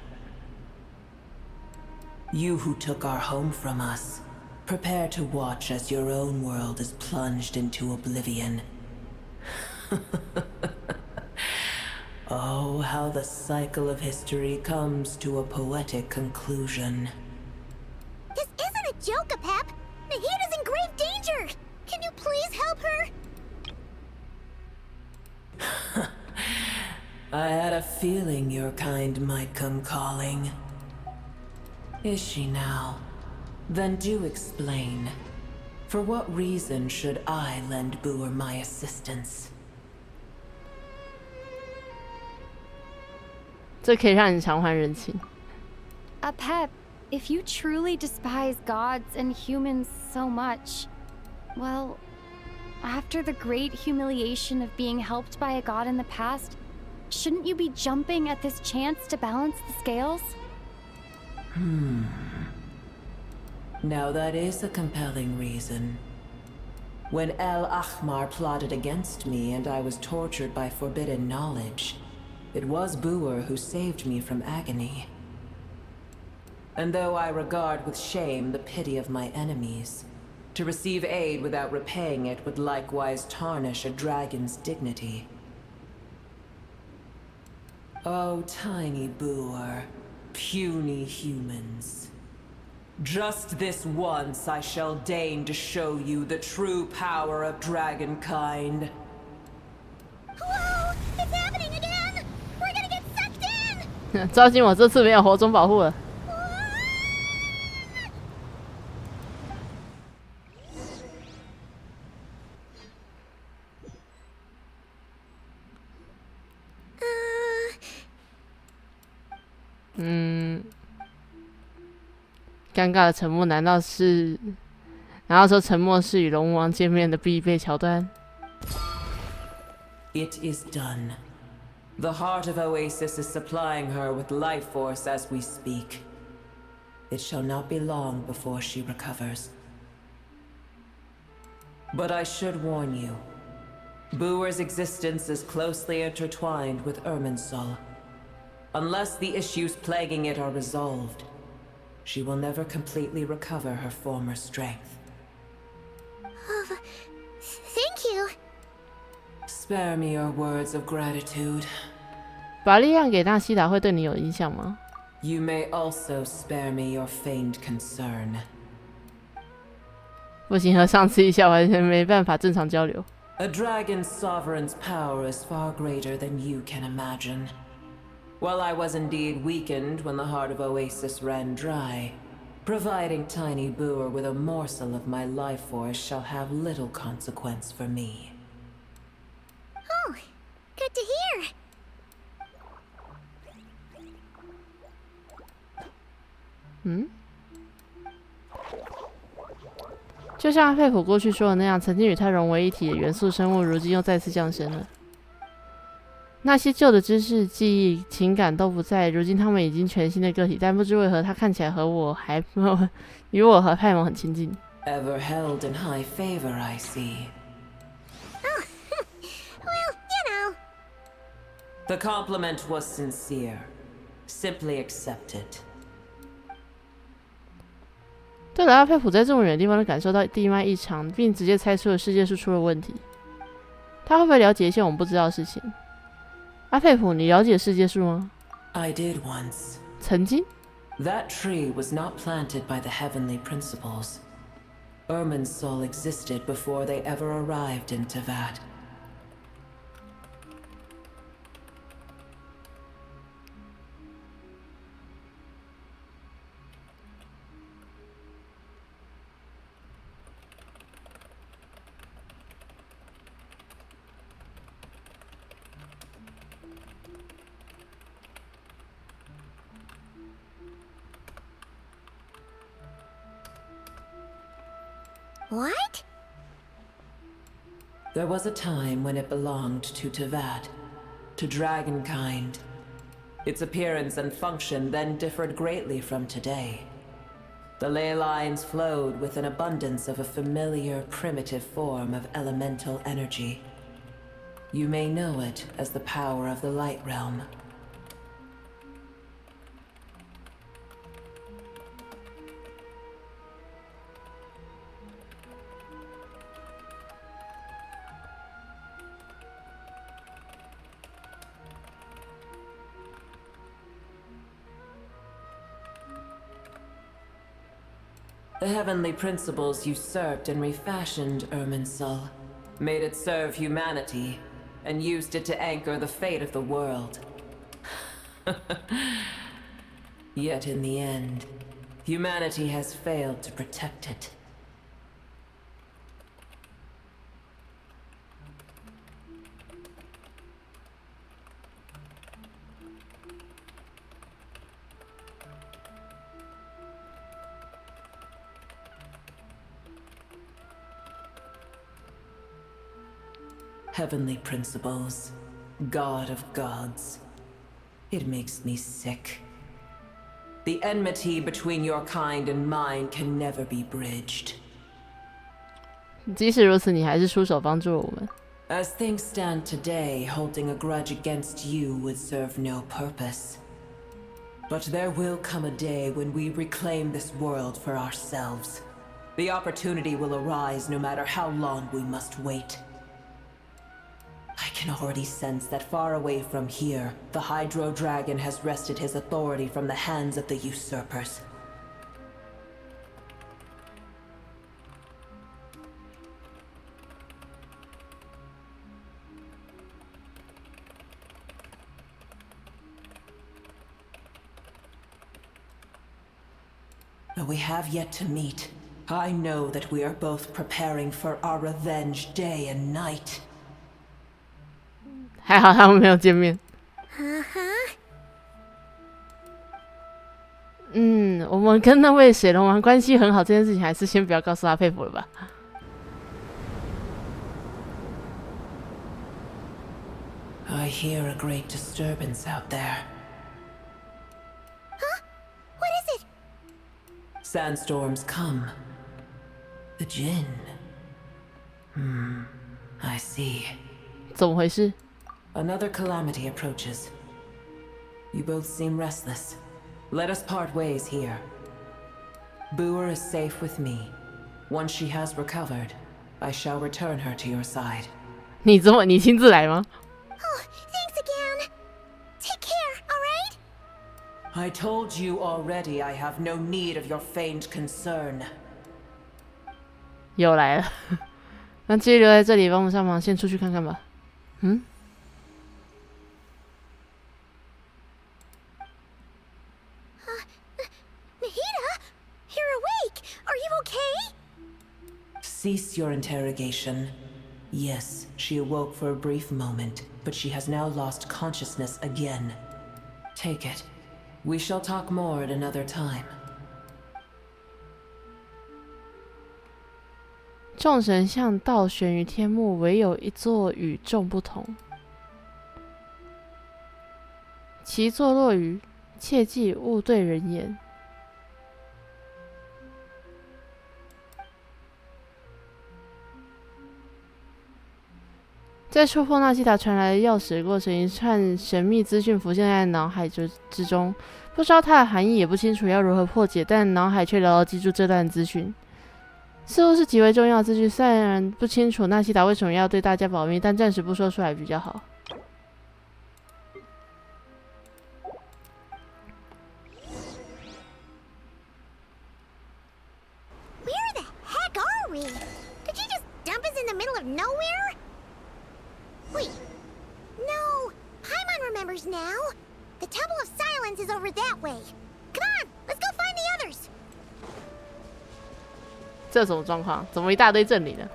You who took our home from us, prepare to watch as your own world is plunged into oblivion. Oh, how the cycle of history comes to a poetic conclusion. This isn't a joke, Apep! Nahida's in grave danger! Can you please help her? I had a feeling your kind might come calling. Is she now? Then do explain. For what reason should I lend Booer my assistance? 这可以让你偿还人情。Apep, if you truly despise gods and humans so much, well, after the great humiliation of being helped by a god in the past, shouldn't you be jumping at this chance to balance the scales? Now that is a compelling reason. When El Ahmar plotted against me and I was tortured by forbidden knowledge, it was Booer who saved me from agony. And though I regard with shame the pity of my enemies, to receive aid without repaying it would likewise tarnish a dragon's dignity. Oh, tiny Booer, puny humans. Just this once I shall deign to show you the true power of dragonkind. Whoa! It's happening again! We're gonna get sucked in! 糟心，我这次没有火种保护了。尴尬的沉默，难道说沉默是与龙王见面的必备桥段？ It is done. The heart of Oasis is supplying her with life force as we speak. It shall not be long before she recovers. But I should warn you. Booer's existence is closely intertwined with Irminsul. Unless the issues plaguing it are resolved, she will never completely recover her former strength. Thank you. Spare me your words of gratitude. 把力量给纳西达会对你有影响吗？ You may also spare me your feigned concern. 不行，和上次一下完全没办法正常交流。A dragon's sovereign's power is far greater than you can imagine. While I was indeed weakened when the heart of Oasis ran dry, providing Tiny Booer with a morsel of my life force shall have little consequence for me. Oh, good to hear. 就像阿佩普过去说的那样，曾经与他融为一体的元素生物，如今又再次降生了。那些旧的知识、记忆、情感都不在，如今他们已经全新的个体，但不知为何，他看起来和我与我和派蒙很亲近。Ever held in high favor, I see. Oh, well, you know. The compliment was sincere. Simply accept it. 对了，阿佩普在这么远的地方都感受到地脉异常，并直接猜出了世界树出了问题。他会不会了解一些我们不知道的事情？阿佩普，你了解世界树吗？ I did once. 曾经。That tree was not planted by the heavenly principles. Irminsul existed before they ever arrived in Teyvat. What? There was a time when it belonged to Teyvat, to dragonkind. Its appearance and function then differed greatly from today. The ley lines flowed with an abundance of a familiar, primitive form of elemental energy. You may know it as the power of the Light Realm. The heavenly principles usurped and refashioned Irminsul, made it serve humanity, and used it to anchor the fate of the world. Yet in the end, humanity has failed to protect it. Heavenly principles, God of gods. It makes me sick. The enmity between your kind and mine can never be bridged. 即使如此，你还是出手帮助我们。As things stand today, holding a grudge against you would serve no purpose. But there will come a day when we reclaim this world for ourselves. The opportunity will arise no matter how long we must wait. I can already sense that far away from here, the Hydro Dragon has wrested his authority from the hands of the usurpers. Though we have yet to meet, I know that we are both preparing for our revenge day and night. 还好他们没有见面。我们跟那位水龙王关系很好，这件事情还是先不要告诉阿佩服了吧。I hear a great disturbance out there. Huh? What is it? Sandstorms come. The Jinn. I see. 怎么回事？ Another calamity approaches. You both seem restless. Let us part ways here. Boer is safe with me. Once she has recovered, I shall return her to your side. 你亲自来吗？ Oh, thanks again. Take care, alright? I told you already I have no need of your feigned concern. 又来了，那继续留在这里帮我们上忙，先出去看看吧。嗯。 Cease your interrogation. Yes, she awoke for a brief moment, but she has now lost consciousness again. Take it. We shall talk more at another time. 众神像倒悬于天幕，唯有一座与众不同。其坐落于，切记勿对人言。 在触碰纳西达传来的钥匙的过程，一串神秘资讯浮现在脑海之中，不知道它的含义，也不清楚要如何破解，但脑海却牢牢记住这段资讯，似乎是极为重要的资讯。虽然不清楚纳西达为什么要对大家保密，但暂时不说出来比较好。 Where the heck are we? Did you just dump us in the middle of nowhere? Wait. No. Paimon remembers now. The Temple of Silence is over that way. Come on, let's go find the others. 这什么状况？怎么一大堆阵理呢？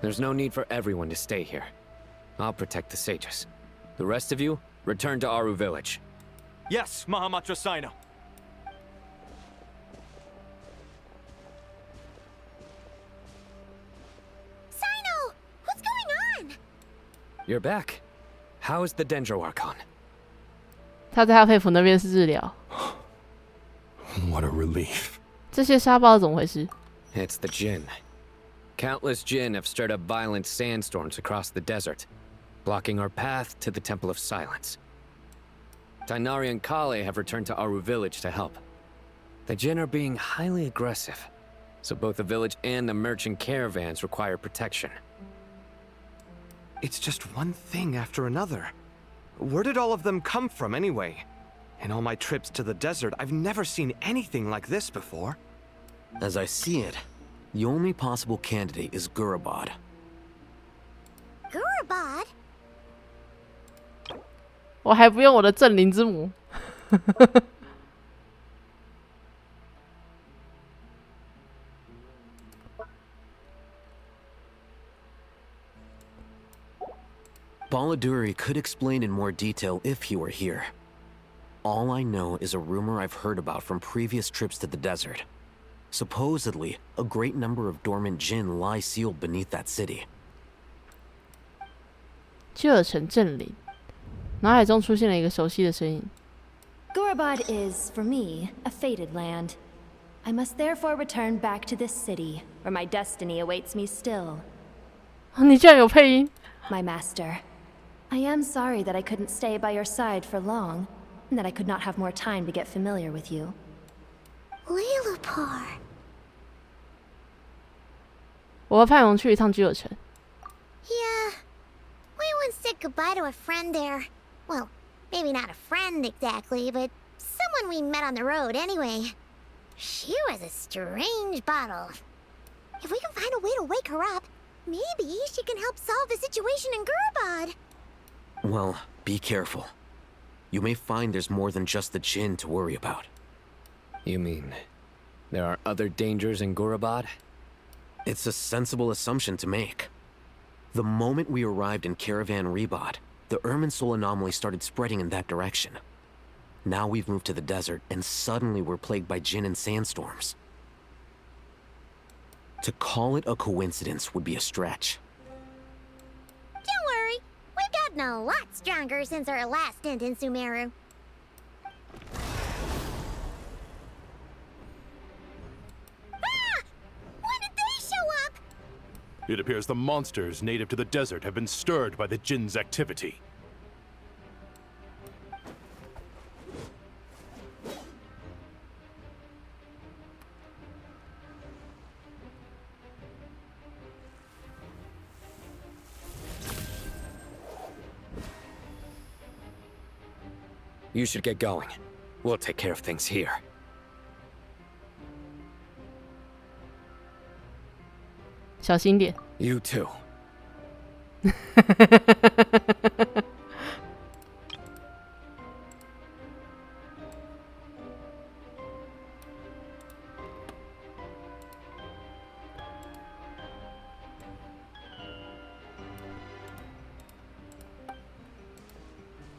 There's no need for everyone to stay here. I'll protect the sages. The rest of you, return to Aru village. Yes, Mahamatra Sino. Sino! What's going on? You're back. How is the Dendro Archon? 他在他肺腑那边是治疗。What a relief. 这些沙包怎么回事？ It's the Jinn. Countless Jinn have stirred up violent sandstorms across the desert, blocking our path to the Temple of Silence. Tainari and Kale have returned to Aru village to help. The Jinn are being highly aggressive, so both the village and the merchant caravans require protection. It's just one thing after another. Where did all of them come from anyway? In all my trips to the desert, I've never seen anything like this before. As I see it, the only possible candidate is Gurabad. Gurabad? 我还不用我的镇灵之母。Baladuri could explain in more detail if he were here. All I know is a rumor I've heard about from previous trips to the desert. Supposedly, a great number of dormant Jinn lie sealed beneath that city. 基尔城镇灵，脑海中出现了一个熟悉的身影。 Gurabad is, for me, a fated land. I must therefore return back to this city, where my destiny awaits me still. 你居然有配音！ My master, I am sorry that I couldn't stay by your side for long, and that I could not have more time to get familiar with you. Lilupar. 我和派蒙去一趟基尔城。 Yeah. We once said goodbye to a friend there. Well, maybe not a friend exactly, but someone we met on the road anyway. She was a strange bottle. If we can find a way to wake her up, maybe she can help solve the situation in Gurabad. Well, be careful. You may find there's more than just the Jinn to worry about. You mean, there are other dangers in Gurabad? It's a sensible assumption to make. The moment we arrived in Caravan Rebod, the Irminsul anomaly started spreading in that direction. Now we've moved to the desert, and suddenly we're plagued by Jinn and sandstorms. To call it a coincidence would be a stretch. Don't worry, we've gotten a lot stronger since our last stint in Sumeru. It appears the monsters native to the desert have been stirred by the Jinn's activity. You should get going. We'll take care of things here. You too.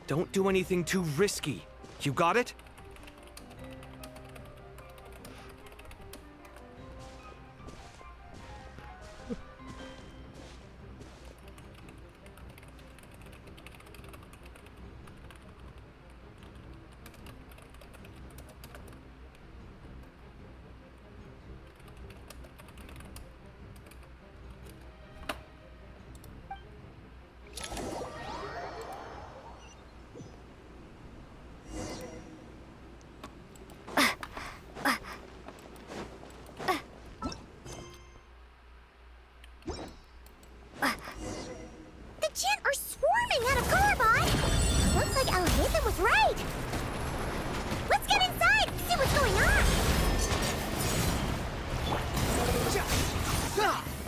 Don't do anything too risky. You got it?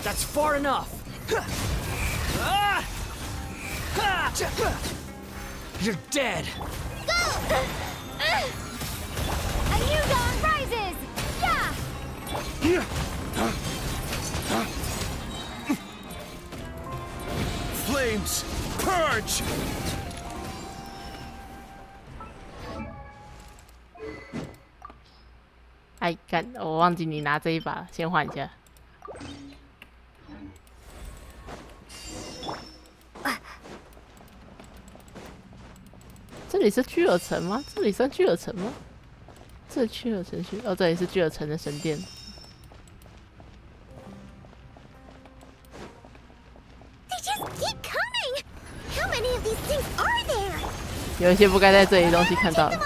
That's far enough. You're dead. Go! A new dawn rises! Yeah! Flames, purge!哎，干！我忘记你拿这一把，先换一下。这里是巨尔城吗？这里算巨尔城吗？这巨尔城区哦，这里是巨尔城的神殿。有一些不该在这里的东西看到了。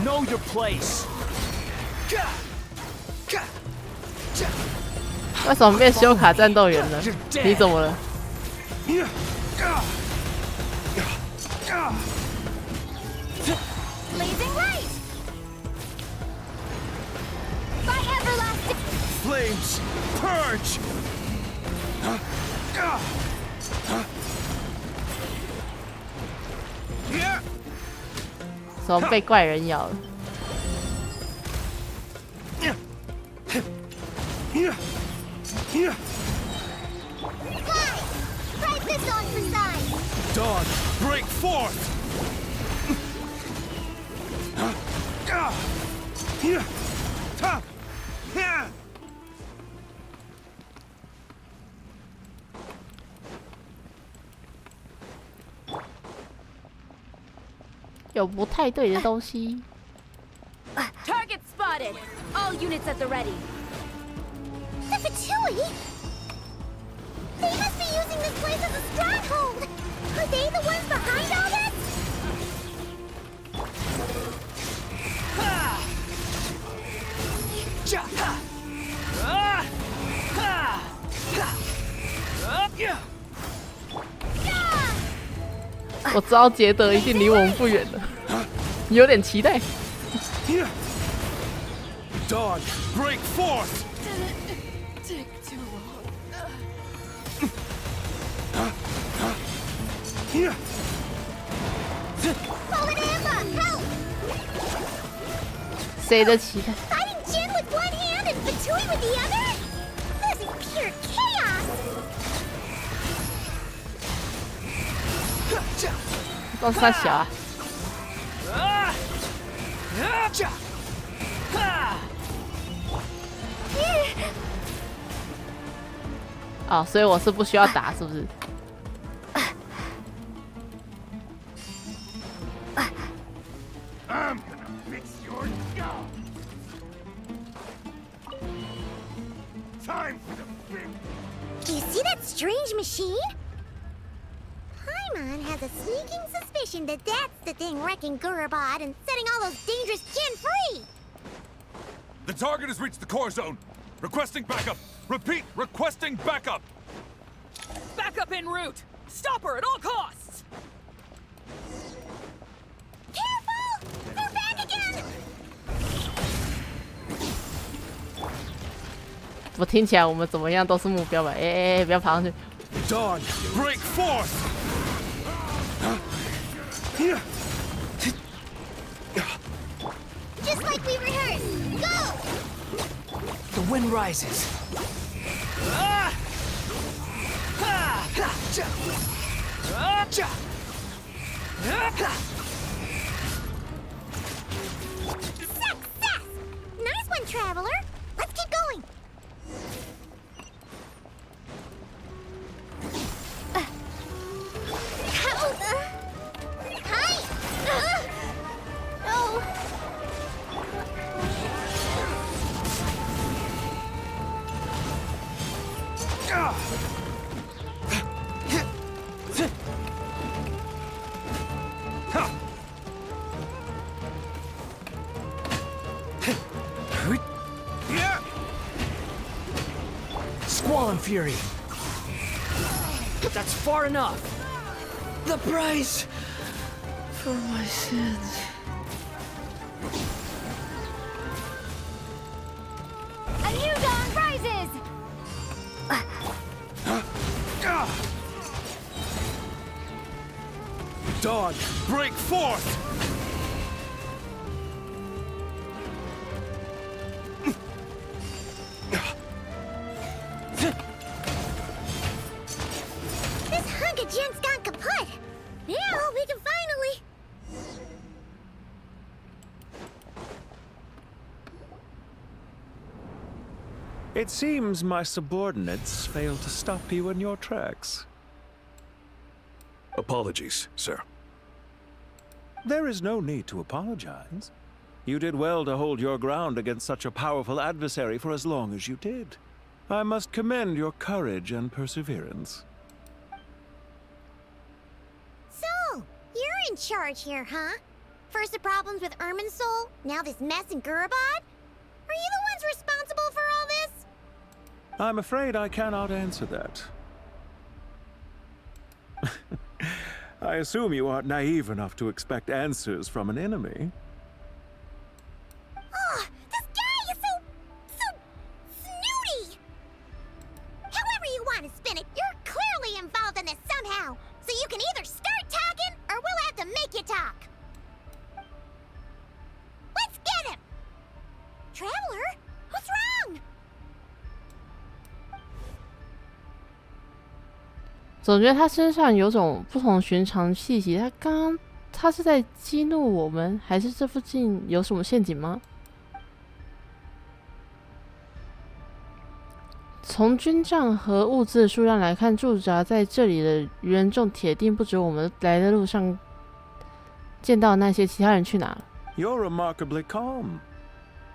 Know your place. 为什么变修卡战斗员了？你怎么了？ Blazing light! By everlasting flames, purge! 怎么被怪人咬了？ Fight this on for size! Dawn, break forth! 有不太对的东西。 Target spotted! All units at the ready. The Fatui? They must be using this place as a stronghold! Are they the ones behind all this? Yeah! 我知道杰德一定离我们不远了，有点期待。 Dawn, break forth! Take too long. Fallen Amber, help! 谁的期待？ Fighting Jin with one hand and Fatui with the other? This is pure chaos! 都是他小啊！哦，所以我是不需要打，是不是？ machine? Paimon has a sneaking suspicion that that's the thing wrecking Gurubad and setting all those dangerous Jinn free! The target has reached the core zone. Requesting backup. Repeat, requesting backup. Backup en route. Stop her at all costs. Careful! They're back again! 我听起来我们怎么样都是目标吧？不要爬上去。Dawn, break forth! Just like we rehearsed! Go! The wind rises. Success! Nice one, Traveler! Let's keep going! Squall and Fury. That's far enough. The price for my sins. A new dawn rises! Dawn, break forth! This hunk of junk's gone kaput! Now we can finally... It seems my subordinates failed to stop you in your tracks. Apologies, sir. There is no need to apologize. You did well to hold your ground against such a powerful adversary for as long as you did. I must commend your courage and perseverance. So, you're in charge here, huh? First the problems with Irminsul, now this mess in Gurubad? Are you the ones responsible for all this? I'm afraid I cannot answer that. I assume you aren't naive enough to expect answers from an enemy. Oh, this guy is so snooty! However you want to spin it, you're clearly involved in this somehow. So you can either start talking, or we'll have to make you talk. Let's get him! Traveler, what's wrong? 总觉得他身上有种不同寻常气息。他是在激怒我们，还是这附近有什么陷阱吗？从军帐和物资的数量来看，驻扎在这里的愚人众铁定不止我们来的路上见到那些其他人去哪了。You're remarkably calm.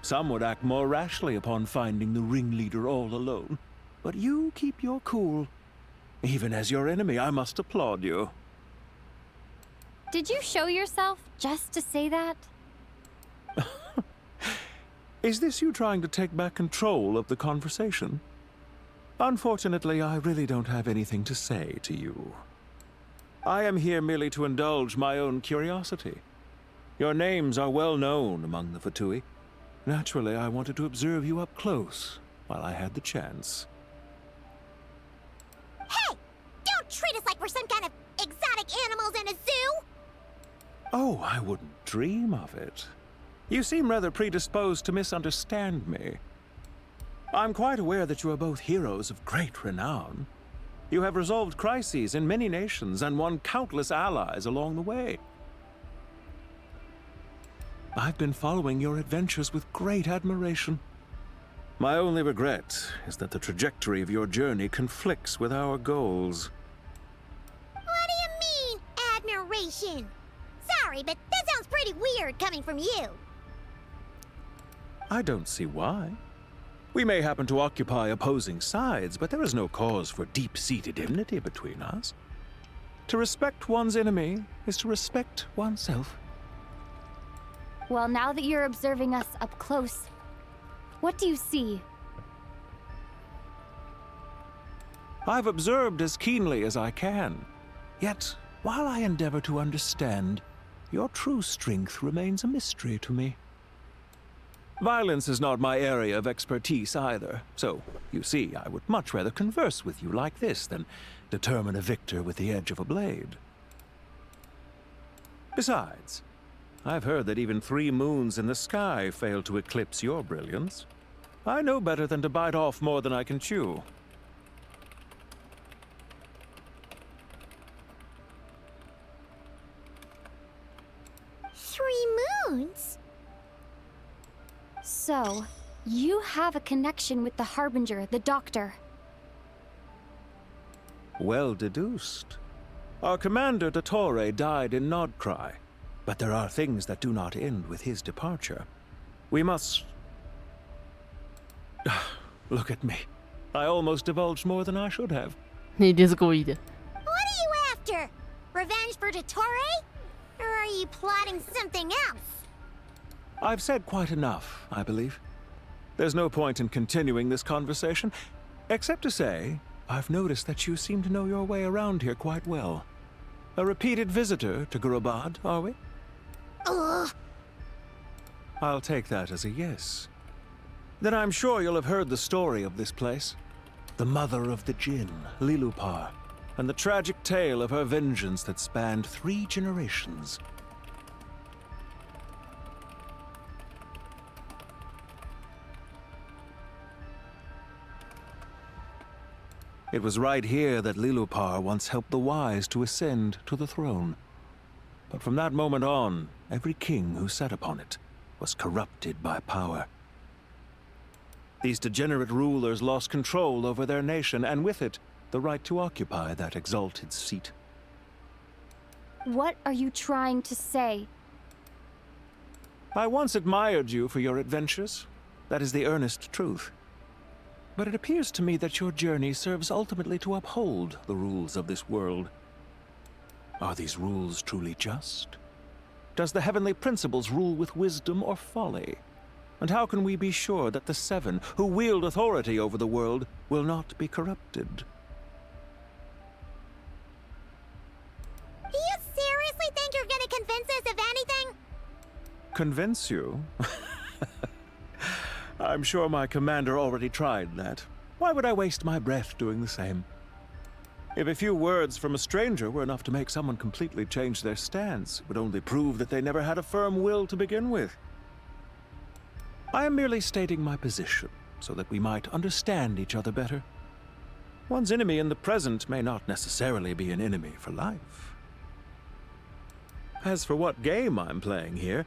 Some would act more rashly upon finding the ringleader all alone, but you keep your cool. Even as your enemy, I must applaud you. Did you show yourself just to say that? Is this you trying to take back control of the conversation? Unfortunately, I really don't have anything to say to you. I am here merely to indulge my own curiosity. Your names are well known among the Fatui. Naturally, I wanted to observe you up close while I had the chance. Hey! Don't treat us like we're some kind of exotic animals in a zoo! Oh, I wouldn't dream of it. You seem rather predisposed to misunderstand me. I'm quite aware that you are both heroes of great renown. You have resolved crises in many nations and won countless allies along the way. I've been following your adventures with great admiration. My only regret is that the trajectory of your journey conflicts with our goals. What do you mean, admiration? Sorry, but that sounds pretty weird coming from you. I don't see why. We may happen to occupy opposing sides, but there is no cause for deep-seated enmity between us. To respect one's enemy is to respect oneself. Well, now that you're observing us up close, what do you see? I've observed as keenly as I can. Yet, while I endeavor to understand, your true strength remains a mystery to me. Violence is not my area of expertise either, so, you see, I would much rather converse with you like this than determine a victor with the edge of a blade. Besides, I've heard that even 3 moons in the sky fail to eclipse your brilliance. I know better than to bite off more than I can chew. 3 moons? So, you have a connection with the Harbinger, the Doctor. Well deduced. Our commander, Dottore, died in Nodcry, but there are things that do not end with his departure. We must... Look at me. I almost divulged more than I should have. 你一定是故意的。 What are you after? Revenge for Dottore? Or are you plotting something else? I've said quite enough, I believe. There's no point in continuing this conversation, except to say, I've noticed that you seem to know your way around here quite well. A repeated visitor to Gurabad, are we? Ugh. I'll take that as a yes. Then I'm sure you'll have heard the story of this place. The mother of the Jinn, Lilupar, and the tragic tale of her vengeance that spanned 3 generations. It was right here that Lilupar once helped the wise to ascend to the throne. But from that moment on, every king who sat upon it was corrupted by power. These degenerate rulers lost control over their nation, and with it, the right to occupy that exalted seat. What are you trying to say? I once admired you for your adventures. That is the earnest truth. But it appears to me that your journey serves ultimately to uphold the rules of this world. Are these rules truly just? Does the heavenly principles rule with wisdom or folly? And how can we be sure that the 7 who wield authority over the world will not be corrupted? Do you seriously think you're gonna convince us of anything? Convince you? I'm sure my commander already tried that. Why would I waste my breath doing the same? If a few words from a stranger were enough to make someone completely change their stance, it would only prove that they never had a firm will to begin with. I am merely stating my position, so that we might understand each other better. One's enemy in the present may not necessarily be an enemy for life. As for what game I'm playing here,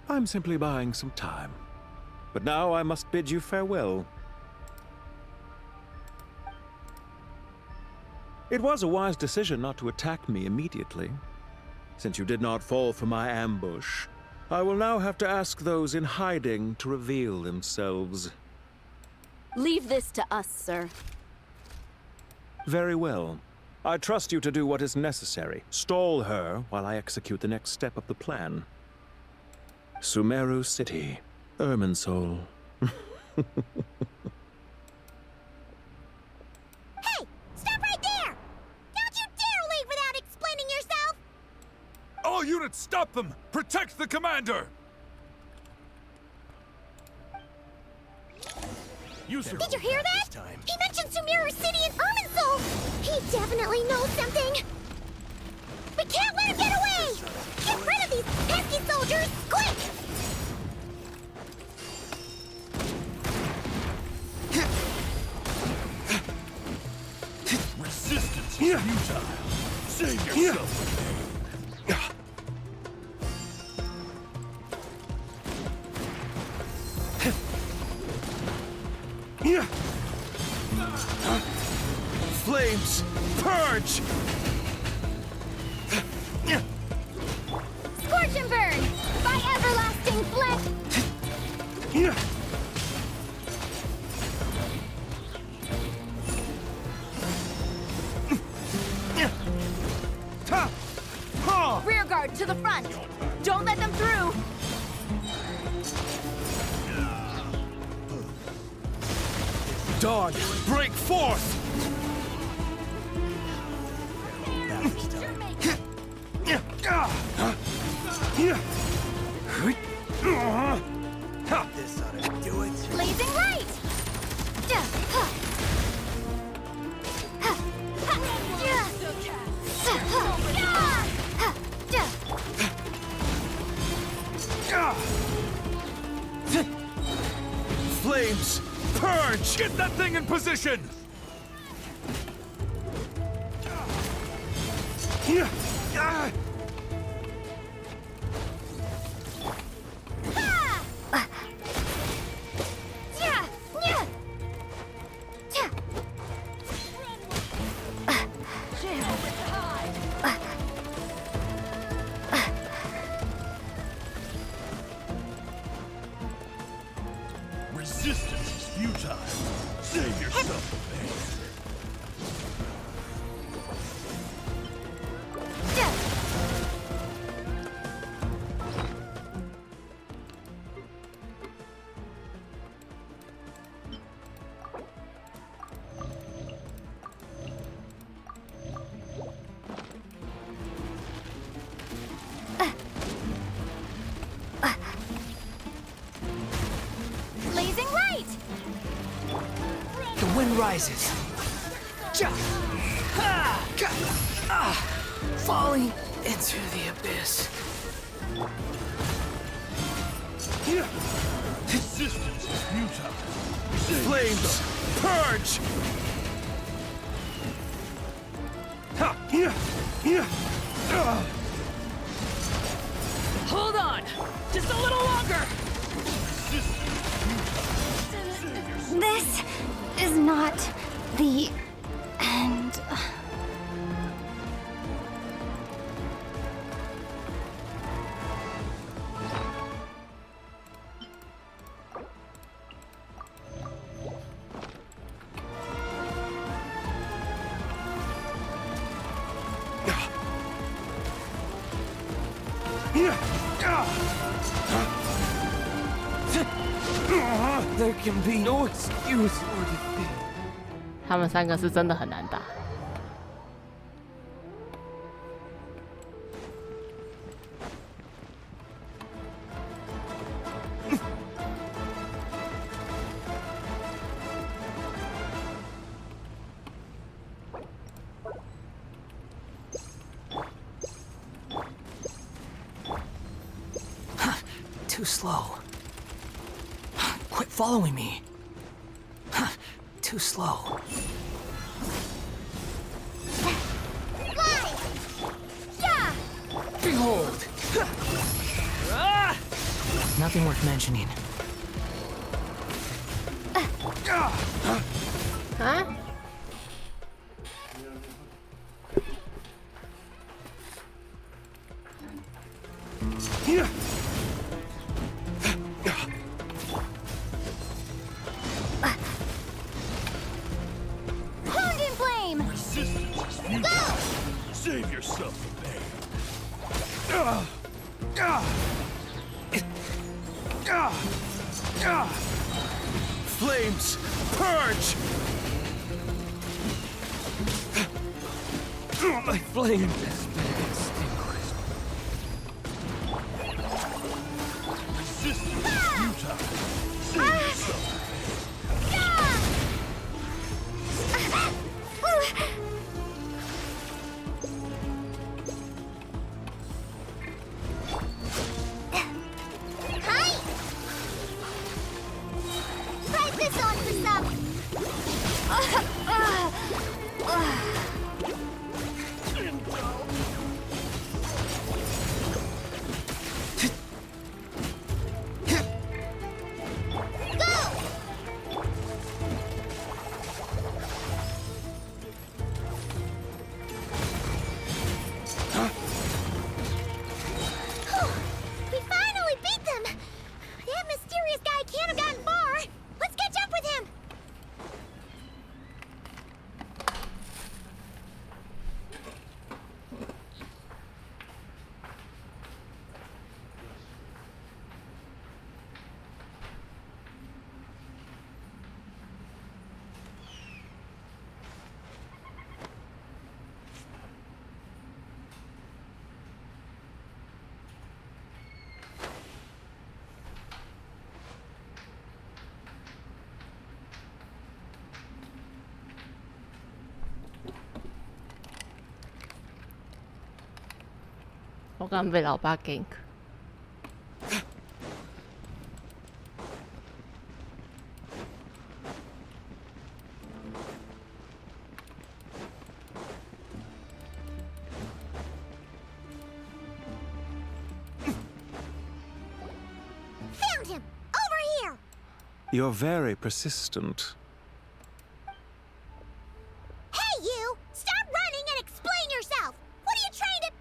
I'm simply buying some time. But now I must bid you farewell. It was a wise decision not to attack me immediately. Since you did not fall for my ambush, I will now have to ask those in hiding to reveal themselves. Leave this to us, sir. Very well. I trust you to do what is necessary. Stall her while I execute the next step of the plan. Sumeru City, Irminsul. Hey! Stop right there! Don't you dare leave without explaining yourself! All units, stop them! Protect the commander! Did you hear that? He mentioned Sumeru City and Irminsul! He definitely knows something! We can't let him get away! Get rid of these pesky soldiers, quick! Resistance is futile. Save yourself. Flames, purge! Scorch and burn! By everlasting flame! front! Don't let them through! Dawn, break forth! This ought to do it. Blazing light! Flames, purge! Get that thing in position! Resistance is futile. Save yourself the pain. Blazing light! The wind rises. Falling into the abyss. Resistance is futile. Flames, purge! Hold on! Just a little longer! This is not the end. There can be no excuse or defeat. 他们三个是真的很难打。Too slow. Quit following me. Too slow. Behold! Nothing worth mentioning. Huh? Resistance is futile. Save yourself the pain. Flames, purge! My flame has been extinguished. Resistance is futile. Save yourself Try this on for some. 我刚被老爸 gank。Found him! Over here! You're very persistent. Hey, you! Stop running and explain yourself! What are you trying to...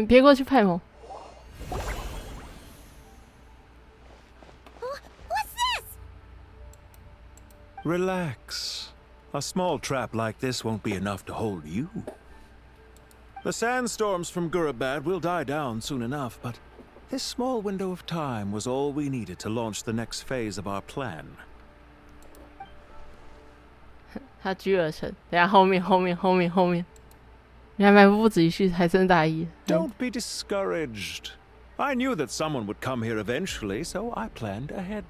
别过去，派蒙。What's this? Relax. A small trap like this won't be enough to hold you. The sandstorms from Gurabad will die down soon enough, but this small window of time was all we needed to launch the next phase of our plan. 他居而成，等下后面，原来埋伏不止一句，还真大意。Don't be discouraged. I knew that someone would come here eventually, so I planned ahead.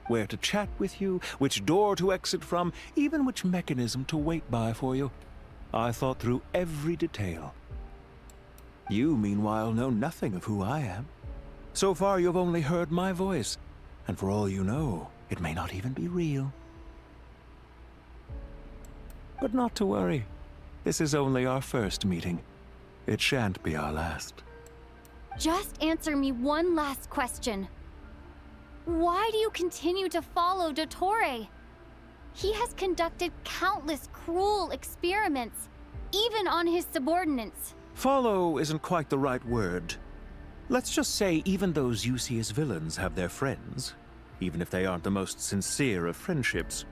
Where to chat with you, which door to exit from, even which mechanism to wait by for you. I thought through every detail. You, meanwhile, know nothing of who I am. So far, you've only heard my voice, and for all you know, it may not even be real. But not to worry. This is only our first meeting. It shan't be our last. Just answer me one last question. Why do you continue to follow Dottore? He has conducted countless cruel experiments, even on his subordinates. Follow isn't quite the right word. Let's just say even those you see as villains have their friends, even if they aren't the most sincere of friendships.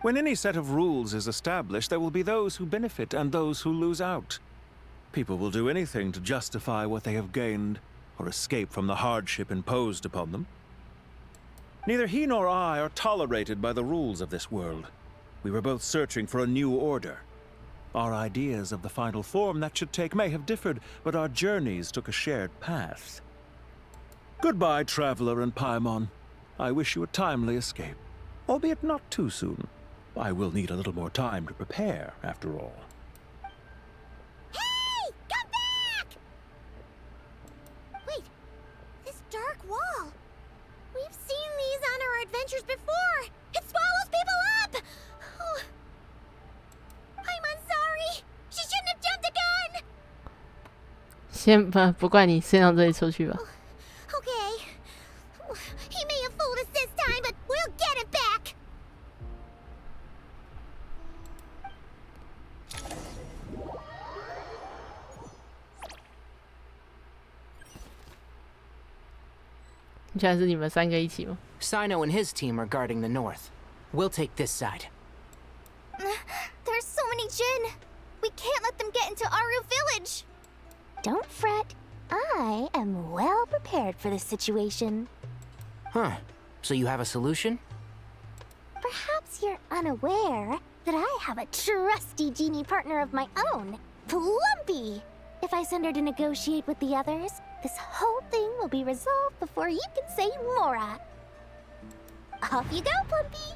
When any set of rules is established, there will be those who benefit and those who lose out. People will do anything to justify what they have gained, or escape from the hardship imposed upon them. Neither he nor I are tolerated by the rules of this world. We were both searching for a new order. Our ideas of the final form that should take may have differed, but our journeys took a shared path. Goodbye, Traveler and Paimon. I wish you a timely escape, albeit not too soon. I will need a little more time to prepare, after all. Hey! Come back! Wait, this dark wall. We've seen these on our adventures before. It swallows people up! Oh. I'm sorry. She shouldn't have jumped the gun! 先不怪你，先从这里出去吧。Okay. He may have fooled us this time, but we'll get it back! 居然是你们三个一起吗？ Sino and his team are guarding the north. We'll take this side. There's so many Jinn. We can't let them get into Aru village. Don't fret. I am well prepared for this situation. Huh. So you have a solution? Perhaps you're unaware that I have a trusty genie partner of my own, Plumpy. If I send her to negotiate with the others, this whole thing will be resolved before you can say Mora. Off you go, Plumpy.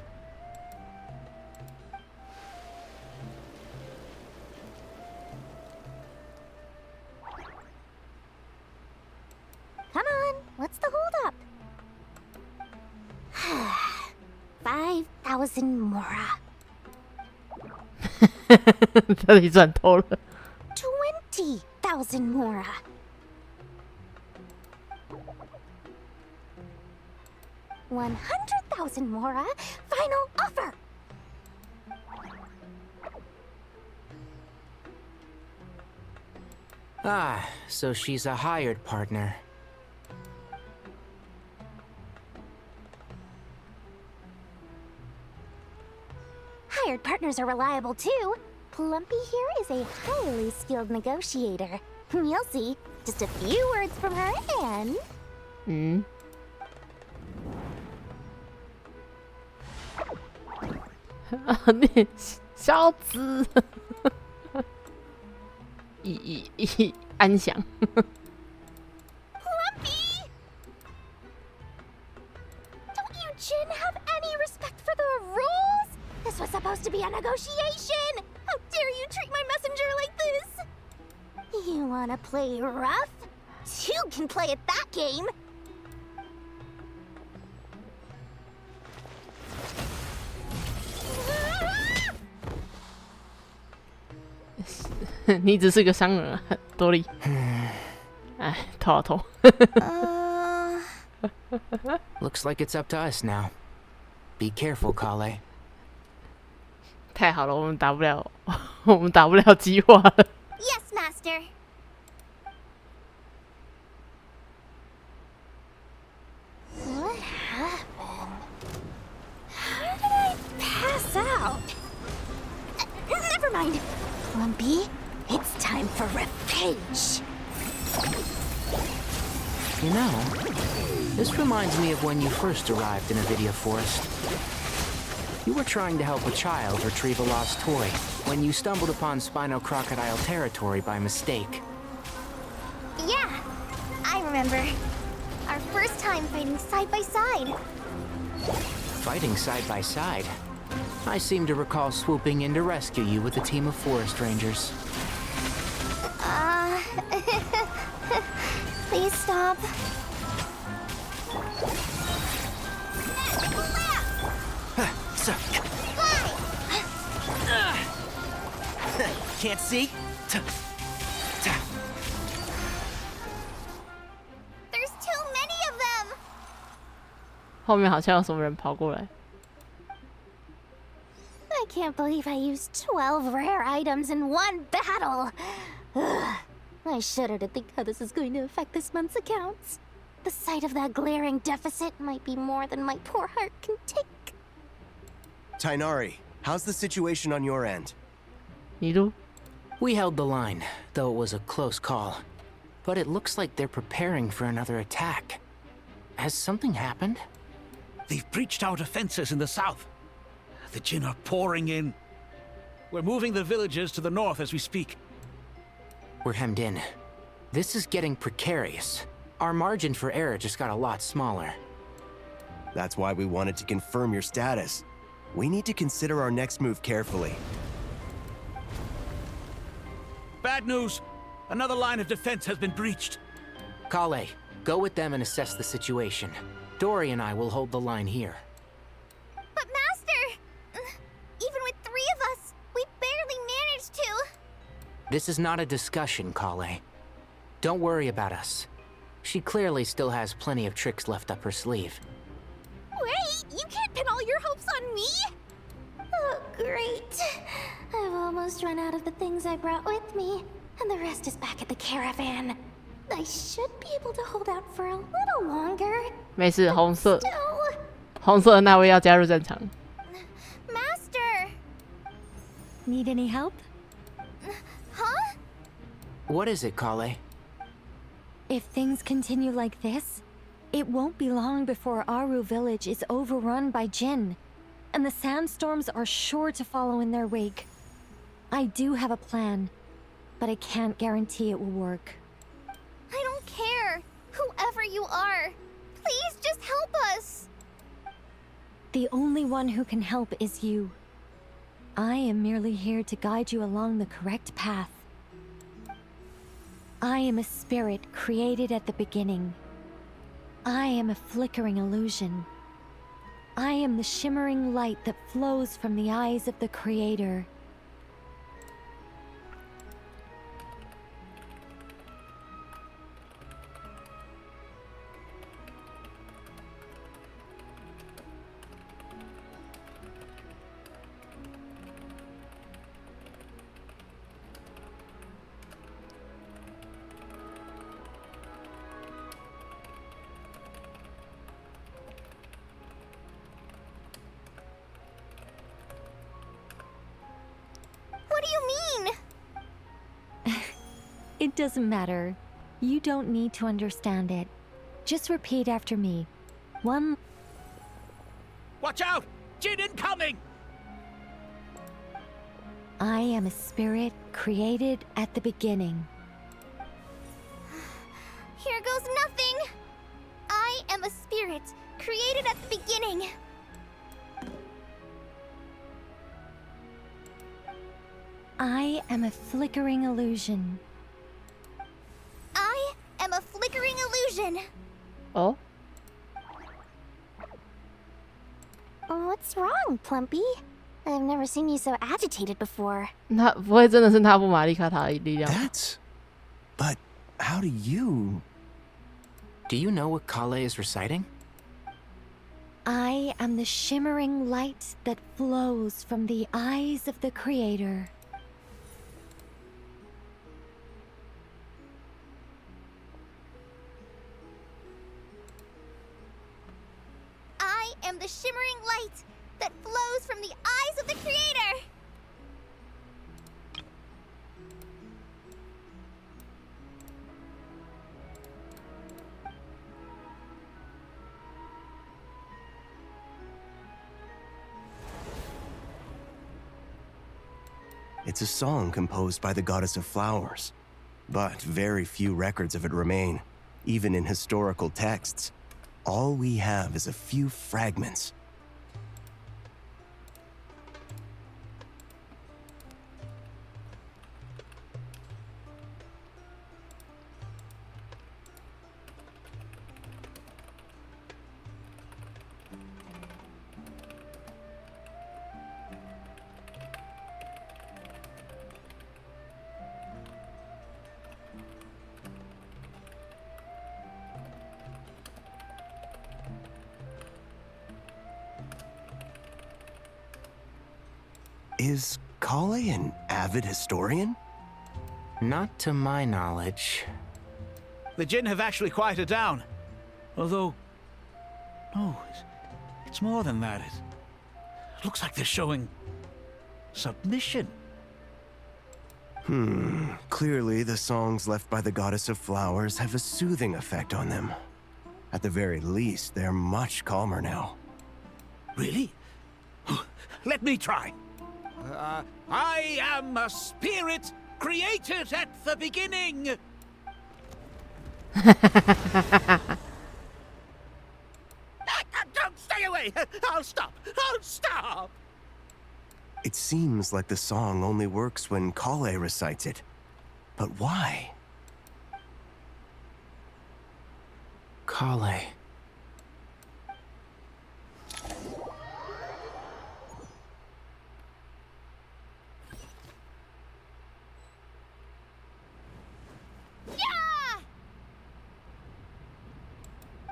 Come on, what's the holdup? 5,000 Mora. 这里转头了。20,000 Mora. $100,000 Mora. Final offer. Ah, so she's a hired partner. Hired partners are reliable too. Plumpy here is a highly skilled negotiator. You'll see. Just a few words from her and... 你小子，安详。Jin have any respect for the rules? This was supposed to be a negotiation! How dare you treat my messenger like this? You wanna play rough? Two can play at that game! 你只是个商人啊，多利。哎，头好痛。Looks like it's up to us now. Be careful, Kale. 太好了，我们打不了，我们打不了计划了。Yes, Master. What happened? How did I pass out? Never mind. Plumpy, it's time for revenge. You know, this reminds me of when you first arrived in Avidia Forest. You were trying to help a child retrieve a lost toy when you stumbled upon Spino Crocodile territory by mistake. Yeah, I remember. Our first time fighting side by side. Fighting side by side? I seem to recall swooping in to rescue you with a team of forest rangers. Please stop. Can't see? There's too many of them. 后面好像有什么人跑过来。I can't believe I used 12 rare items in one battle. Ugh. I shudder to think how this is going to affect this month's accounts. The sight of that glaring deficit might be more than my poor heart can take. Tainari, how's the situation on your end? Niru? We held the line, though it was a close call. But it looks like they're preparing for another attack. Has something happened? They've breached our defenses in the south. The Jin are pouring in. We're moving the villagers to the north as we speak. We're hemmed in. This is getting precarious. Our margin for error just got a lot smaller. That's why we wanted to confirm your status. We need to consider our next move carefully. Bad news! Another line of defense has been breached. Kale, go with them and assess the situation. Dory and I will hold the line here. But Master! Even with 3 of us, we barely managed to. This is not a discussion, Kale. Don't worry about us. She clearly still has plenty of tricks left up her sleeve. Wait, you can't pin all your hopes on me? Oh, great. I've almost run out of the things I brought with me, and the rest is back at the caravan. I should be able to hold out for a little longer. 没事，红色的那位要加入战场。Master! Need any help? Huh? What is it, Kale? If things continue like this, it won't be long before Aru village is overrun by Jin, and the sandstorms are sure to follow in their wake. I do have a plan, but I can't guarantee it will work. I don't care. Whoever you are, please just help us. The only one who can help is you. I am merely here to guide you along the correct path. I am a spirit created at the beginning. I am a flickering illusion. I am the shimmering light that flows from the eyes of the Creator. What do you mean? It doesn't matter. You don't need to understand it. Just repeat after me. Watch out! Jin incoming! I am a spirit created at the beginning. Here goes nothing. I am a spirit created at the beginning. I am a flickering illusion. I am a flickering illusion. Oh? What's wrong, Plumpy? I've never seen you so agitated before. 那不会真的是那部玛丽卡塔的力量？ But how do you... Do you know what Kale is reciting? I am the shimmering light that flows from the eyes of the Creator. I am the shimmering light that flows from the eyes of the Creator. It's a song composed by the goddess of flowers, but very few records of it remain, even in historical texts. All we have is a few fragments. Is Kale an avid historian? Not to my knowledge. The Jinn have actually quieted down. Although... No, it's more than that. It looks like they're showing... submission. Clearly the songs left by the goddess of flowers have a soothing effect on them. At the very least, they're much calmer now. Really? Let me try. I am a spirit created at the beginning. Don't stay away. I'll stop. I'll stop. It seems like the song only works when Kale recites it. But why? Kale.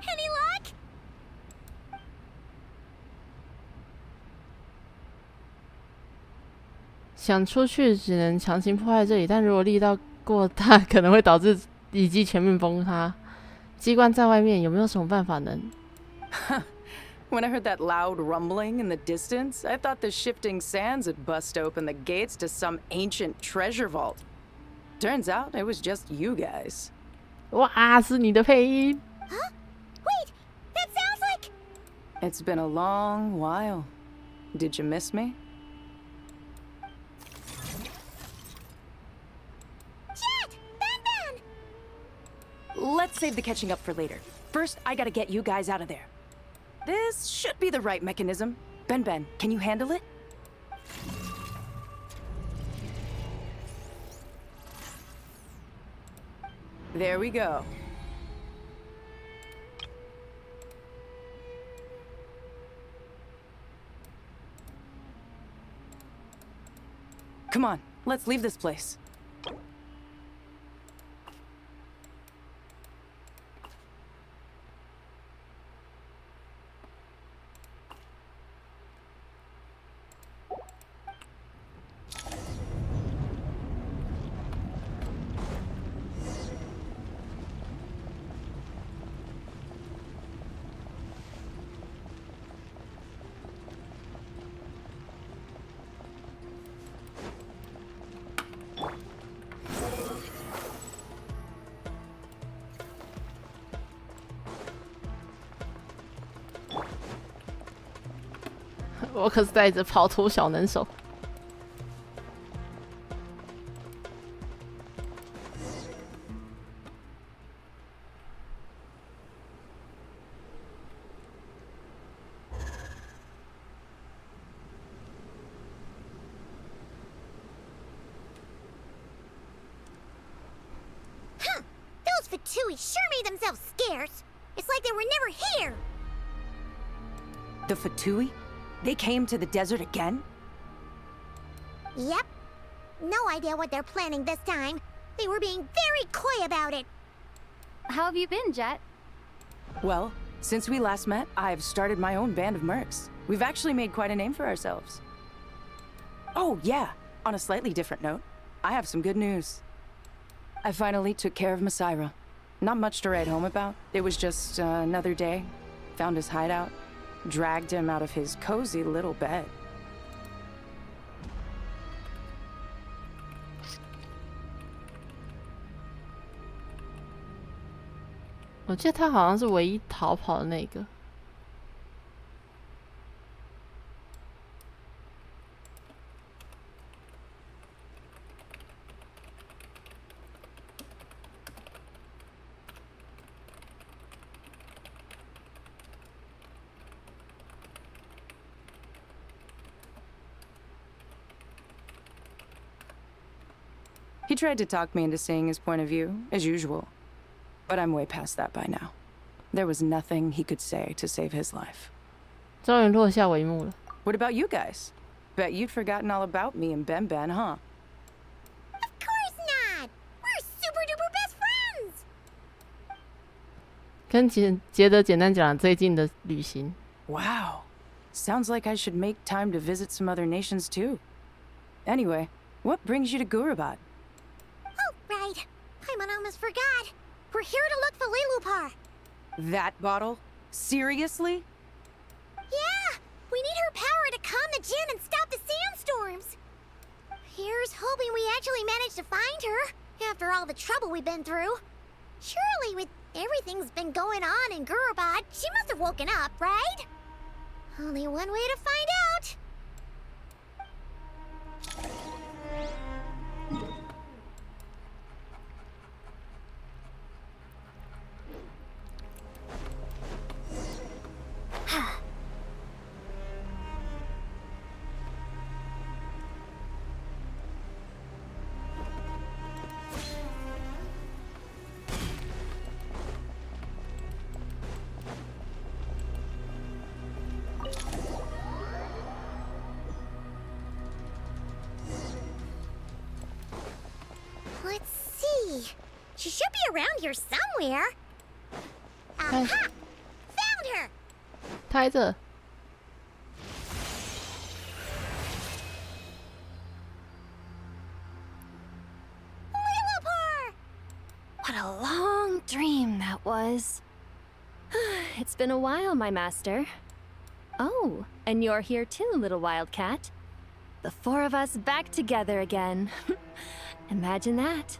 Any luck? 想出去只能强行破坏这里，但如果力道过大，可能会导致遗迹全面崩塌。机关在外面，有没有什么办法能？ When I heard that loud rumbling in the distance, I thought the shifting sands had bust open the gates to some ancient treasure vault. Turns out it was just you guys. 哇，是你的配音。 Huh? Wait, that sounds like... It's been a long while. Did you miss me? Jet! Ben! Let's save the catching up for later. First, I gotta get you guys out of there. This should be the right mechanism. Ben, can you handle it? There we go. Come on, let's leave this place.我可是带着跑图小能手。Fatui sure made themselves scarce. It's like they were never here. The Fatui? They came to the desert again? Yep. No idea what they're planning this time. They were being very coy about it. How have you been, Jet? Well, since we last met, I've started my own band of mercs. We've actually made quite a name for ourselves. Oh, yeah. On a slightly different note, I have some good news. I finally took care of Masaira. Not much to write home about. It was just another day. Found his hideout. Dragged him out of his cozy little bed. 我记得他好像是唯一逃跑的那个。He tried to talk me into seeing his point of view, as usual. But I'm way past that by now. There was nothing he could say to save his life. 终于落下帷幕了。 What about you guys? Bet you'd forgotten all about me and Ben Ben, huh? Of course not! We're super duper best friends! 跟杰德简单讲最近的旅行。 Wow. Sounds like I should make time to visit some other nations too. Anyway, what brings you to Gurabad? Oh, right. Paimon almost forgot. We're here to look for Lilupar. That bottle? Seriously? Yeah! We need her power to calm the Jinn and stop the sandstorms. Here's hoping we actually manage to find her, after all the trouble we've been through. Surely, with everything's been going on in Gurabad, she must have woken up, right? Only one way to find out. Let's see. She should be around here somewhere. Aha! Found her! 抬着。 What a long dream that was. It's been a while, my master. Oh, and you're here too, little wildcat. The four of us back together again. Imagine that.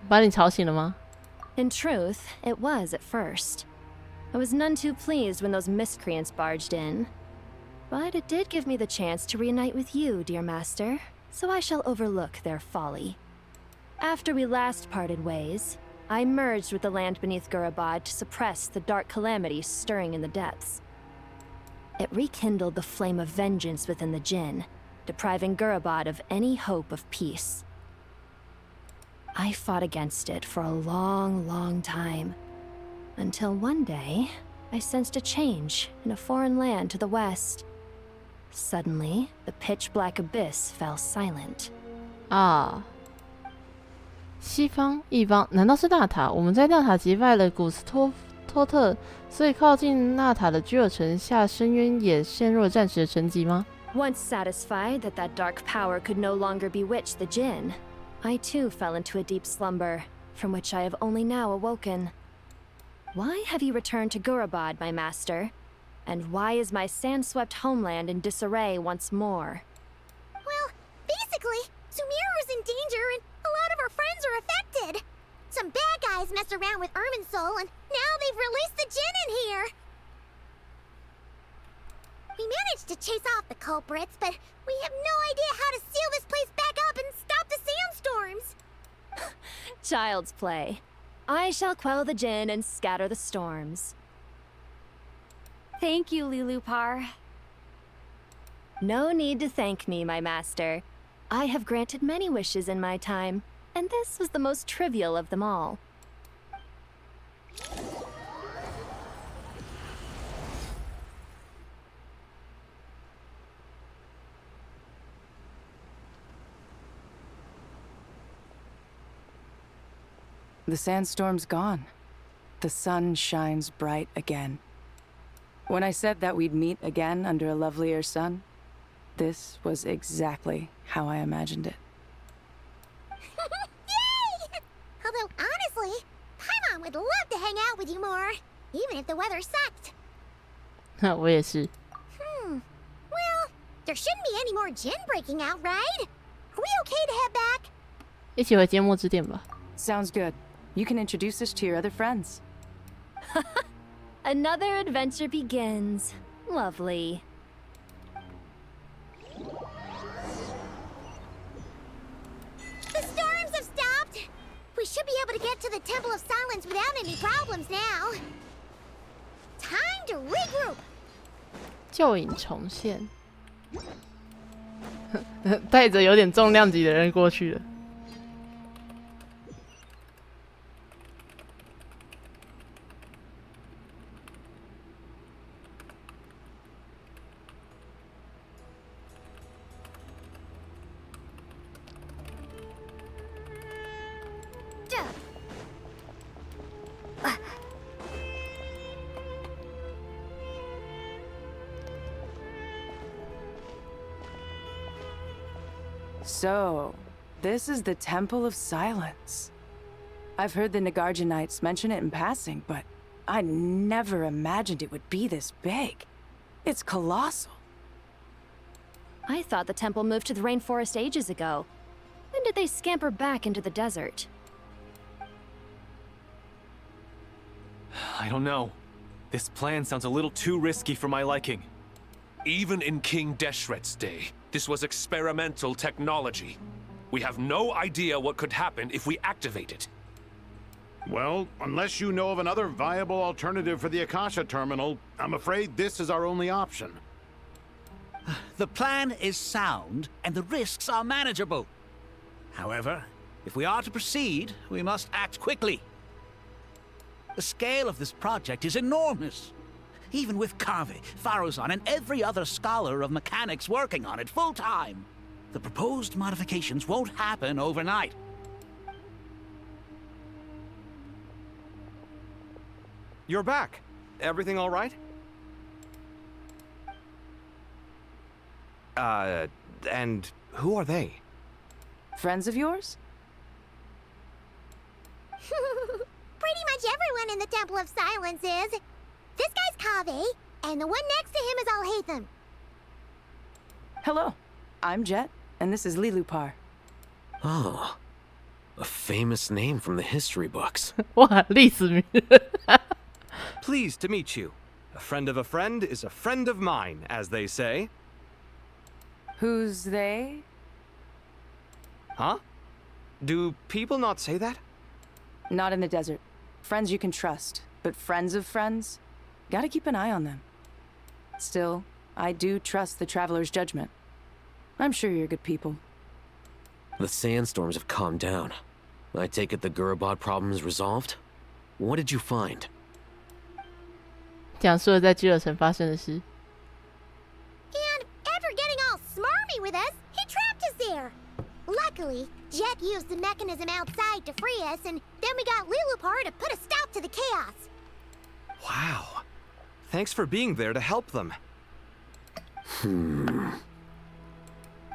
把你吵醒了吗？ In truth, it was at first. I was none too pleased when those miscreants barged in. But it did give me the chance to reunite with you, dear master, so I shall overlook their folly. After we last parted ways, I merged with the land beneath Gurabad to suppress the dark calamity stirring in the depths. It rekindled the flame of vengeance within the Jinn, depriving Gurabad of any hope of peace. I fought against it for a long, long time, until one day, I sensed a change in a foreign land to the west. Suddenly, the pitch-black abyss fell silent. 啊，西方一方难道是纳塔？我们在纳塔击败了古斯托特，所以靠近纳塔的居尔城下深渊也陷入了暂时的沉寂吗？ Once satisfied that that dark power could no longer bewitch the Jinn, I too fell into a deep slumber, from which I have only now awoken. Why have you returned to Gurabad, my master? And why is my sand-swept homeland in disarray once more? Well, basically, Sumeru's in danger and a lot of our friends are affected. Some bad guys messed around with Irminsul and now they've released the Jinn in here. We managed to chase off the culprits, but we have no idea how to seal this place back up and stop the sandstorms. Child's play. I shall quell the Jinn and scatter the storms. Thank you, Lilupar. No need to thank me, my master. I have granted many wishes in my time, and this was the most trivial of them all. The sandstorm's gone. The sun shines bright again. When I said that we'd meet again under a lovelier sun, this was exactly how I imagined it. Yay! Although, honestly, Paimon would love to hang out with you more, even if the weather sucked. 我也是。 Well, there shouldn't be any more gin breaking out, right? Are we okay to head back? 一起回缄默之殿吧。 Sounds good. You can introduce us to your other friends. Another adventure begins. Lovely. The storms have stopped. We should be able to get to the Temple of Silence without any problems now. Time to regroup. 旧影重现，带着有点重量级的人过去了。So, this is the Temple of Silence. I've heard the Nagarjanites mention it in passing, but I never imagined it would be this big. It's colossal. I thought the temple moved to the rainforest ages ago. When did they scamper back into the desert? I don't know. This plan sounds a little too risky for my liking. Even in King Deshret's day, this was experimental technology. We have no idea what could happen if we activate it. Well, unless you know of another viable alternative for the Akasha terminal, I'm afraid this is our only option. The plan is sound, and the risks are manageable. However, if we are to proceed, we must act quickly. The scale of this project is enormous. Even with Kave, Faruzan, and every other scholar of mechanics working on it full-time, the proposed modifications won't happen overnight. You're back. Everything all right? And who are they? Friends of yours? Pretty much everyone in the Temple of Silence is. This guy's Kave, and the one next to him is Alhaitham. Hello, I'm Jet, and this is Lilupar. Oh, a famous name from the history books. 哇，历史名人。 Pleased to meet you. A friend of a friend is a friend of mine, as they say. Who's they? Huh? Do people not say that? Not in the desert. Friends you can trust, but friends of friends? Gotta keep an eye on them. Still, I do trust the Traveler's judgment. I'm sure you're good people. The sandstorms have calmed down. I take it the Gurubot problem is resolved? What did you find? 讲述了在基尔城发生的事。 And after getting all smarmy with us, he trapped us there. Luckily, Jet used the mechanism outside to free us, and then we got Lilupar to put a stop to the chaos. Wow. Thanks for being there to help them.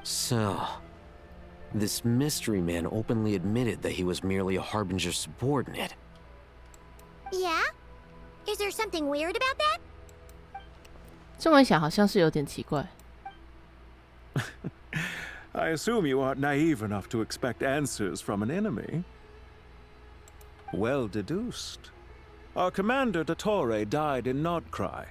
So, this mystery man openly admitted that he was merely a Harbinger's subordinate. Yeah? Is there something weird about that? 这么一想，好像是有点奇怪。 I assume you aren't naive enough to expect answers from an enemy. Well deduced. Our commander, Dottore, died in Nordcry.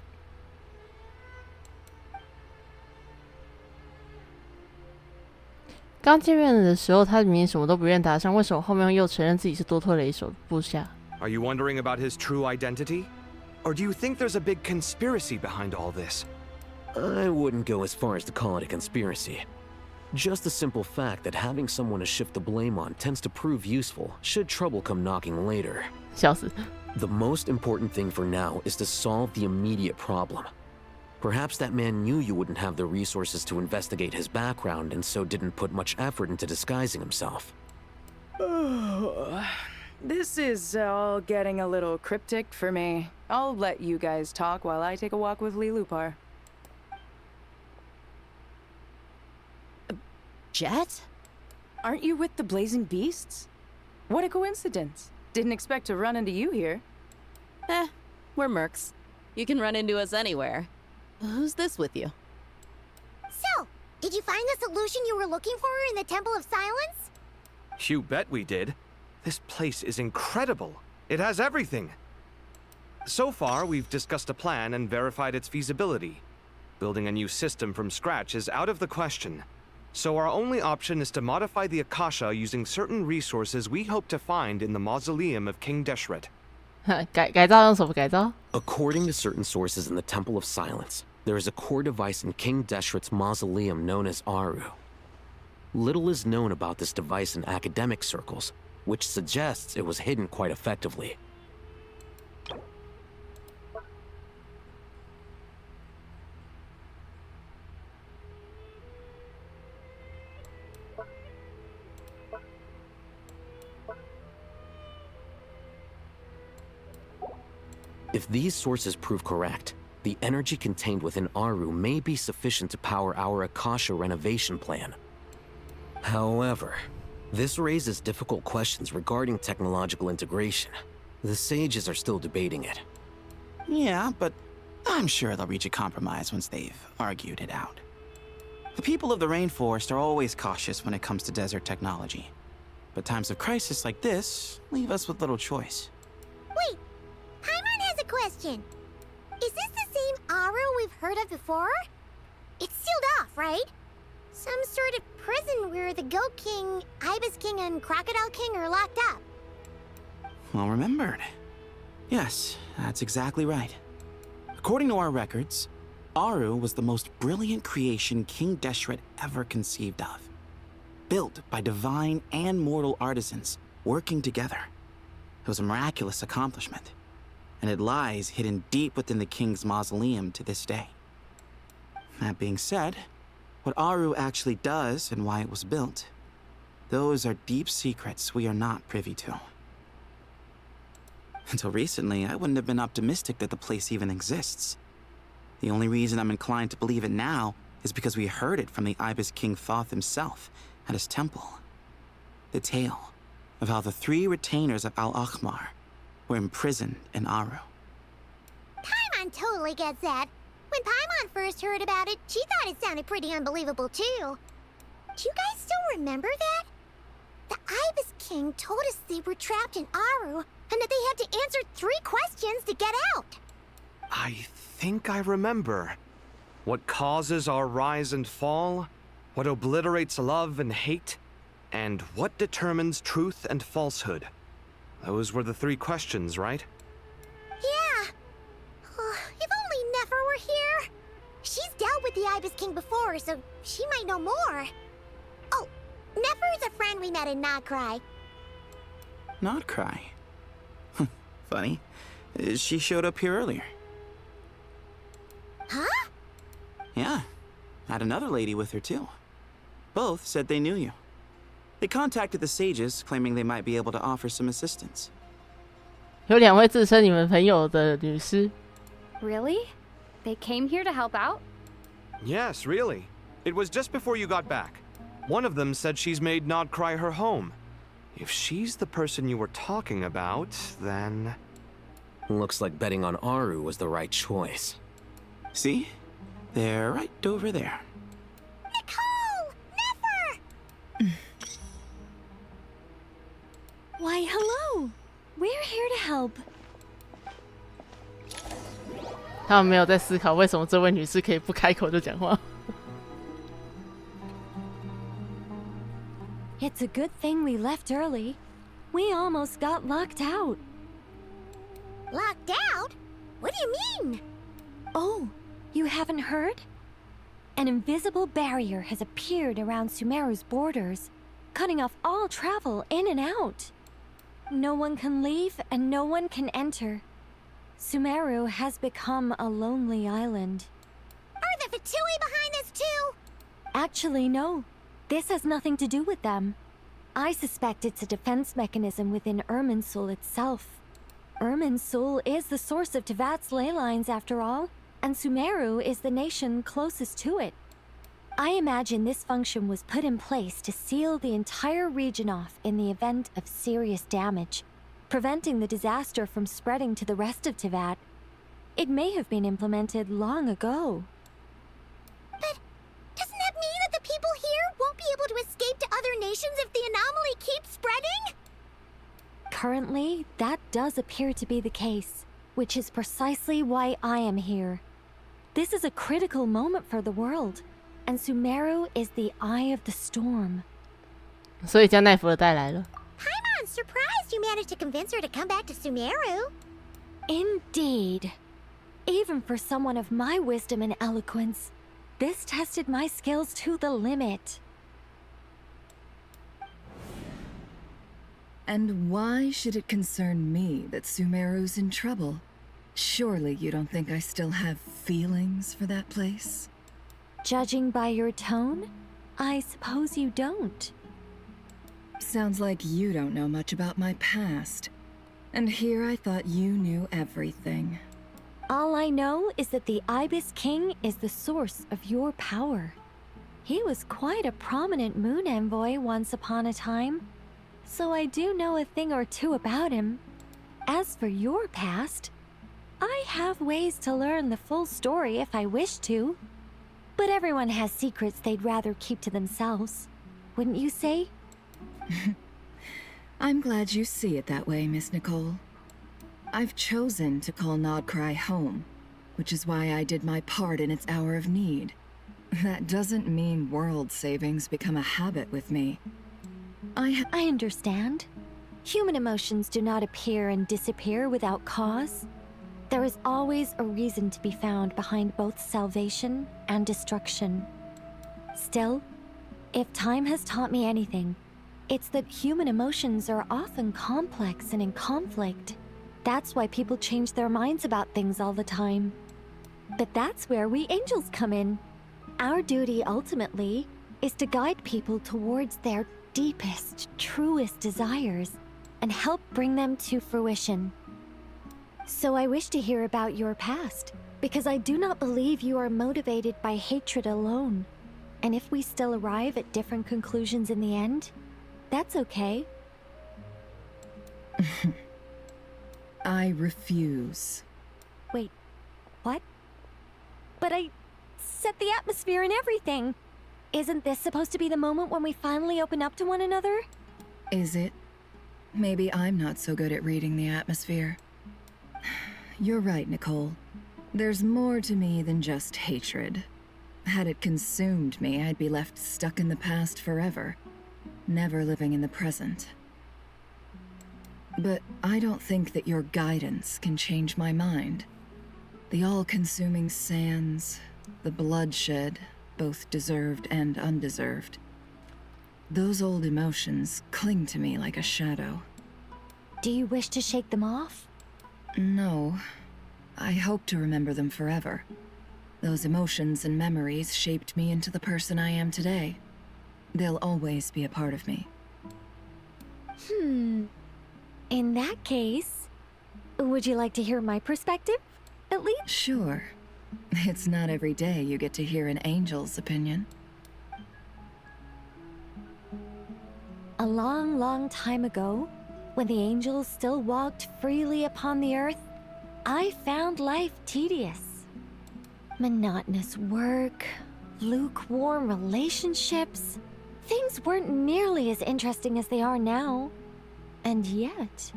刚见面的时候，他明明什么都不愿搭上，为什么后面又承认自己是多托雷手部下？ Are you wondering about his true identity? Or do you think there's a big conspiracy behind all this? I wouldn't go as far as to call it a conspiracy. Just the simple fact that having someone to shift the blame on tends to prove useful should trouble come knocking later. 笑死。 The most important thing for now is to solve the immediate problem. Perhaps that man knew you wouldn't have the resources to investigate his background and so didn't put much effort into disguising himself. This is all getting a little cryptic for me. I'll let you guys talk while I take a walk with Lee Lupar. Jet? Aren't you with the Blazing Beasts? What a coincidence. Didn't expect to run into you here. We're mercs. You can run into us anywhere. Who's this with you? So, did you find the solution you were looking for in the Temple of Silence? You bet we did. This place is incredible. It has everything. So far, we've discussed a plan and verified its feasibility. Building a new system from scratch is out of the question. So our only option is to modify the Akasha using certain resources we hope to find in the mausoleum of King Deshret. 改造用什么改造？ According to certain sources in the Temple of Silence, there is a core device in King Deshret's mausoleum known as Aru. Little is known about this device in academic circles, which suggests it was hidden quite effectively. If these sources prove correct, the energy contained within Aru may be sufficient to power our Akasha renovation plan. However, this raises difficult questions regarding technological integration. The sages are still debating it. Yeah, but I'm sure they'll reach a compromise once they've argued it out. The people of the rainforest are always cautious when it comes to desert technology. But times of crisis like this leave us with little choice. Wait, Paimon has a question. Is this the same Aru we've heard of before? It's sealed off, right? Some sort of prison where the Goat King, Ibis King, and Crocodile King are locked up. Well remembered. Yes, that's exactly right. According to our records, Aru was the most brilliant creation King Deshret ever conceived of. Built by divine and mortal artisans working together. It was a miraculous accomplishment, and it lies hidden deep within the king's mausoleum to this day. That being said, what Aru actually does and why it was built, those are deep secrets we are not privy to. Until recently, I wouldn't have been optimistic that the place even exists. The only reason I'm inclined to believe it now is because we heard it from the Ibis King Thoth himself at his temple. The tale of how the 3 retainers of Al-Akhmar were imprisoned in Aru. Paimon totally gets that. When Paimon first heard about it, she thought it sounded pretty unbelievable too. Do you guys still remember that? The Ibis King told us they were trapped in Aru and that they had to answer 3 questions to get out. I think I remember. What causes our rise and fall? What obliterates love and hate? And what determines truth and falsehood? Those were the 3 questions, right? Yeah. If only Nefer were here. She's dealt with the Ibis King before, so she might know more. Oh, Nefer is a friend we met in Nodcry. Nodcry? Funny. She showed up here earlier. Huh? Yeah. Had another lady with her too. Both said they knew you. They contacted the sages, claiming they might be able to offer some assistance. 有2位自称你们朋友的女尸。 Really? They came here to help out? Yes, really. It was just before you got back. One of them said she's made Nodcry her home. If she's the person you were talking about, then... Looks like betting on Aru was the right choice. See? They're right over there. Nicole! Nefer! Why, hello! We're here to help. 他们没有在思考为什么这位女士可以不开口就讲话。It's a good thing we left early. We almost got locked out. Locked out? What do you mean? Oh, you haven't heard? An invisible barrier has appeared around Sumeru's borders, cutting off all travel in and out. No one can leave and no one can enter. Sumeru has become a lonely island. Are the Vtuber behind this too? Actually, no. This has nothing to do with them. I suspect it's a defense mechanism within Irminsul itself. Irminsul is the source of Teyvat's ley lines, after all, and Sumeru is the nation closest to it. I imagine this function was put in place to seal the entire region off in the event of serious damage, preventing the disaster from spreading to the rest of Teyvat. It may have been implemented long ago. But doesn't that mean that the people here won't be able to escape to other nations if the anomaly keeps spreading? Currently, that does appear to be the case, which is precisely why I am here. This is a critical moment for the world, and Sumeru is the eye of the storm. 所以将奈芙尔带来了。I'm surprised you managed to convince her to come back to Sumeru. Indeed. Even for someone of my wisdom and eloquence, this tested my skills to the limit. And why should it concern me that Sumeru's in trouble? Surely you don't think I still have feelings for that place? Judging by your tone, I suppose you don't. Sounds like you don't know much about my past. And here I thought you knew everything. All I know is that the Ibis King is the source of your power. He was quite a prominent moon envoy once upon a time, so I do know a thing or two about him. As for your past, I have ways to learn the full story if I wish to. But everyone has secrets they'd rather keep to themselves, wouldn't you say? I'm glad you see it that way, Miss Nicole. I've chosen to call Nodcry home, which is why I did my part in its hour of need. That doesn't mean world savings become a habit with me. I understand. Human emotions do not appear and disappear without cause. There is always a reason to be found behind both salvation and destruction. Still, if time has taught me anything, it's that human emotions are often complex and in conflict. That's why people change their minds about things all the time. But that's where we angels come in. Our duty ultimately is to guide people towards their deepest, truest desires and help bring them to fruition. So I wish to hear about your past, because I do not believe you are motivated by hatred alone. And if we still arrive at different conclusions in the end, that's okay. I refuse. Wait, what? But I set the atmosphere and everything. Isn't this supposed to be the moment when we finally open up to one another? Is it? Maybe I'm not so good at reading the atmosphere. You're right, Nicole. There's more to me than just hatred. Had it consumed me, I'd be left stuck in the past forever, never living in the present. But I don't think that your guidance can change my mind. The all-consuming sands, the bloodshed, both deserved and undeserved. Those old emotions cling to me like a shadow. Do you wish to shake them off? No. I hope to remember them forever. Those emotions and memories shaped me into the person I am today. They'll always be a part of me. In that case, would you like to hear my perspective, at least? Sure. It's not every day you get to hear an angel's opinion. A long, long time ago, when the angels still walked freely upon the earth, I found life tedious. Monotonous work, lukewarm relationships. Things weren't nearly as interesting as they are now. And yet,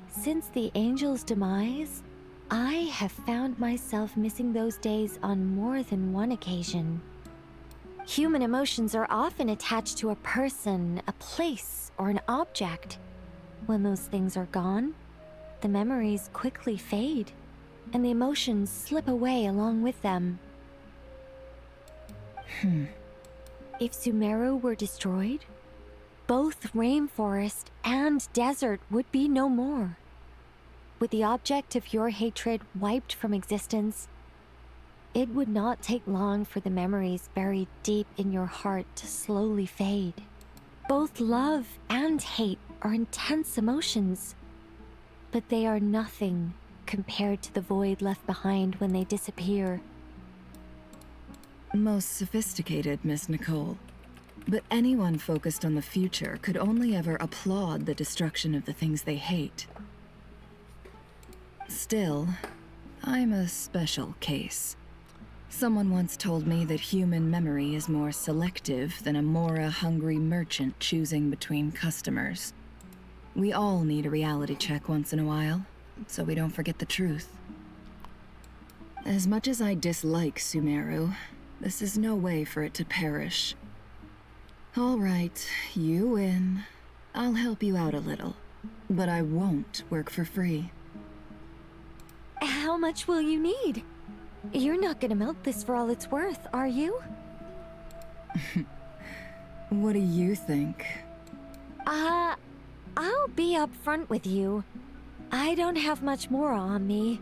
since the angels' demise, I have found myself missing those days on more than one occasion. Human emotions are often attached to a person, a place, or an object. When those things are gone, the memories quickly fade, and the emotions slip away along with them. If Sumeru were destroyed, both rainforest and desert would be no more. With the object of your hatred wiped from existence, it would not take long for the memories buried deep in your heart to slowly fade. Both love and hate are intense emotions, but they are nothing compared to the void left behind when they disappear. Most sophisticated, Miss Nicole. But anyone focused on the future could only ever applaud the destruction of the things they hate. Still, I'm a special case. Someone once told me that human memory is more selective than a Mora-hungry merchant choosing between customers. We all need a reality check once in a while, so we don't forget the truth. As much as I dislike Sumeru, this is no way for it to perish. All right, you win. I'll help you out a little, but I won't work for free. How much will you need? You're not gonna milk this for all it's worth, are you? What do you think? I'll be upfront with you. I don't have much more on me.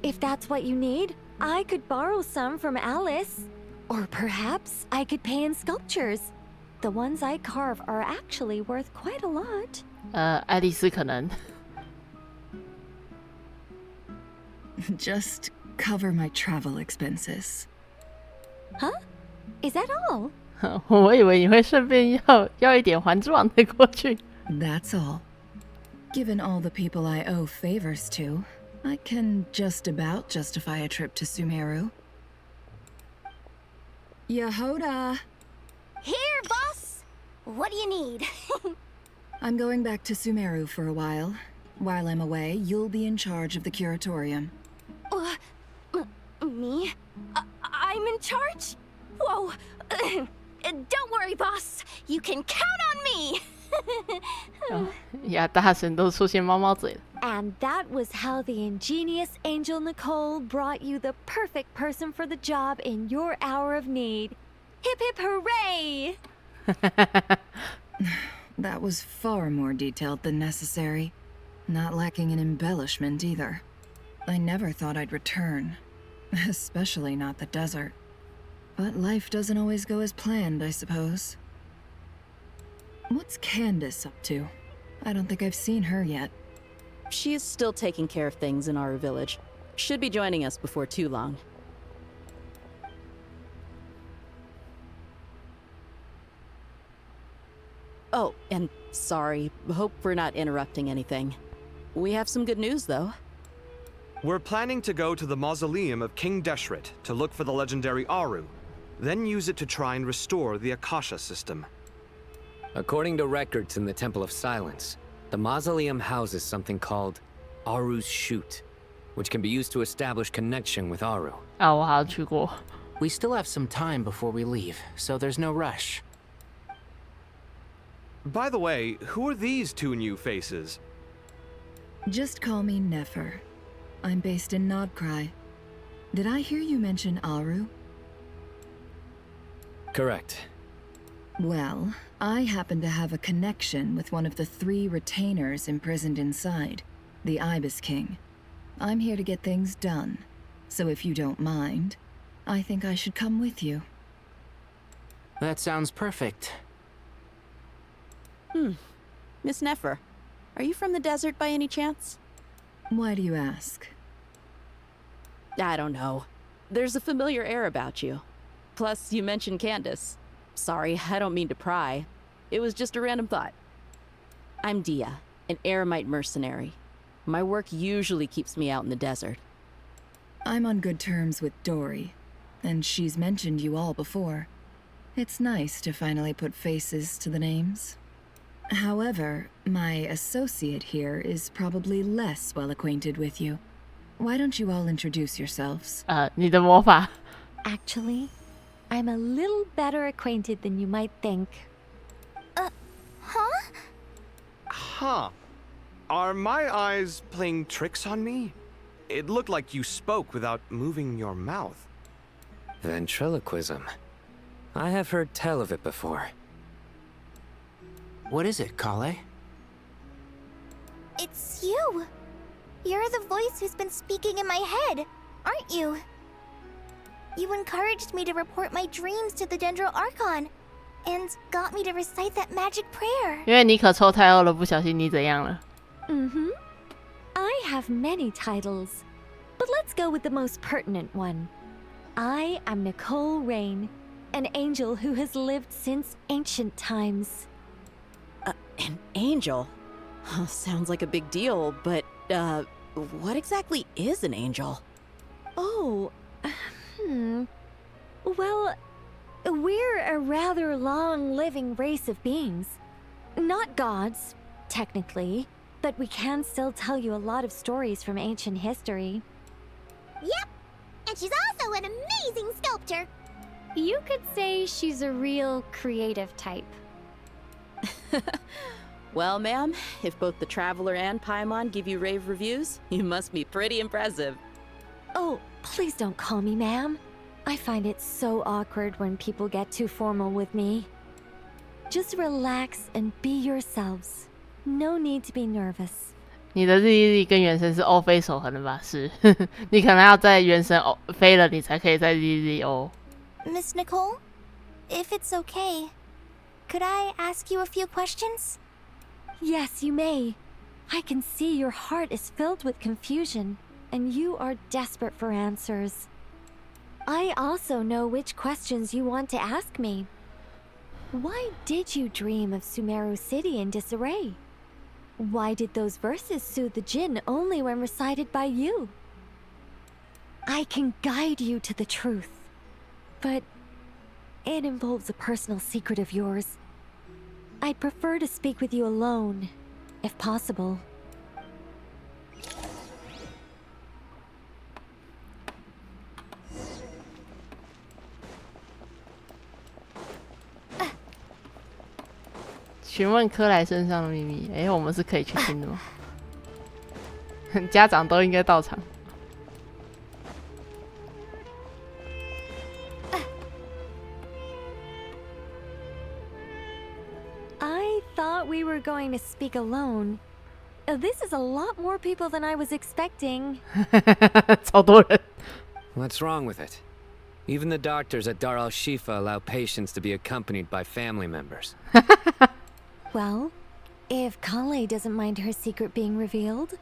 If that's what you need, I could borrow some from Alice. Or perhaps I could pay in sculptures. The ones I carve are actually worth quite a lot. 爱丽丝可能 Just cover my travel expenses. Huh? Is that all? 我以为你会顺便要一点还珠的过去。 That's all. Given all the people I owe favors to, I can just about justify a trip to Sumeru. Yehoda! Here, boss! What do you need? I'm going back to Sumeru for a while. While I'm away, you'll be in charge of the curatorium. Me? I'm in charge? Whoa! Don't worry, boss. You can count on me! 呀，大神都出现猫猫嘴了。 And that was how the ingenious Angel Nicole brought you the perfect person for the job in your hour of need. Hip hip hooray! That was far more detailed than necessary. Not lacking in embellishment either. I never thought I'd return. Especially not the desert. But life doesn't always go as planned, I suppose. What's Candace up to? I don't think I've seen her yet. She is still taking care of things in our village. Should be joining us before too long. Oh, and sorry. Hope we're not interrupting anything. We have some good news, though. We're planning to go to the mausoleum of King Deshret to look for the legendary Aru, then use it to try and restore the Akasha system. According to records in the Temple of Silence, the mausoleum houses something called Aru's Chute, which can be used to establish connection with Aru. 啊，我好像去过。 We still have some time before we leave, so there's no rush. By the way, who are these two new faces? Just call me Nefer. I'm based in Nodcry. Did I hear you mention Aru? Correct. Well, I happen to have a connection with one of the 3 retainers imprisoned inside, the Ibis King. I'm here to get things done, so if you don't mind, I think I should come with you. That sounds perfect. Miss Nefer, are you from the desert by any chance? Why do you ask? I don't know. There's a familiar air about you. Plus, you mentioned Candace. Sorry, I don't mean to pry. It was just a random thought. I'm Dia, an Eremite mercenary. My work usually keeps me out in the desert. I'm on good terms with Dory, and she's mentioned you all before. It's nice to finally put faces to the names. However, my associate here is probably less well acquainted with you. Why don't you all introduce yourselves? 你的魔法。 Actually, I'm a little better acquainted than you might think. Huh. Are my eyes playing tricks on me? It looked like you spoke without moving your mouth. Ventriloquism. I have heard tell of it before. What is it, Kale? It's you. You're the voice who's been speaking in my head, aren't you? You encouraged me to report my dreams to the Dendro Archon, and got me to recite that magic prayer. 因为你可抽太后了，不小心你怎样了？ I have many titles, but let's go with the most pertinent one. I am Nicole Rain, an angel who has lived since ancient times. An angel? Sounds like a big deal, but, what exactly is an angel? Oh, Well, we're a rather long-living race of beings. Not gods, technically, but we can still tell you a lot of stories from ancient history. Yep, and she's also an amazing sculptor. You could say she's a real creative type. Well, ma'am, if both the Traveler and Paimon give you rave reviews, you must be pretty impressive. Oh, please don't call me ma'am. I find it so awkward when people get too formal with me. Just relax and be yourselves. No need to be nervous. 你的日历跟原神是欧飞守恒的吧？是，你可能要在原神飞了，你才可以在日历欧。Miss Nicole, if it's okay, could I ask you a few questions? Yes, you may. I can see your heart is filled with confusion, and you are desperate for answers. I also know which questions you want to ask me. Why did you dream of Sumeru City in disarray? Why did those verses soothe the djinn only when recited by you? I can guide you to the truth, but it involves a personal secret of yours. I'd prefer to speak with you alone, if possible. "询问科莱身上的秘密。我们是可以去听的吗？家长都应该到场。I thought we were going to speak alone. This is a lot more people than I was expecting. 超多人。What's wrong with it? Even the doctors at Dar al-Shifa allow patients to be accompanied by family members. Well, if Kale doesn't mind her secret being revealed,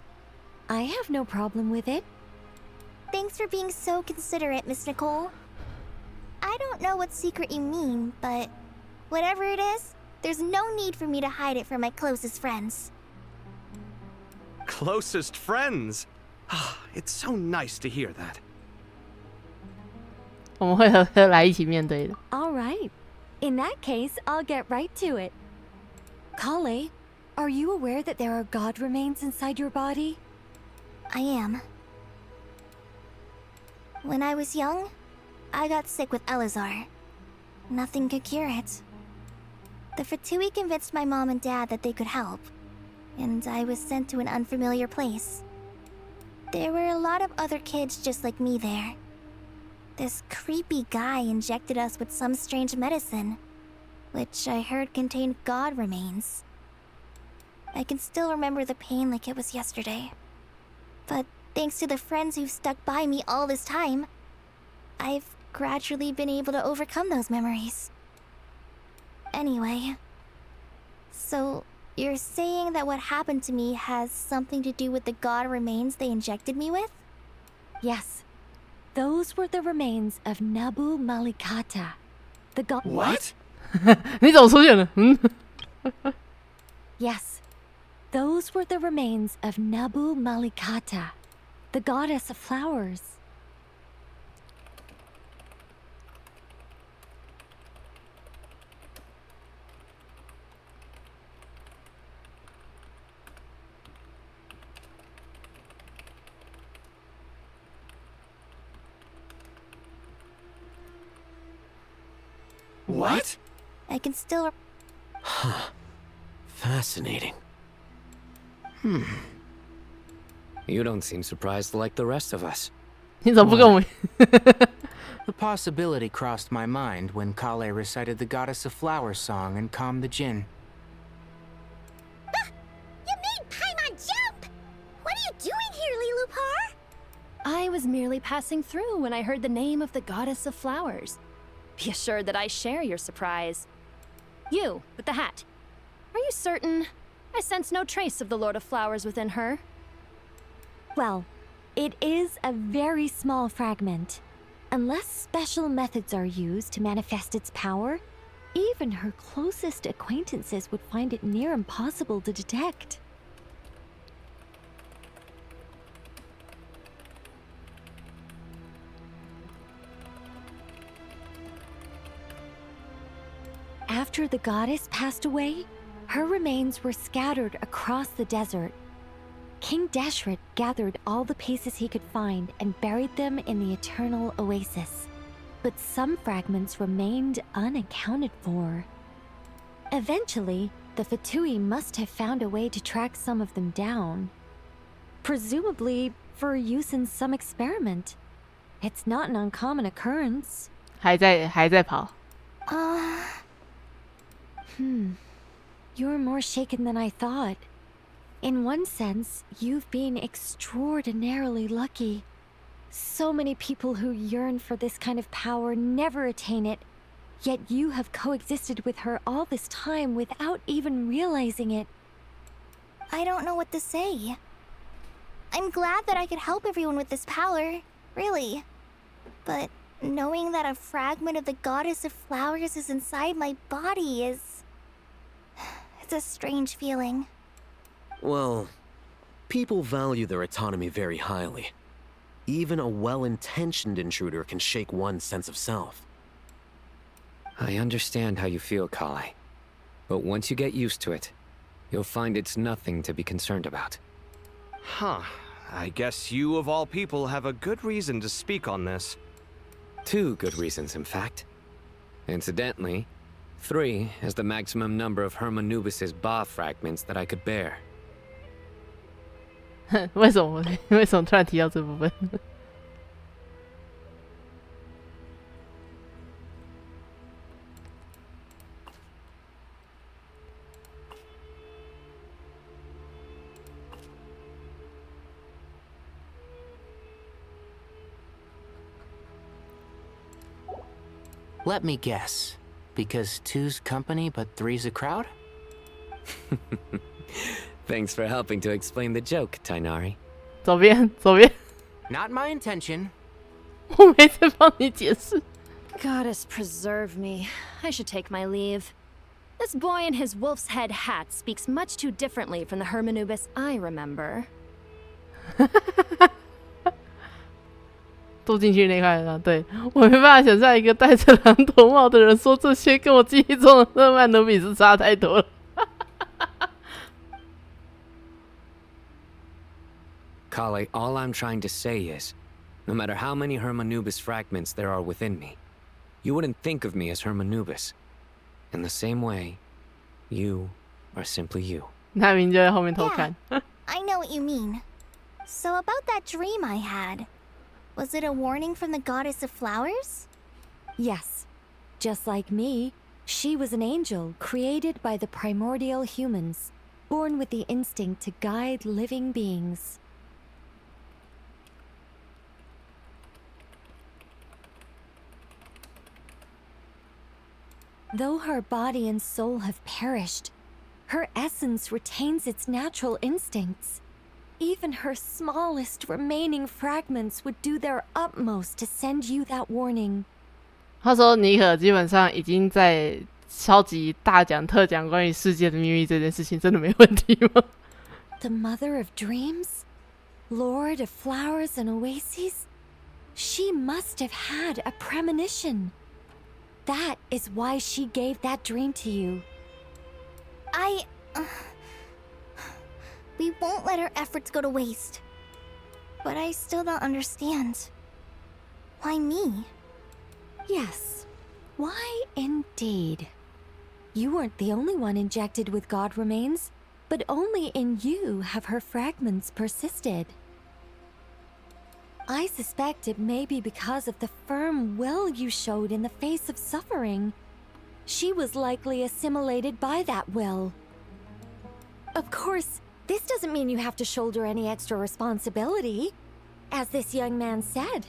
I have no problem with it. Thanks for being so considerate, Miss Nicole. I don't know what secret you mean, but whatever it is, there's no need for me to hide it from my closest friends. Closest friends? It's so nice to hear that. 我们会和来一起面对的。All right. In that case, I'll get right to it. Kale, are you aware that there are god remains inside your body? I am. When I was young, I got sick with Elazar. Nothing could cure it. The Fatui convinced my mom and dad that they could help, and I was sent to an unfamiliar place. There were a lot of other kids just like me there. This creepy guy injected us with some strange medicine, which I heard contained god remains. I can still remember the pain like it was yesterday. But thanks to the friends who've stuck by me all this time, I've gradually been able to overcome those memories. Anyway, so you're saying that what happened to me has something to do with the god remains they injected me with? Yes. Those were the remains of Nabu Malikata, the god. What? 你怎么出现了？Yes. Those were the remains of Nabu Malikata, the goddess of flowers. What? I can still. Fascinating. You don't seem surprised like the rest of us. 你怎么不跟我们？ The possibility crossed my mind when Kale recited the Goddess of Flowers song and calmed the Jinn. You made Paimon jump! What are you doing here, Lilupar? I was merely passing through when I heard the name of the Goddess of Flowers. Be assured that I share your surprise. You, with the hat. Are you certain? I sense no trace of the Lord of Flowers within her. Well, it is a very small fragment. Unless special methods are used to manifest its power, even her closest acquaintances would find it near impossible to detect. After the goddess passed away, her remains were scattered across the desert. King Deshret gathered all the pieces he could find and buried them in the Eternal Oasis. But some fragments remained unaccounted for. Eventually, the Fatui must have found a way to track some of them down. Presumably for use in some experiment. It's not an uncommon occurrence. 还在跑。 You're more shaken than I thought. In one sense, you've been extraordinarily lucky. So many people who yearn for this kind of power never attain it, yet you have coexisted with her all this time without even realizing it. I don't know what to say. I'm glad that I could help everyone with this power, really. But knowing that a fragment of the Goddess of Flowers is inside my body is... it's a strange feeling. Well, people value their autonomy very highly. Even a well-intentioned intruder can shake one's sense of self. I understand how you feel, Kale. But once you get used to it, you'll find it's nothing to be concerned about. Huh. I guess you, of all people, have a good reason to speak on this. 2 good reasons, in fact. Incidentally, 3 is the maximum number of Hermanubis' Ba fragments that I could bear. 为什么突然提到这部分？ Let me guess. Because 2's company but 3's a crowd? Thanks for helping to explain the joke, Tainari. 左边。 Not my intention. 我没在帮你解释。 Goddess preserve me. I should take my leave. This boy in his wolf's head hat speaks much too differently from the Hermanubis I remember. 住进去那块啊，对，我没办法想象一个戴着狼头帽的人说这些，跟我记忆中的赫曼努比斯差太多了。Kale, all I'm trying to say is, no matter how many Hermanubis fragments there are within me, you wouldn't think of me as Hermanubis. In the same way, you are simply you. 那明就在后面偷看。 I know what you mean. So about that dream I had, was it a warning from the Goddess of Flowers? Yes. Just like me, she was an angel created by the primordial humans, born with the instinct to guide living beings. Though her body and soul have perished, her essence retains its natural instincts. Even her smallest remaining fragments would do their utmost to send you that warning. 他说尼可基本上已经在超级大讲特讲关于世界的秘密这件事情，真的没问题吗？ The mother of dreams? Lord of flowers and oases? She must have had a premonition. That is why she gave that dream to you. We won't let her efforts go to waste. But I still don't understand. Why me? Yes. Why indeed? You weren't the only one injected with god remains, but only in you have her fragments persisted. I suspect it may be because of the firm will you showed in the face of suffering. She was likely assimilated by that will. Of course, this doesn't mean you have to shoulder any extra responsibility. As this young man said,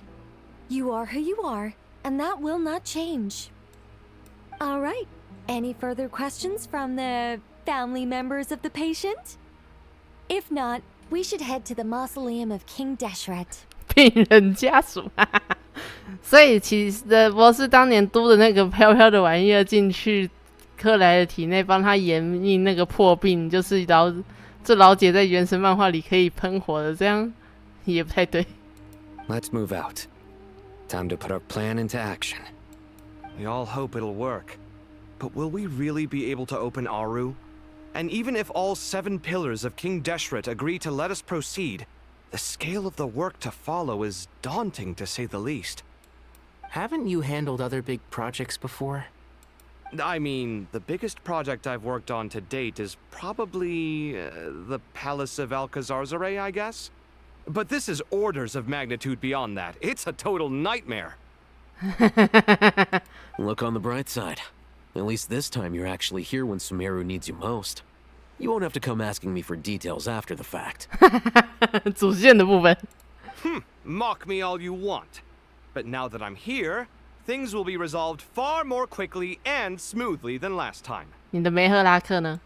you are who you are, and that will not change. All right, any further questions from the family members of the patient? If not, we should head to the mausoleum of King Deshret. 病人家属，所以其实博士当年嘟的那个飘飘的玩意儿进去克莱的体内，帮他延命那个破病，就是老姐在原神漫画里可以喷火的，这样也不太对。Let's move out. Time to put our plan into action. We all hope it'll work. But will we really be able to open Aru? And even if all 7 pillars of King Deshret agree to let us proceed, the scale of the work to follow is daunting, to say the least. Haven't you handled other big projects before? I mean, the biggest project I've worked on to date is probably the Palace of Alcazarzaray, I guess? But this is orders of magnitude beyond that. It's a total nightmare. Look on the bright side. At least this time you're actually here when Sumeru needs you most. You won't have to come asking me for details after the fact. 主线的部分。Mock me all you want. But now that I'm here, things will be resolved far more quickly and smoothly than last time. 你的梅赫拉克呢？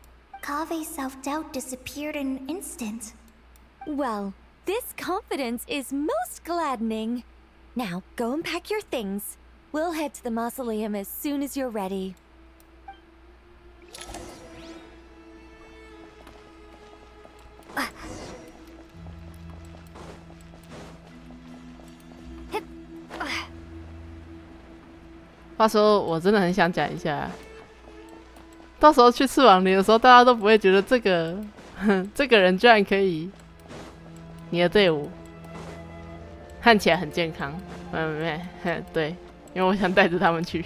Kave's self-doubt disappeared in an instant. Well, this confidence is most gladdening. Now, go and pack your things. We'll head to the mausoleum as soon as you're ready. Hip. 话说，我真的很想讲一下，到时候去赤王陵的时候，大家都不会觉得这个人居然可以，你的队伍看起来很健康。对，因为我想带着他们去。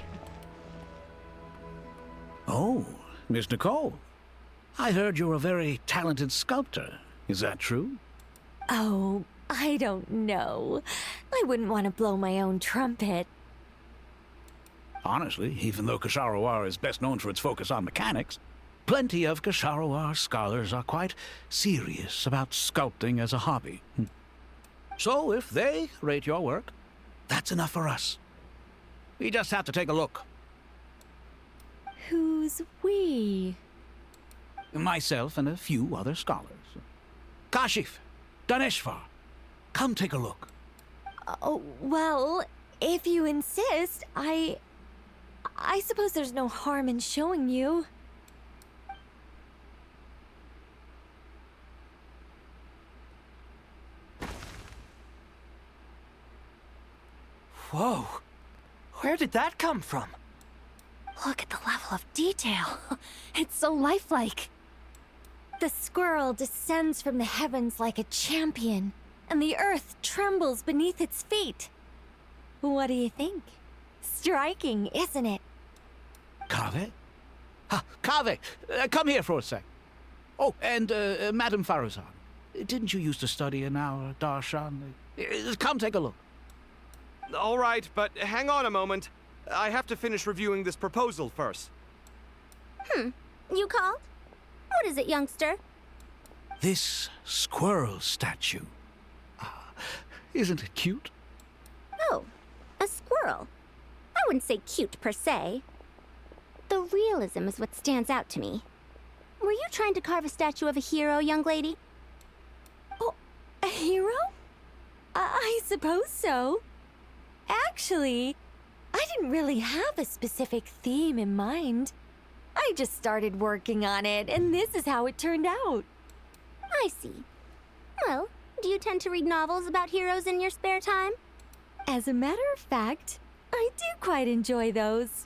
Oh, Miss Nicole. I heard you're a very talented sculptor. Is that true? Oh, I don't know. I wouldn't want to blow my own trumpet. Honestly, even though Kasharawar is best known for its focus on mechanics, plenty of Kasharawar scholars are quite serious about sculpting as a hobby. So if they rate your work, that's enough for us. We just have to take a look. Who's we? Myself and a few other scholars. Kashif, Daneshvar, come take a look. Oh, well, if you insist, I suppose there's no harm in showing you. Whoa! Where did that come from? Look at the level of detail. It's so lifelike. The squirrel descends from the heavens like a champion, and the earth trembles beneath its feet. What do you think? Striking, isn't it? Kave? Kave, come here for a sec. Oh, and Madame Faruzan, didn't you used to study in our darshan? Come take a look. All right, but hang on a moment. I have to finish reviewing this proposal first. You called? What is it, youngster? This squirrel statue. Isn't it cute? Oh, a squirrel. I wouldn't say cute per se. The realism is what stands out to me. Were you trying to carve a statue of a hero, young lady? Oh, a hero? I suppose so. Actually, I didn't really have a specific theme in mind. I just started working on it, and this is how it turned out. I see. Well, do you tend to read novels about heroes in your spare time? As a matter of fact, I do quite enjoy those.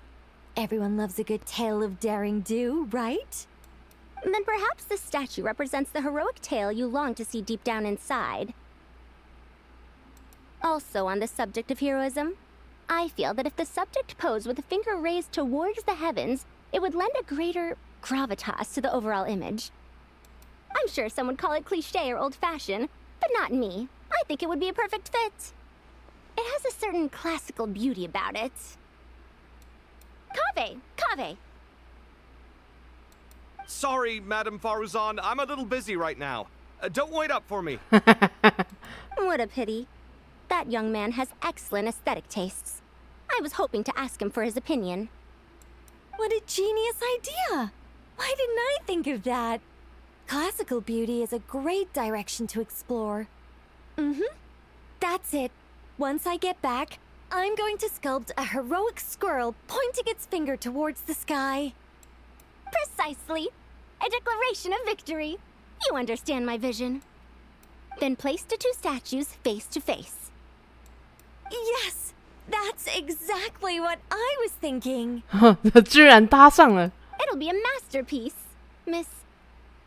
Everyone loves a good tale of daring do, right? Then perhaps this statue represents the heroic tale you long to see deep down inside. Also on the subject of heroism, I feel that if the subject posed with a finger raised towards the heavens, it would lend a greater gravitas to the overall image. I'm sure some would call it cliché or old-fashioned, but not me. I think it would be a perfect fit. It has a certain classical beauty about it. Kaveh! Sorry, Madame Faruzan, I'm a little busy right now. Don't wait up for me. What a pity. That young man has excellent aesthetic tastes. I was hoping to ask him for his opinion. What a genius idea! Why didn't I think of that? Classical beauty is a great direction to explore. That's it. Once I get back, I'm going to sculpt a heroic squirrel pointing its finger towards the sky. Precisely. A declaration of victory. You understand my vision. Then place the two statues face to face. Yes! That's exactly what I was thinking. 居然搭上了。 It'll be a masterpiece. Miss...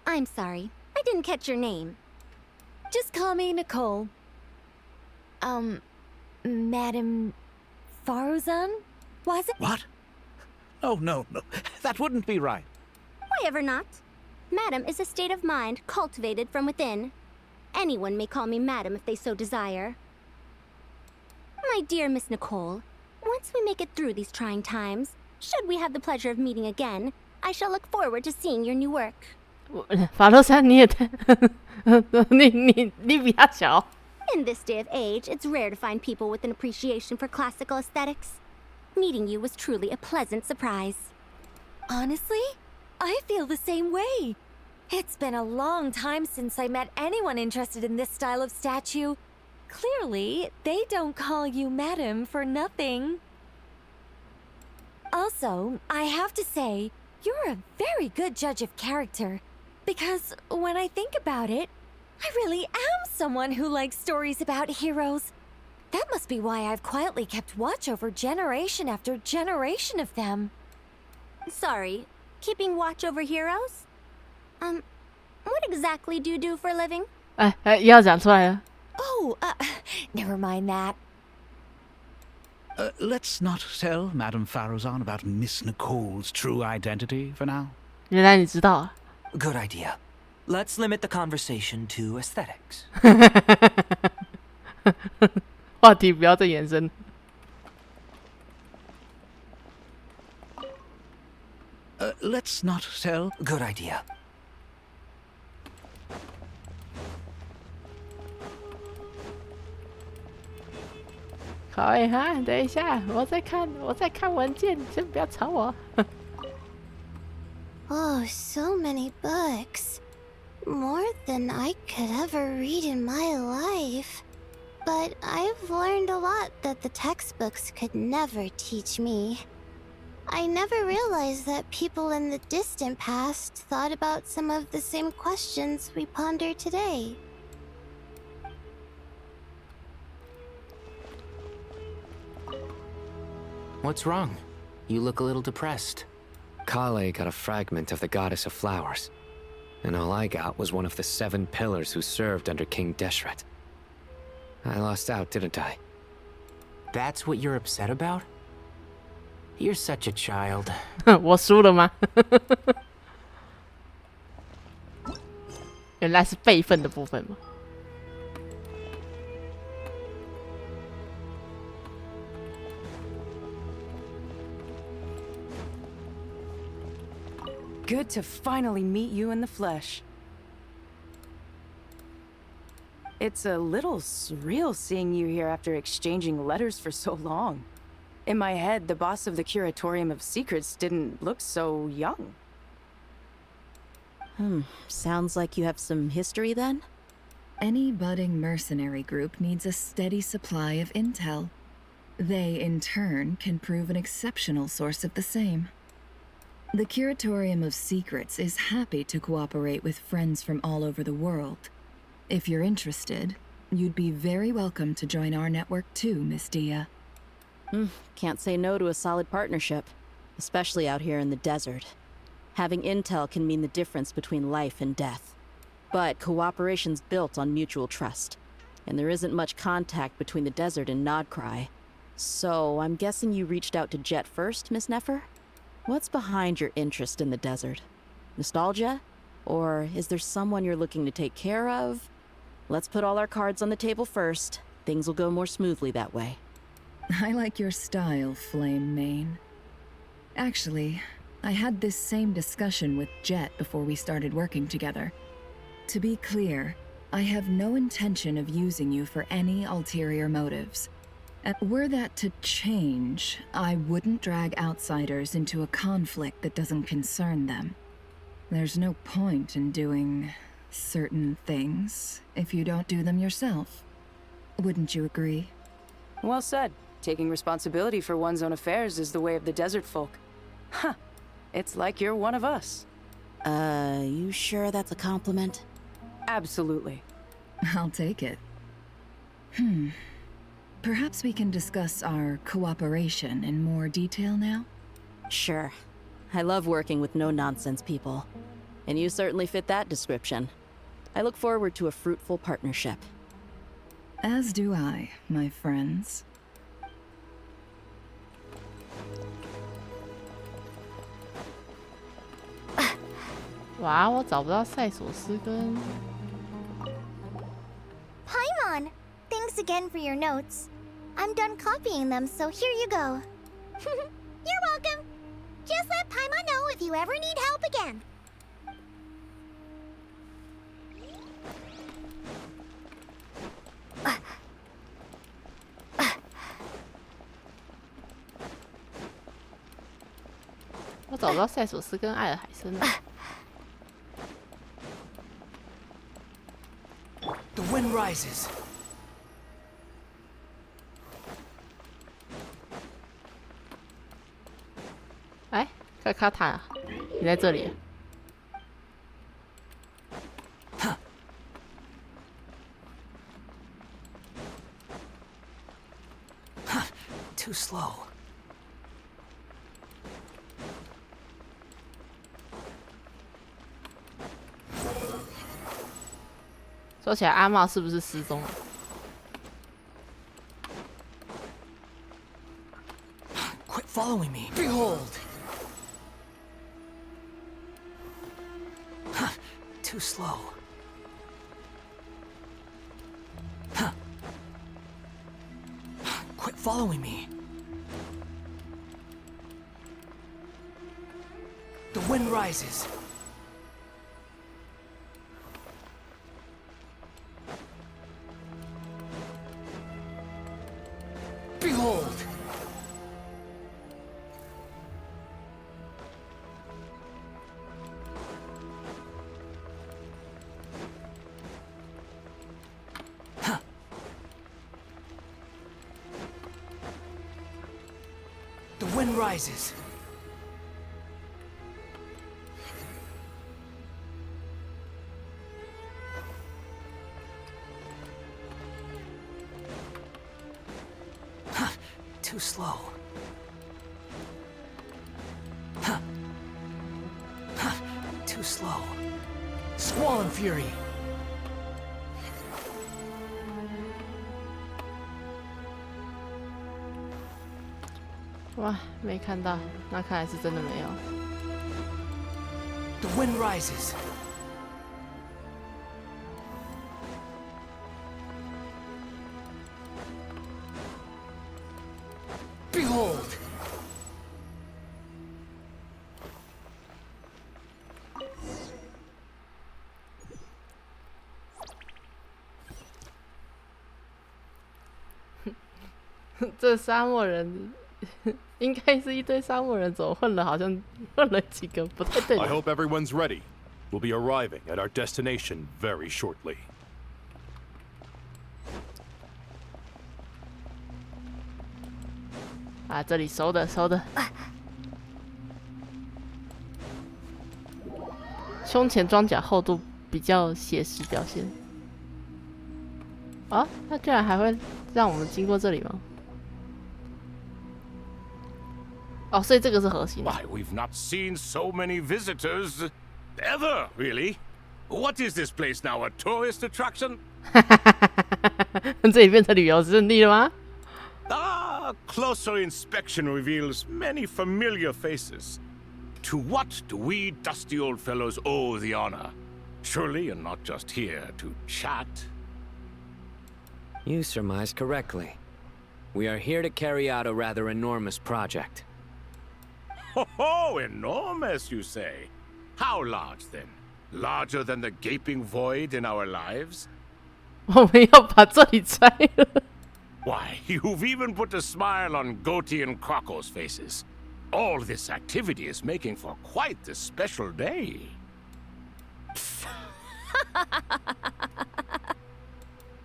I'm sorry. I didn't catch your name. Just call me Nicole. Madame Faruzan? Was it? What? Oh, no. That wouldn't be right. Why ever not? Madam is a state of mind cultivated from within. Anyone may call me Madam if they so desire. My dear Miss Nicole, once we make it through these trying times, should we have the pleasure of meeting again, I shall look forward to seeing your new work. 法洛珊，你也太，你比他小。 In this day of age, it's rare to find people with an appreciation for classical aesthetics. Meeting you was truly a pleasant surprise. Honestly, I feel the same way. It's been a long time since I met anyone interested in this style of statue. Clearly, they don't call you Madam for nothing. Also, I have to say, you're a very good judge of character. Because when I think about it, I really am someone who likes stories about heroes. That must be why I've quietly kept watch over generation after generation of them. Sorry, keeping watch over heroes? What exactly do you do for a living? 要讲出来了。 Oh, never mind that. Let's not tell Madame Faruzan about Miss Nicole's true identity for now. 原来你知道啊。 Good idea. Let's limit the conversation to aesthetics. 话题不要再延伸。 Let's not tell. Good idea. 好诶哈，等一下，我在看文件，先不要吵我。 Oh, so many books. More than I could ever read in my life. But I've learned a lot that the textbooks could never teach me. I never realized that people in the distant past thought about some of the same questions we ponder today. What's wrong? You look a little depressed. Kale got a fragment of the Goddess of Flowers, and all I got was one of the 7 pillars who served under King Deshret. I lost out, didn't I? That's what you're upset about? You're such a child. 我输了吗？原来是备份的部分吗？ Good to finally meet you in the flesh. It's a little surreal seeing you here after exchanging letters for so long. In my head, the boss of the Curatorium of Secrets didn't look so young. Sounds like you have some history then? Any budding mercenary group needs a steady supply of intel. They, in turn, can prove an exceptional source of the same. The Curatorium of Secrets is happy to cooperate with friends from all over the world. If you're interested, you'd be very welcome to join our network too, Miss Dia. Can't say no to a solid partnership, especially out here in the desert. Having intel can mean the difference between life and death. But cooperation's built on mutual trust, and there isn't much contact between the desert and Nodcry. So I'm guessing you reached out to Jet first, Miss Nefer? What's behind your interest in the desert? Nostalgia? Or is there someone you're looking to take care of? Let's put all our cards on the table first. Things will go more smoothly that way. I like your style, Flame Mane. Actually, I had this same discussion with Jet before we started working together. To be clear, I have no intention of using you for any ulterior motives. And were that to change, I wouldn't drag outsiders into a conflict that doesn't concern them. There's no point in doing certain things if you don't do them yourself. Wouldn't you agree? Well said. Taking responsibility for one's own affairs is the way of the desert folk. Huh. It's like you're one of us. You sure that's a compliment? Absolutely. I'll take it. Perhaps we can discuss our cooperation in more detail now? Sure. I love working with no-nonsense people. And you certainly fit that description. I look forward to a fruitful partnership. As do I, my friends. 哇，我找不到塞索斯跟 Paimon, thanks again for your notes. I'm done copying them, so here you go. You're welcome. Just let Paimon know if you ever need help again. 我找不到塞索斯跟艾尔海森了。The wind rises. 哎，快卡塔，你在这里。 Too slow. 说起来，阿茂是不是失踪了？ Quit following me. Behold. Too slow. Quit following me. The wind rises. Behold. The wind rises. Too slow. Too slow. Squall and fury. 哇，没看到，那看来是真的没有。 The wind rises. Behold. "这沙漠人应该是一堆沙漠人，怎么混了？好像混了几个不太对。 I hope everyone's ready. We'll be arriving at our destination very shortly. 啊，这里熟的熟的。胸前装甲厚度比较写实表现。啊，他居然还会让我们经过这里吗？ 哦，所以这个是核心。 Why, we've not seen so many visitors ever, really. What is this place now? A tourist attraction? 这里变成旅游胜地了吗？ Ah, closer inspection reveals many familiar faces. To what do we dusty old fellows owe the honor? Surely you're not just here to chat. You surmised correctly. We are here to carry out a rather enormous project. Ho, enormous, you say? How large, then? Larger than the gaping void in our lives? 我们要把这里拆了。Why, you've even put a smile on Goatee and Crocco's faces. All this activity is making for quite a special day.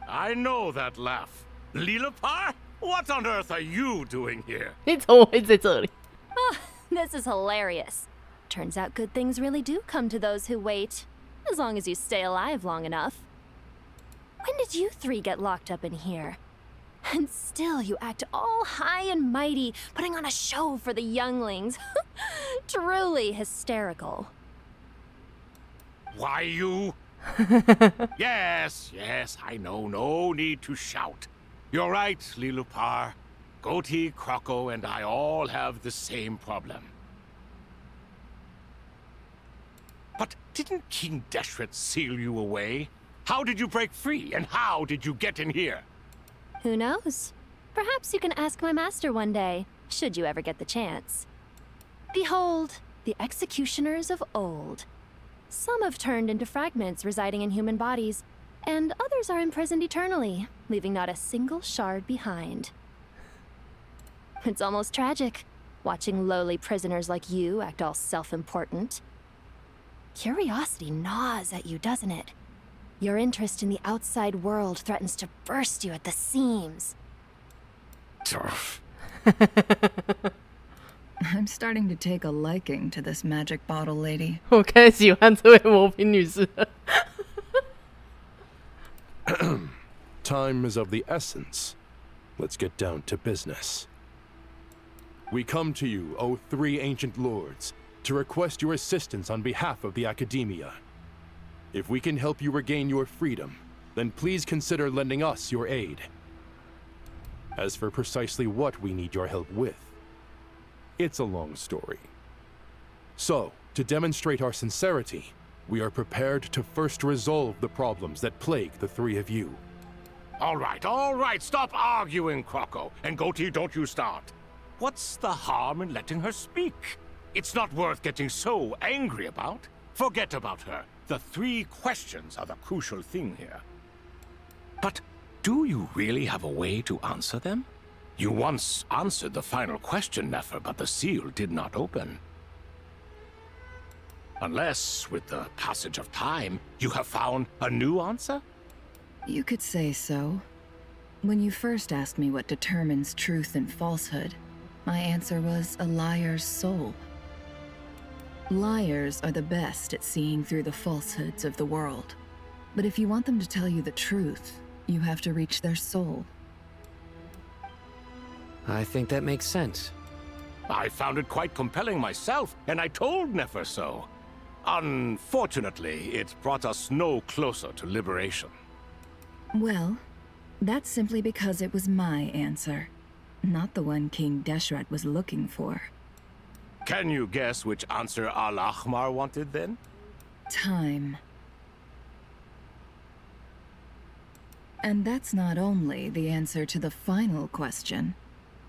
I know that laugh. Lilipar? What on earth are you doing here? 你怎么会在这里？ This is hilarious. Turns out good things really do come to those who wait, as long as you stay alive long enough. When did you three get locked up in here? And still you act all high and mighty, putting on a show for the younglings. Truly hysterical. Why, you... Yes, I know. No need to shout. You're right, Lilipar. Goatee, Crocco, and I all have the same problem. But didn't King Deshret seal you away? How did you break free, and how did you get in here? Who knows? Perhaps you can ask my master one day, should you ever get the chance. Behold, the executioners of old. Some have turned into fragments residing in human bodies, and others are imprisoned eternally, leaving not a single shard behind. It's almost tragic, watching lowly prisoners like you act all self-important. Curiosity gnaws at you, doesn't it? Your interest in the outside world threatens to burst you at the seams. I'm starting to take a liking to this magic bottle lady. 我开始喜欢这位魔瓶女士了。 Time is of the essence. Let's get down to business. We come to you, O three ancient lords, to request your assistance on behalf of the Academia. If we can help you regain your freedom, then please consider lending us your aid. As for precisely what we need your help with, it's a long story. So, to demonstrate our sincerity, we are prepared to first resolve the problems that plague the three of you. All right, stop arguing, Crocco. And Goatee, don't you start. What's the harm in letting her speak? It's not worth getting so angry about. Forget about her. The three questions are the crucial thing here. But do you really have a way to answer them? You once answered the final question, Nefer, but the seal did not open. Unless, with the passage of time, you have found a new answer? You could say so. When you first asked me what determines truth and falsehood, my answer was a liar's soul. Liars are the best at seeing through the falsehoods of the world. But if you want them to tell you the truth, you have to reach their soul. I think that makes sense. I found it quite compelling myself, and I told Nefer so. Unfortunately, it brought us no closer to liberation. Well, that's simply because it was my answer, not the one King Deshret was looking for. Can you guess which answer Al-Ahmar wanted then? Time. And that's not only the answer to the final question,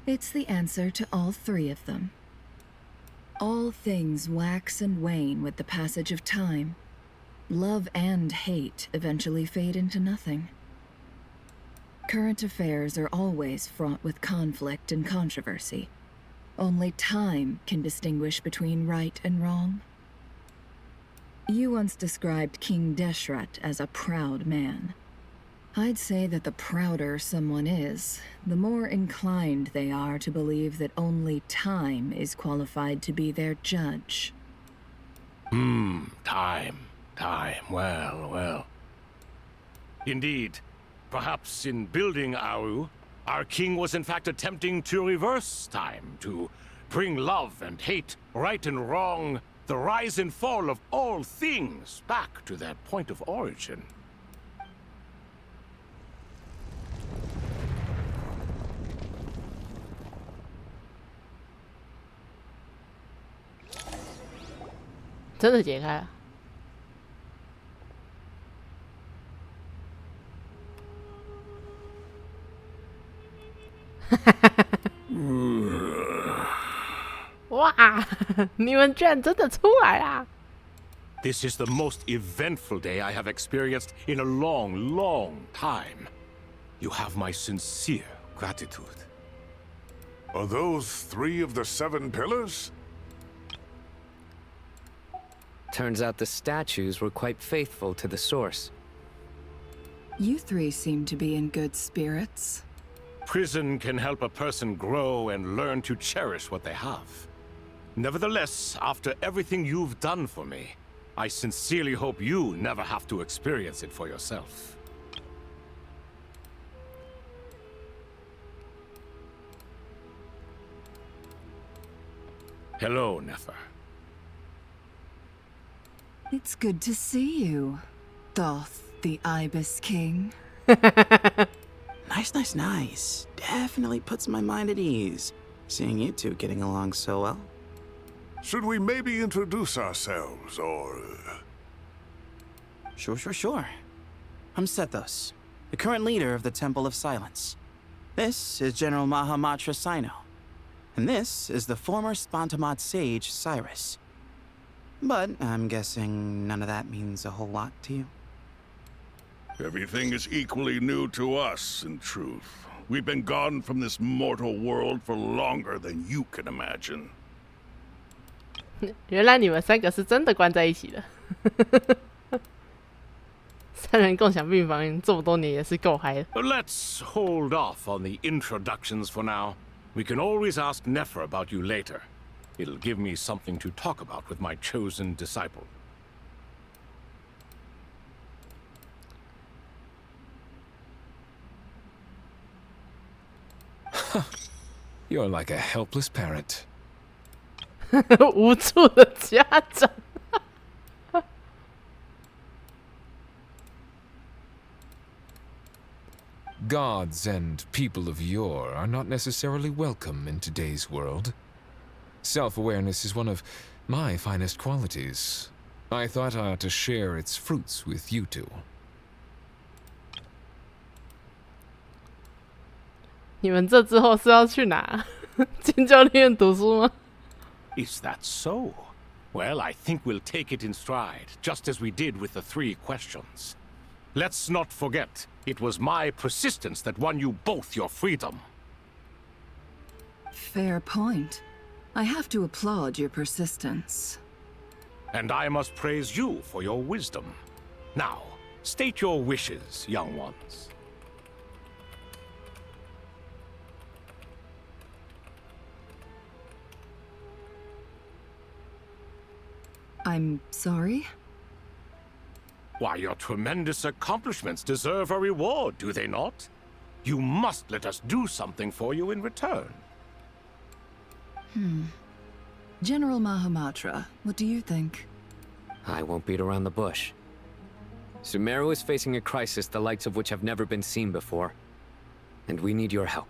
it's the answer to all three of them. All things wax and wane with the passage of time. Love and hate eventually fade into nothing. Current affairs are always fraught with conflict and controversy. Only time can distinguish between right and wrong. You once described King Deshret as a proud man. I'd say that the prouder someone is, the more inclined they are to believe that only time is qualified to be their judge. Time. Well. Indeed. Perhaps in building Aru, our king was in fact attempting to reverse time, to bring love and hate, right and wrong, the rise and fall of all things back to their point of origin. 哇，你们居然真的出来啦！ This is the most eventful day I have experienced in a long, long time. You have my sincere gratitude. Are those 3 of the 7 pillars? Turns out the statues were quite faithful to the source. You 3 seem to be in good spirits. Prison can help a person grow and learn to cherish what they have. Nevertheless, after everything you've done for me, I sincerely hope you never have to experience it for yourself. Hello, Nefer. It's good to see you, Thoth the Ibis King. Nice. Definitely puts my mind at ease, seeing you two getting along so well. Should we maybe introduce ourselves, or... Sure. I'm Sethos, the current leader of the Temple of Silence. This is General Mahamatra Sino. And this is the former Spantamat sage, Cyrus. But I'm guessing none of that means a whole lot to you. Everything is equally new to us, in truth. We've been gone from this mortal world for longer than you can imagine. 原来你们3个是真的关在一起的。3人共享病房这么多年也是够嗨的。Let's hold off on the introductions for now. We can always ask Nefer about you later. It'll give me something to talk about with my chosen disciple. You're like a helpless parent. 无助的家长。Gods and people of yore are not necessarily welcome in today's world. Self-awareness is one of my finest qualities. I thought I ought to share its fruits with you two. 你们这之后是要去哪？进教练院读书吗？ Is that so? Well, I think we'll take it in stride, just as we did with the 3 questions. Let's not forget, it was my persistence that won you both your freedom. Fair point. I have to applaud your persistence. And I must praise you for your wisdom. Now, state your wishes, young ones. I'm sorry? Why, your tremendous accomplishments deserve a reward, do they not? You must let us do something for you in return. General Mahamatra, what do you think? I won't beat around the bush. Sumeru is facing a crisis the likes of which have never been seen before. And we need your help.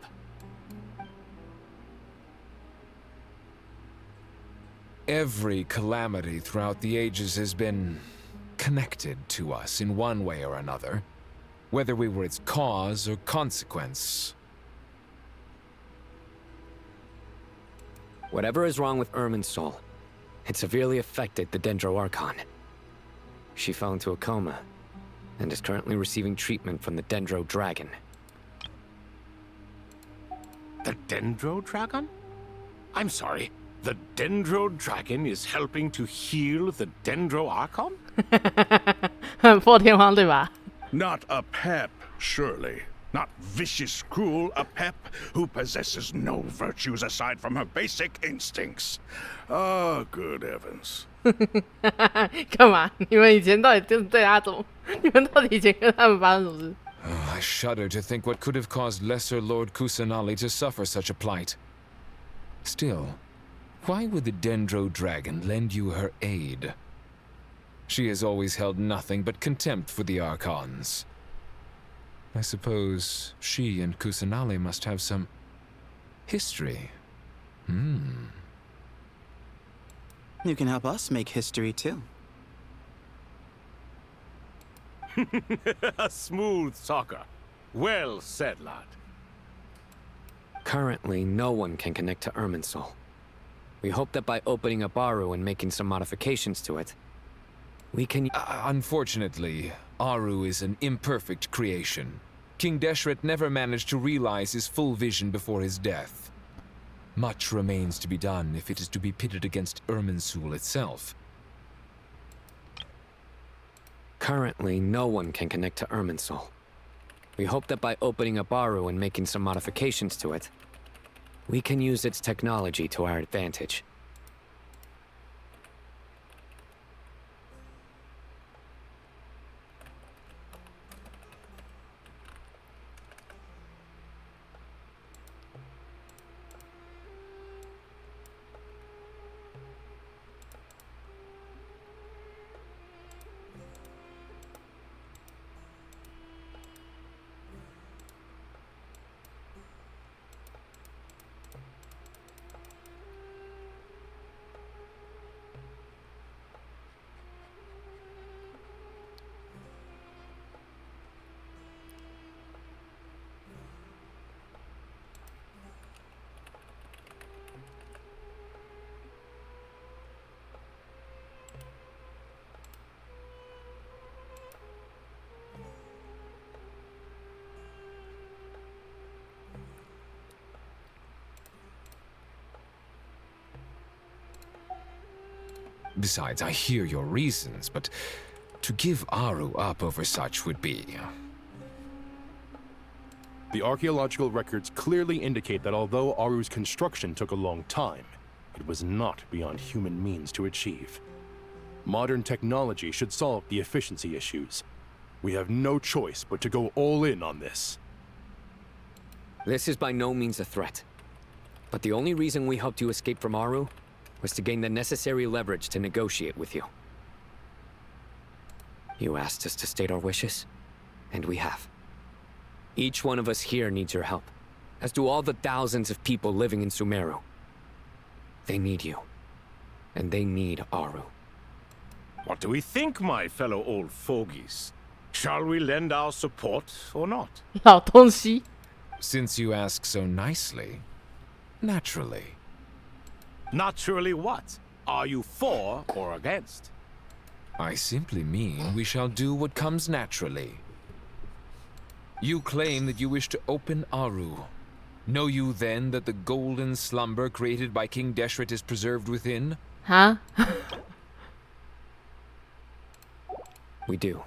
Every calamity throughout the ages has been connected to us in one way or another, whether we were its cause or consequence. Whatever is wrong with Ermin's soul, it severely affected the Dendro Archon. She fell into a coma and is currently receiving treatment from the Dendro Dragon. The Dendro Dragon? I'm sorry, the Dendro Dragon is helping to heal the Dendro Archon? 破天荒对吧？ Not a pep, surely. Not vicious, cruel, a pep who possesses no virtues aside from her basic instincts. Ah, good heavens. 干嘛？你们以前到底对他怎么？你们到底以前跟他们发生什么事？ I shudder to think what could have caused Lesser Lord Kusanali to suffer such a plight. Still, why would the Dendro Dragon lend you her aid? She has always held nothing but contempt for the Archons. I suppose she and Kusanali must have some history. You can help us make history too. A smooth talker. Well said, lad. Currently, no one can connect to Irminsul. We hope that by opening up Aru and making some modifications to it, we can... Unfortunately, Aru is an imperfect creation. King Deshret never managed to realize his full vision before his death. Much remains to be done if it is to be pitted against Irminsul itself. Currently, no one can connect to Irminsul. We hope that by opening up Aru and making some modifications to it, we can use its technology to our advantage. Besides, I hear your reasons, but to give Aru up over such would be... The archaeological records clearly indicate that although Aru's construction took a long time, it was not beyond human means to achieve. Modern technology should solve the efficiency issues. We have no choice but to go all in on this. This is by no means a threat. But the only reason we helped you escape from Aru was to gain the necessary leverage to negotiate with you. You asked us to state our wishes, and we have. Each one of us here needs your help, as do all the thousands of people living in Sumeru. They need you, and they need Aru. What do we think, my fellow old fogies? Shall we lend our support or not? 老东西. Since you ask so nicely, naturally. Naturally what? Are you for or against? I simply mean we shall do what comes naturally. You claim that you wish to open Aru. Know you then that the golden slumber created by King Deshret is preserved within? Huh? We do.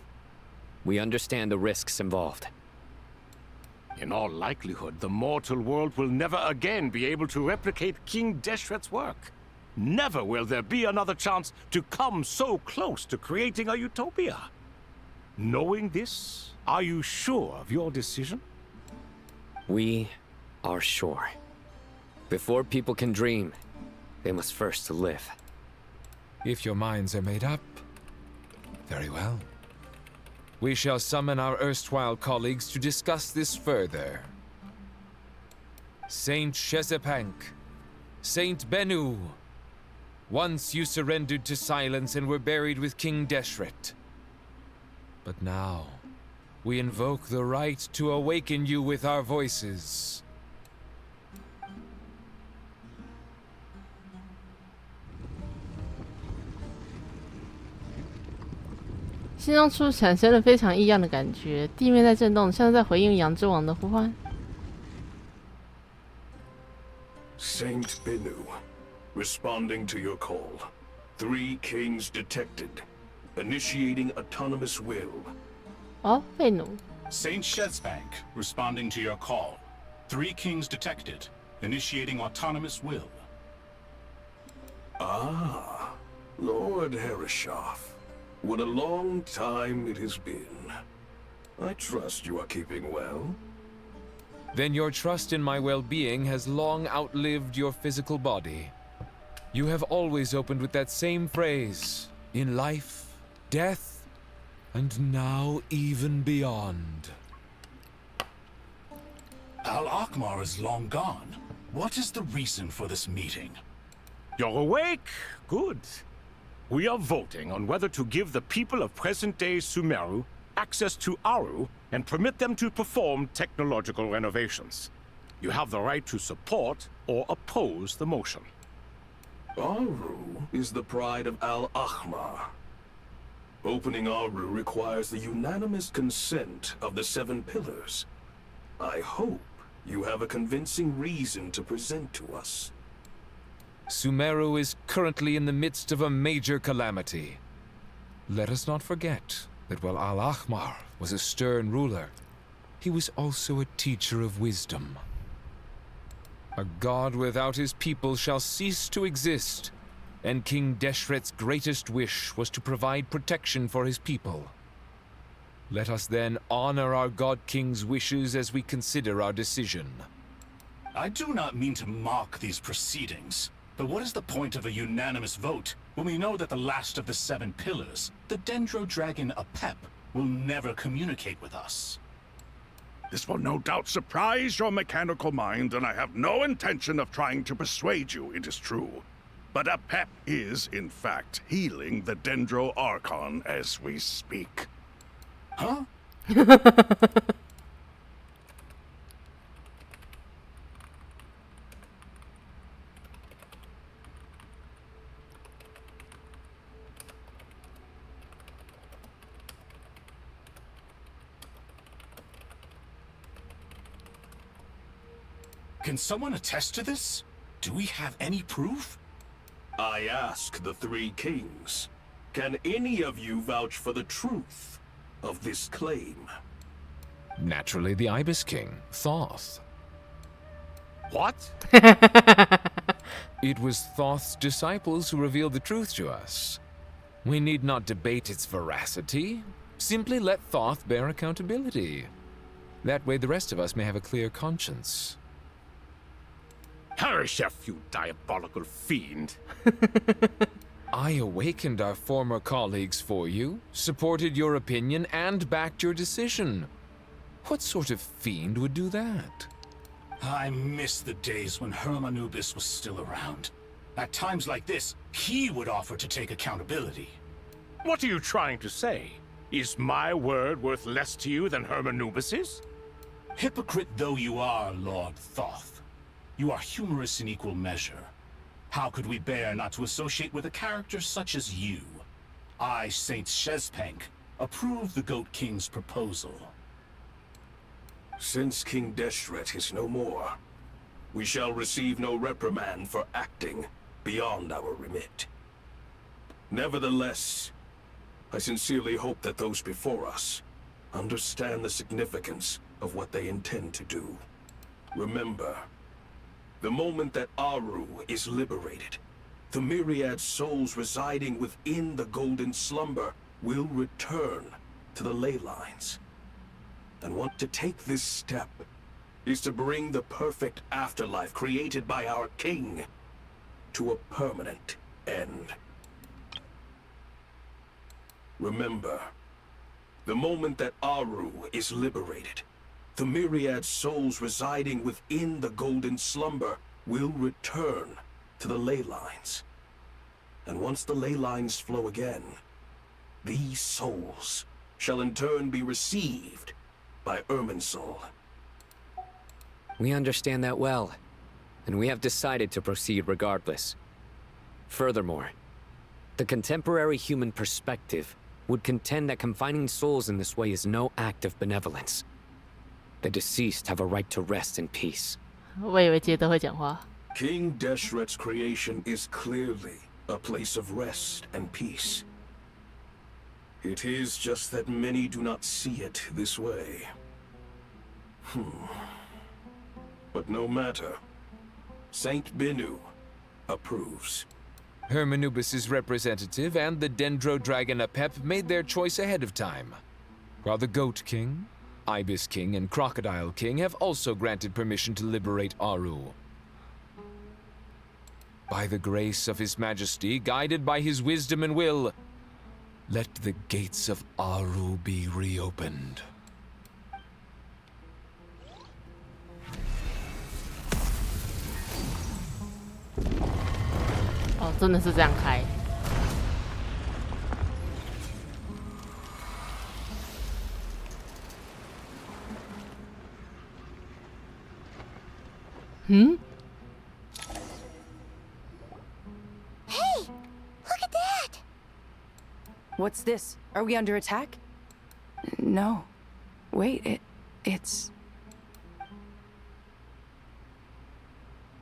We understand the risks involved. In all likelihood, the mortal world will never again be able to replicate King Deshret's work. Never will there be another chance to come so close to creating a utopia. Knowing this, are you sure of your decision? We are sure. Before people can dream, they must first live. If your minds are made up, very well. We shall summon our erstwhile colleagues to discuss this further. Saint Shezepank, Saint Bennu, once you surrendered to silence and were buried with King Deshret. But now, we invoke the right to awaken you with our voices. "心中处产生了非常异样的感觉，地面在震动，像是在回应阳之王的呼唤。Saint Bennu, responding to your call. 3 kings detected. Initiating autonomous will. 哦，贝努。Saint Shezepank, responding to your call. 3 kings detected. Initiating autonomous will. Ah, Lord Herreshoff. What a long time it has been. I trust you are keeping well. Then your trust in my well-being has long outlived your physical body. You have always opened with that same phrase, in life, death, and now even beyond. Al-Akmar is long gone. What is the reason for this meeting? You're awake? Good. We are voting on whether to give the people of present-day Sumeru access to Aru and permit them to perform technological renovations. You have the right to support or oppose the motion. Aru is the pride of Al-Ahmar. Opening Aru requires the unanimous consent of the 7 pillars. I hope you have a convincing reason to present to us. Sumeru is currently in the midst of a major calamity. Let us not forget that while Al-Ahmar was a stern ruler, he was also a teacher of wisdom. A god without his people shall cease to exist, and King Deshret's greatest wish was to provide protection for his people. Let us then honor our God King's wishes as we consider our decision. I do not mean to mock these proceedings, but what is the point of a unanimous vote when we know that the last of the 7 pillars, the Dendro Dragon Apep, will never communicate with us? This will no doubt surprise your mechanical mind, and I have no intention of trying to persuade you it is true. But Apep is, in fact, healing the Dendro Archon as we speak. Huh? Can someone attest to this? Do we have any proof? I ask the 3 kings, can any of you vouch for the truth of this claim? Naturally, the Ibis King, Thoth. What? It was Thoth's disciples who revealed the truth to us. We need not debate its veracity. Simply let Thoth bear accountability. That way the rest of us may have a clear conscience. Harishef, you diabolical fiend. I awakened our former colleagues for you, supported your opinion, and backed your decision. What sort of fiend would do that? I miss the days when Hermanubis was still around. At times like this, he would offer to take accountability. What are you trying to say? Is my word worth less to you than Hermanubis's? Hypocrite though you are, Lord Thoth, you are humorous in equal measure. How could we bear not to associate with a character such as you? I, Saint Shezpenk, approve the Goat King's proposal. Since King Deshret is no more, we shall receive no reprimand for acting beyond our remit. Nevertheless, I sincerely hope that those before us understand the significance of what they intend to do. Remember, the moment that Aru is liberated, the myriad souls residing within the Golden Slumber will return to the ley lines. And want to take this step is to bring the perfect afterlife created by our king to a permanent end. Remember, the moment that Aru is liberated, the myriad souls residing within the Golden Slumber will return to the ley lines. And once the ley lines flow again, these souls shall in turn be received by Irminsul. We understand that well, and we have decided to proceed regardless. Furthermore, the contemporary human perspective would contend that confining souls in this way is no act of benevolence. The deceased have a right to rest in peace. 我以为杰德会讲话。 King Deshret's creation is clearly a place of rest and peace. It is just that many do not see it this way. But no matter. Saint Binu approves. Hermanubis' representative and the Dendro Dragon Apep made their choice ahead of time, while the Goat King, Ibis King, and Crocodile King have also granted permission to liberate Aru. By the grace of His Majesty, guided by his wisdom and will, let the gates of Aru be reopened. 哦，真的是这样开。Hmm? Hey, look at that! What's this? Are we under attack? No. Wait, it's...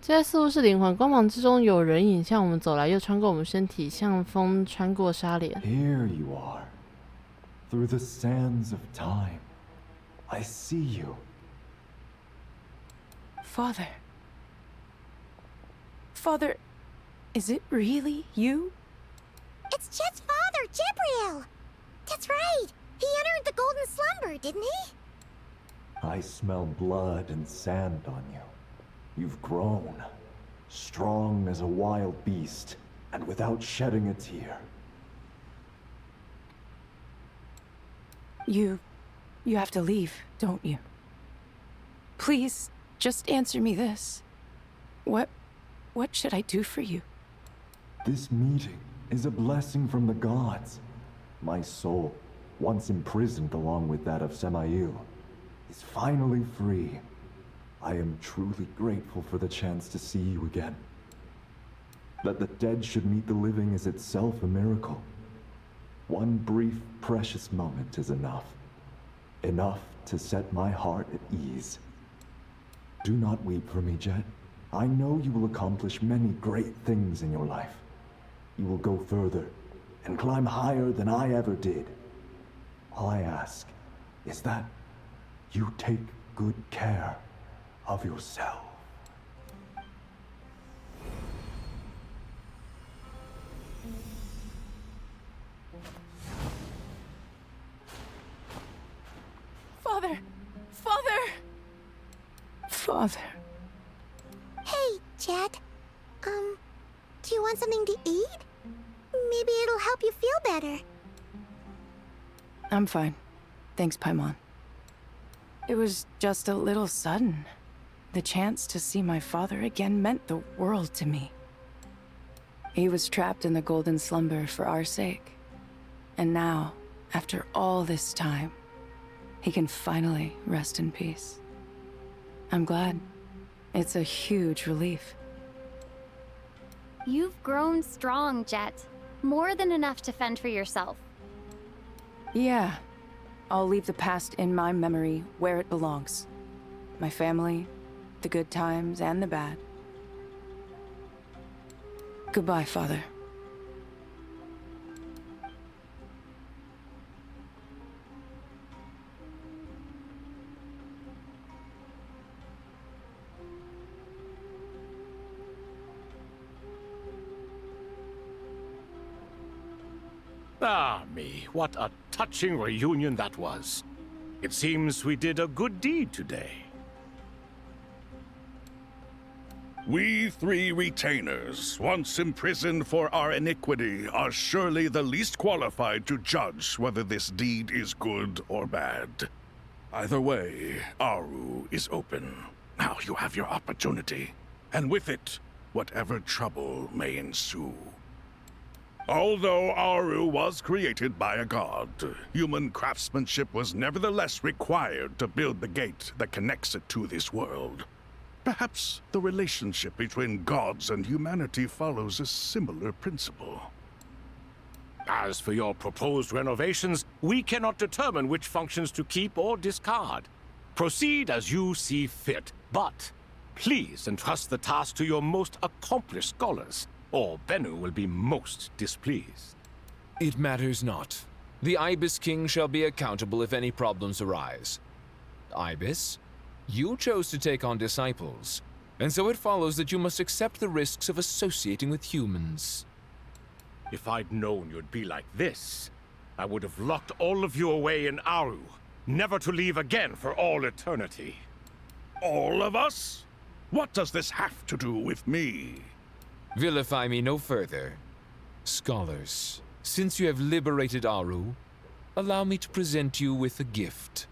这似乎是灵魂光芒之中有人影向我们走来，又穿过我们身体，像风穿过纱帘。 Here you are, through the sands of time. I see you. Father. Father, is it really you? It's Jet's father, Jibril! That's right! He entered the golden slumber, didn't he? I smell blood and sand on you. You've grown, strong as a wild beast, and without shedding a tear. You have to leave, don't you? Please, just answer me this. What should I do for you? This meeting is a blessing from the gods. My soul, once imprisoned along with that of Samael, is finally free. I am truly grateful for the chance to see you again. That the dead should meet the living is itself a miracle. One brief, precious moment is enough. Enough to set my heart at ease. Do not weep for me, Jet. I know you will accomplish many great things in your life. You will go further and climb higher than I ever did. All I ask is that you take good care of yourself. Father! Father! Father. Hey, Jet. Do you want something to eat? Maybe it'll help you feel better. I'm fine. Thanks, Paimon. It was just a little sudden. The chance to see my father again meant the world to me. He was trapped in the golden slumber for our sake. And now, after all this time, he can finally rest in peace. I'm glad. It's a huge relief. You've grown strong, Jet. More than enough to fend for yourself. Yeah. I'll leave the past in my memory where it belongs. My family, the good times and the bad. Goodbye, Father. Ah, me, what a touching reunion that was. It seems we did a good deed today. We three retainers, once imprisoned for our iniquity, are surely the least qualified to judge whether this deed is good or bad. Either way, Aru is open. Now you have your opportunity, and with it, whatever trouble may ensue. Although Aru was created by a god, human craftsmanship was nevertheless required to build the gate that connects it to this world. Perhaps the relationship between gods and humanity follows a similar principle. As for your proposed renovations, we cannot determine which functions to keep or discard. Proceed as you see fit, but please entrust the task to your most accomplished scholars, or Bennu will be most displeased. It matters not. The Ibis King shall be accountable if any problems arise. Ibis, you chose to take on disciples, and so it follows that you must accept the risks of associating with humans. If I'd known you'd be like this, I would have locked all of you away in Aru, never to leave again for all eternity. All of us? What does this have to do with me? Vilify me no further. Scholars, since you have liberated Aru, allow me to present you with a gift.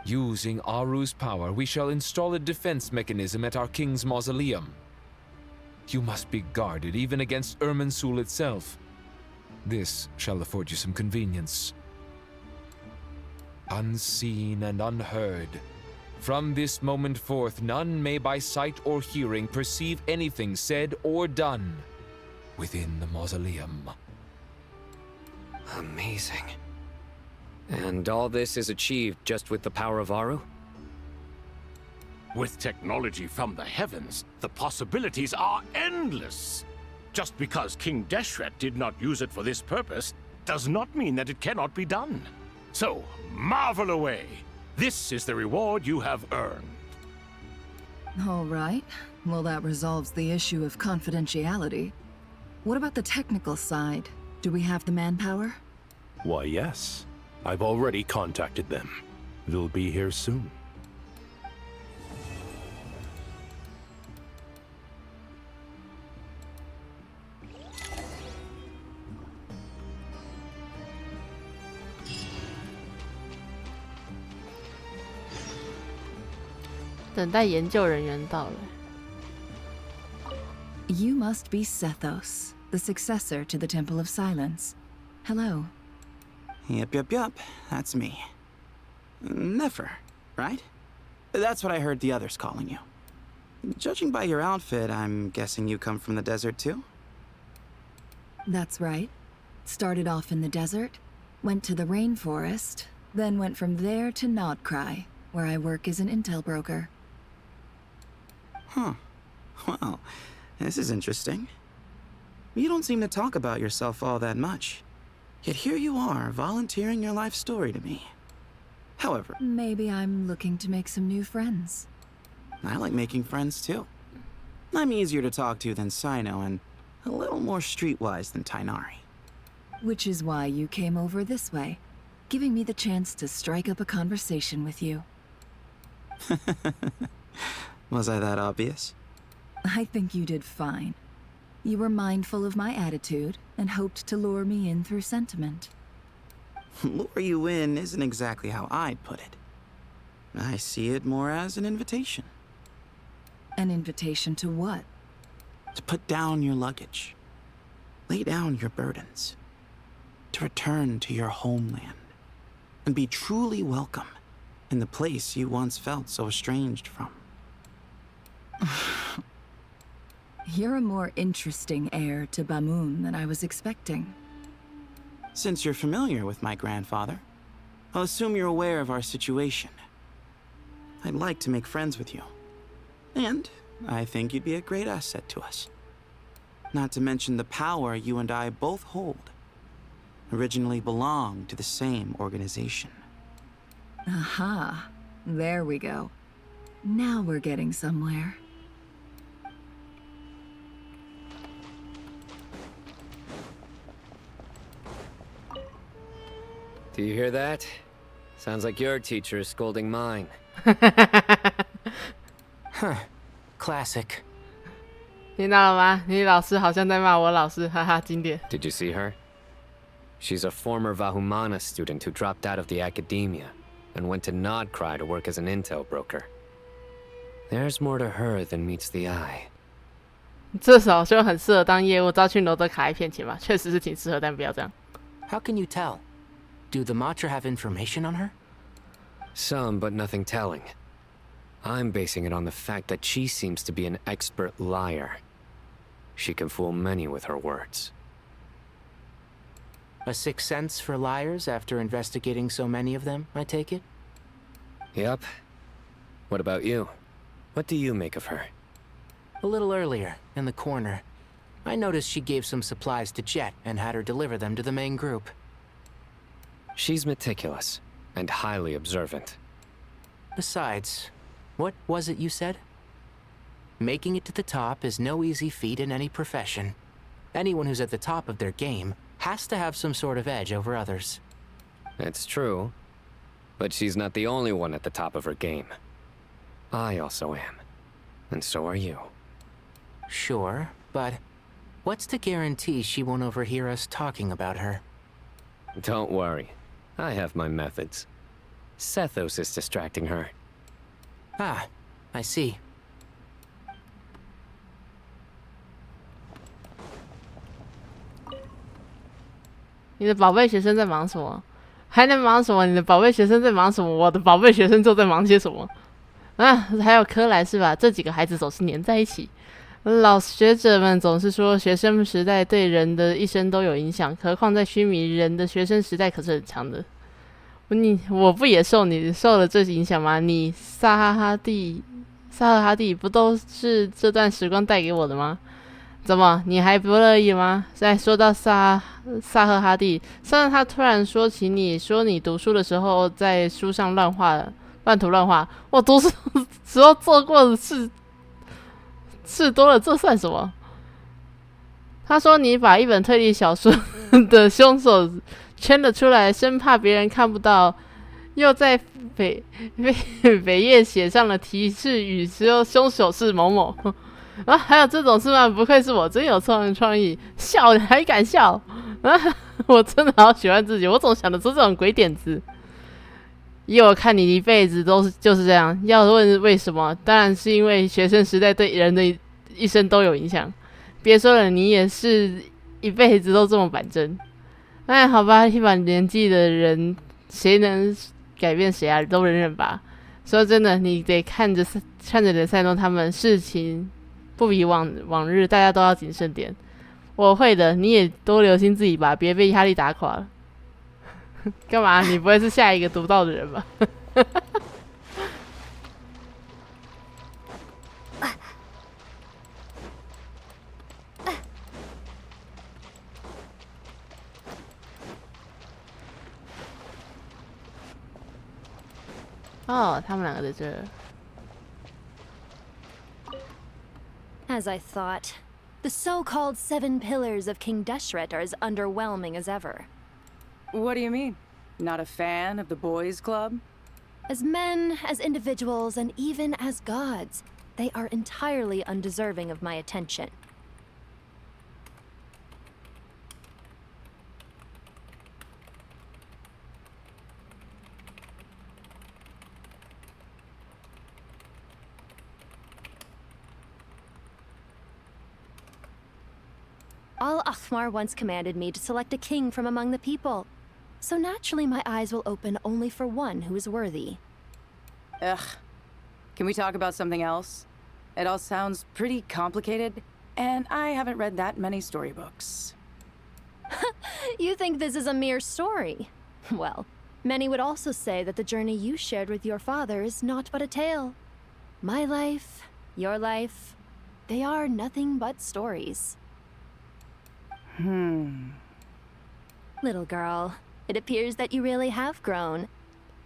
Using Aru's power, we shall install a defense mechanism at our king's mausoleum. You must be guarded even against Irminsul itself. This shall afford you some convenience. Unseen and unheard, From this moment forth, none may by sight or hearing perceive anything said or done within the mausoleum. Amazing. And all this is achieved just with the power of Aru? With technology from the heavens, the possibilities are endless. Just because King Deshret did not use it for this purpose does not mean that it cannot be done. So, marvel away. This is the reward you have earned. All right. Well, that resolves the issue of confidentiality. What about the technical side? Do we have the manpower? Why, yes. I've already contacted them. They'll be here soon. You must be Sethos, the successor to the Temple of Silence. Hello. Yup. That's me. Nefer, right? That's what I heard the others calling you. Judging by your outfit, I'm guessing you come from the desert too? That's right. Started off in the desert, went to the rainforest, then went from there to Nodcry, where I work as an intel broker. Huh. Well, this is interesting. You don't seem to talk about yourself all that much. Yet here you are, volunteering your life story to me. However... Maybe I'm looking to make some new friends. I like making friends too. I'm easier to talk to than Sino and a little more streetwise than Tainari. Which is why you came over this way, giving me the chance to strike up a conversation with you. Was I that obvious? I think you did fine. You were mindful of my attitude and hoped to lure me in through sentiment. Lure you in isn't exactly how I'd put it. I see it more as an invitation. An invitation to what? To put down your luggage. Lay down your burdens. To return to your homeland. And be truly welcome in the place you once felt so estranged from. You're a more interesting heir to Bamun than I was expecting. Since you're familiar with my grandfather, I'll assume you're aware of our situation. I'd like to make friends with you. And I think you'd be a great asset to us. Not to mention the power you and I both hold. Originally belonged to the same organization. Aha. There we go. Now we're getting somewhere. Do you hear that? Sounds like your teacher is scolding mine. Huh. Classic. 听到了吗？你老师好像在骂我老师，哈哈，经典。Did you see her? She's a former Vahumana student who dropped out of the academia and went to Nodcry to work as an intel broker. There's more to her than meets the eye. 这首就很适合当业务，招去罗德卡来骗钱嘛，确实是挺适合，但不要这样。How can you tell? Do the Matra have information on her? Some, but nothing telling. I'm basing it on the fact that she seems to be an expert liar. She can fool many with her words. A sixth sense for liars after investigating so many of them, I take it? Yep. What about you? What do you make of her? A little earlier, in the corner, I noticed she gave some supplies to Jet and had her deliver them to the main group. She's meticulous and highly observant. Besides, what was it you said? Making it to the top is no easy feat in any profession. Anyone who's at the top of their game has to have some sort of edge over others. It's true, but she's not the only one at the top of her game. I also am, and so are you. Sure, but what's to guarantee she won't overhear us talking about her? Don't worry, I have my methods. Sethos is distracting her. Ah, I see. 你的宝贝学生在忙什么？还能忙什么？你的宝贝学生在忙什么？我的宝贝学生就在忙些什么？啊，还有柯莱是吧？这几个孩子总是黏在一起。老学者们总是说，学生时代对人的一生都有影响，何况在须弥人的学生时代可是很长的。我不也受了这影响吗？你萨赫哈蒂不都是这段时光带给我的吗？怎么你还不乐意吗？再说到萨赫哈蒂，上次他突然说起你说你读书的时候在书上乱涂乱画，我读书时候做过的事多了，这算什么？他说你把一本推理小说的凶手圈了出来，生怕别人看不到，又在扉页写上了提示语，说凶手是某某。啊，还有这种事吗？不愧是我，真有创意，笑还敢笑啊！我真的好喜欢自己，我总想得出这种鬼点子。以我看，你一辈子就是这样。要问为什么，当然是因为学生时代对人的一生都有影响。别说了，你也是一辈子都这么板正。哎，好吧，一把年纪的人，谁能改变谁啊？都忍忍吧。说真的，你得看着人赛诺他们，事情不比往日，大家都要谨慎点。我会的，你也多留心自己吧，别被压力打垮了。干嘛？你不会是下一个读到的人吧？哦，他们两个在这儿。As I thought, the so-called 7 pillars of King Deshret are as underwhelming as ever. What do you mean? Not a fan of the boys' club? As men, as individuals, and even as gods, they are entirely undeserving of my attention. Al-Akhmar once commanded me to select a king from among the people. So naturally my eyes will open only for one who is worthy. Ugh. Can we talk about something else? It all sounds pretty complicated, and I haven't read that many storybooks. You think this is a mere story? Well, many would also say that the journey you shared with your father is not but a tale. My life, your life, they are nothing but stories. Little girl, it appears that you really have grown.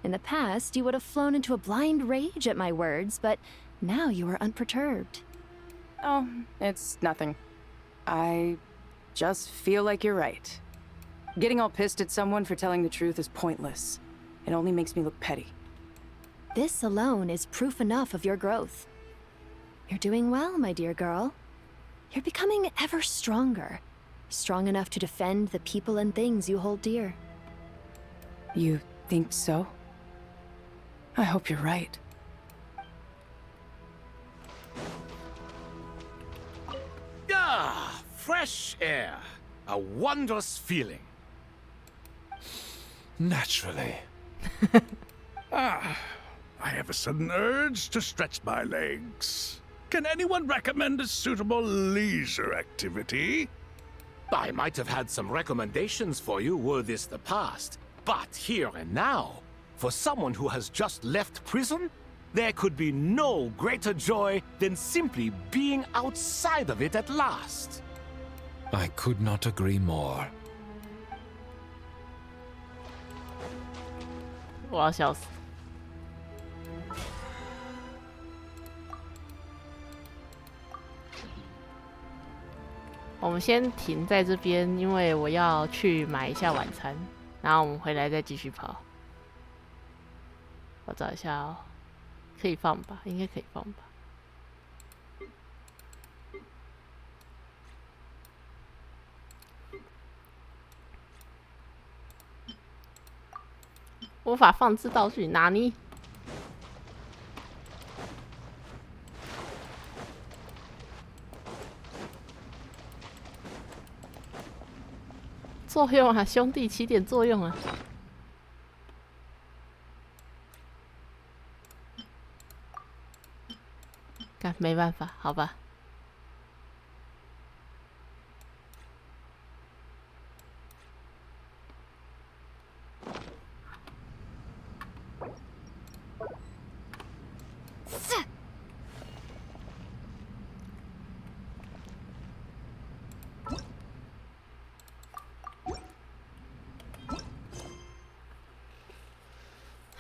In the past, you would have flown into a blind rage at my words, but now you are unperturbed. Oh, it's nothing. I just feel like you're right. Getting all pissed at someone for telling the truth is pointless. It only makes me look petty. This alone is proof enough of your growth. You're doing well, my dear girl. You're becoming ever stronger. Strong enough to defend the people and things you hold dear. You think so? I hope you're right. Ah, fresh air. A wondrous feeling. Naturally. I have a sudden urge to stretch my legs. Can anyone recommend a suitable leisure activity? I might have had some recommendations for you were this the past, but here and now, for someone who has just left prison, there could be no greater joy than simply being outside of it at last. I could not agree more. 我要笑死。我们先停在这边，因为我要去买一下晚餐，然后我们回来再继续跑。我找一下哦，可以放吧？应该可以放吧。无法放置道具，哪里？作用啊，兄弟，起点作用啊！但没办法，好吧。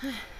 唉。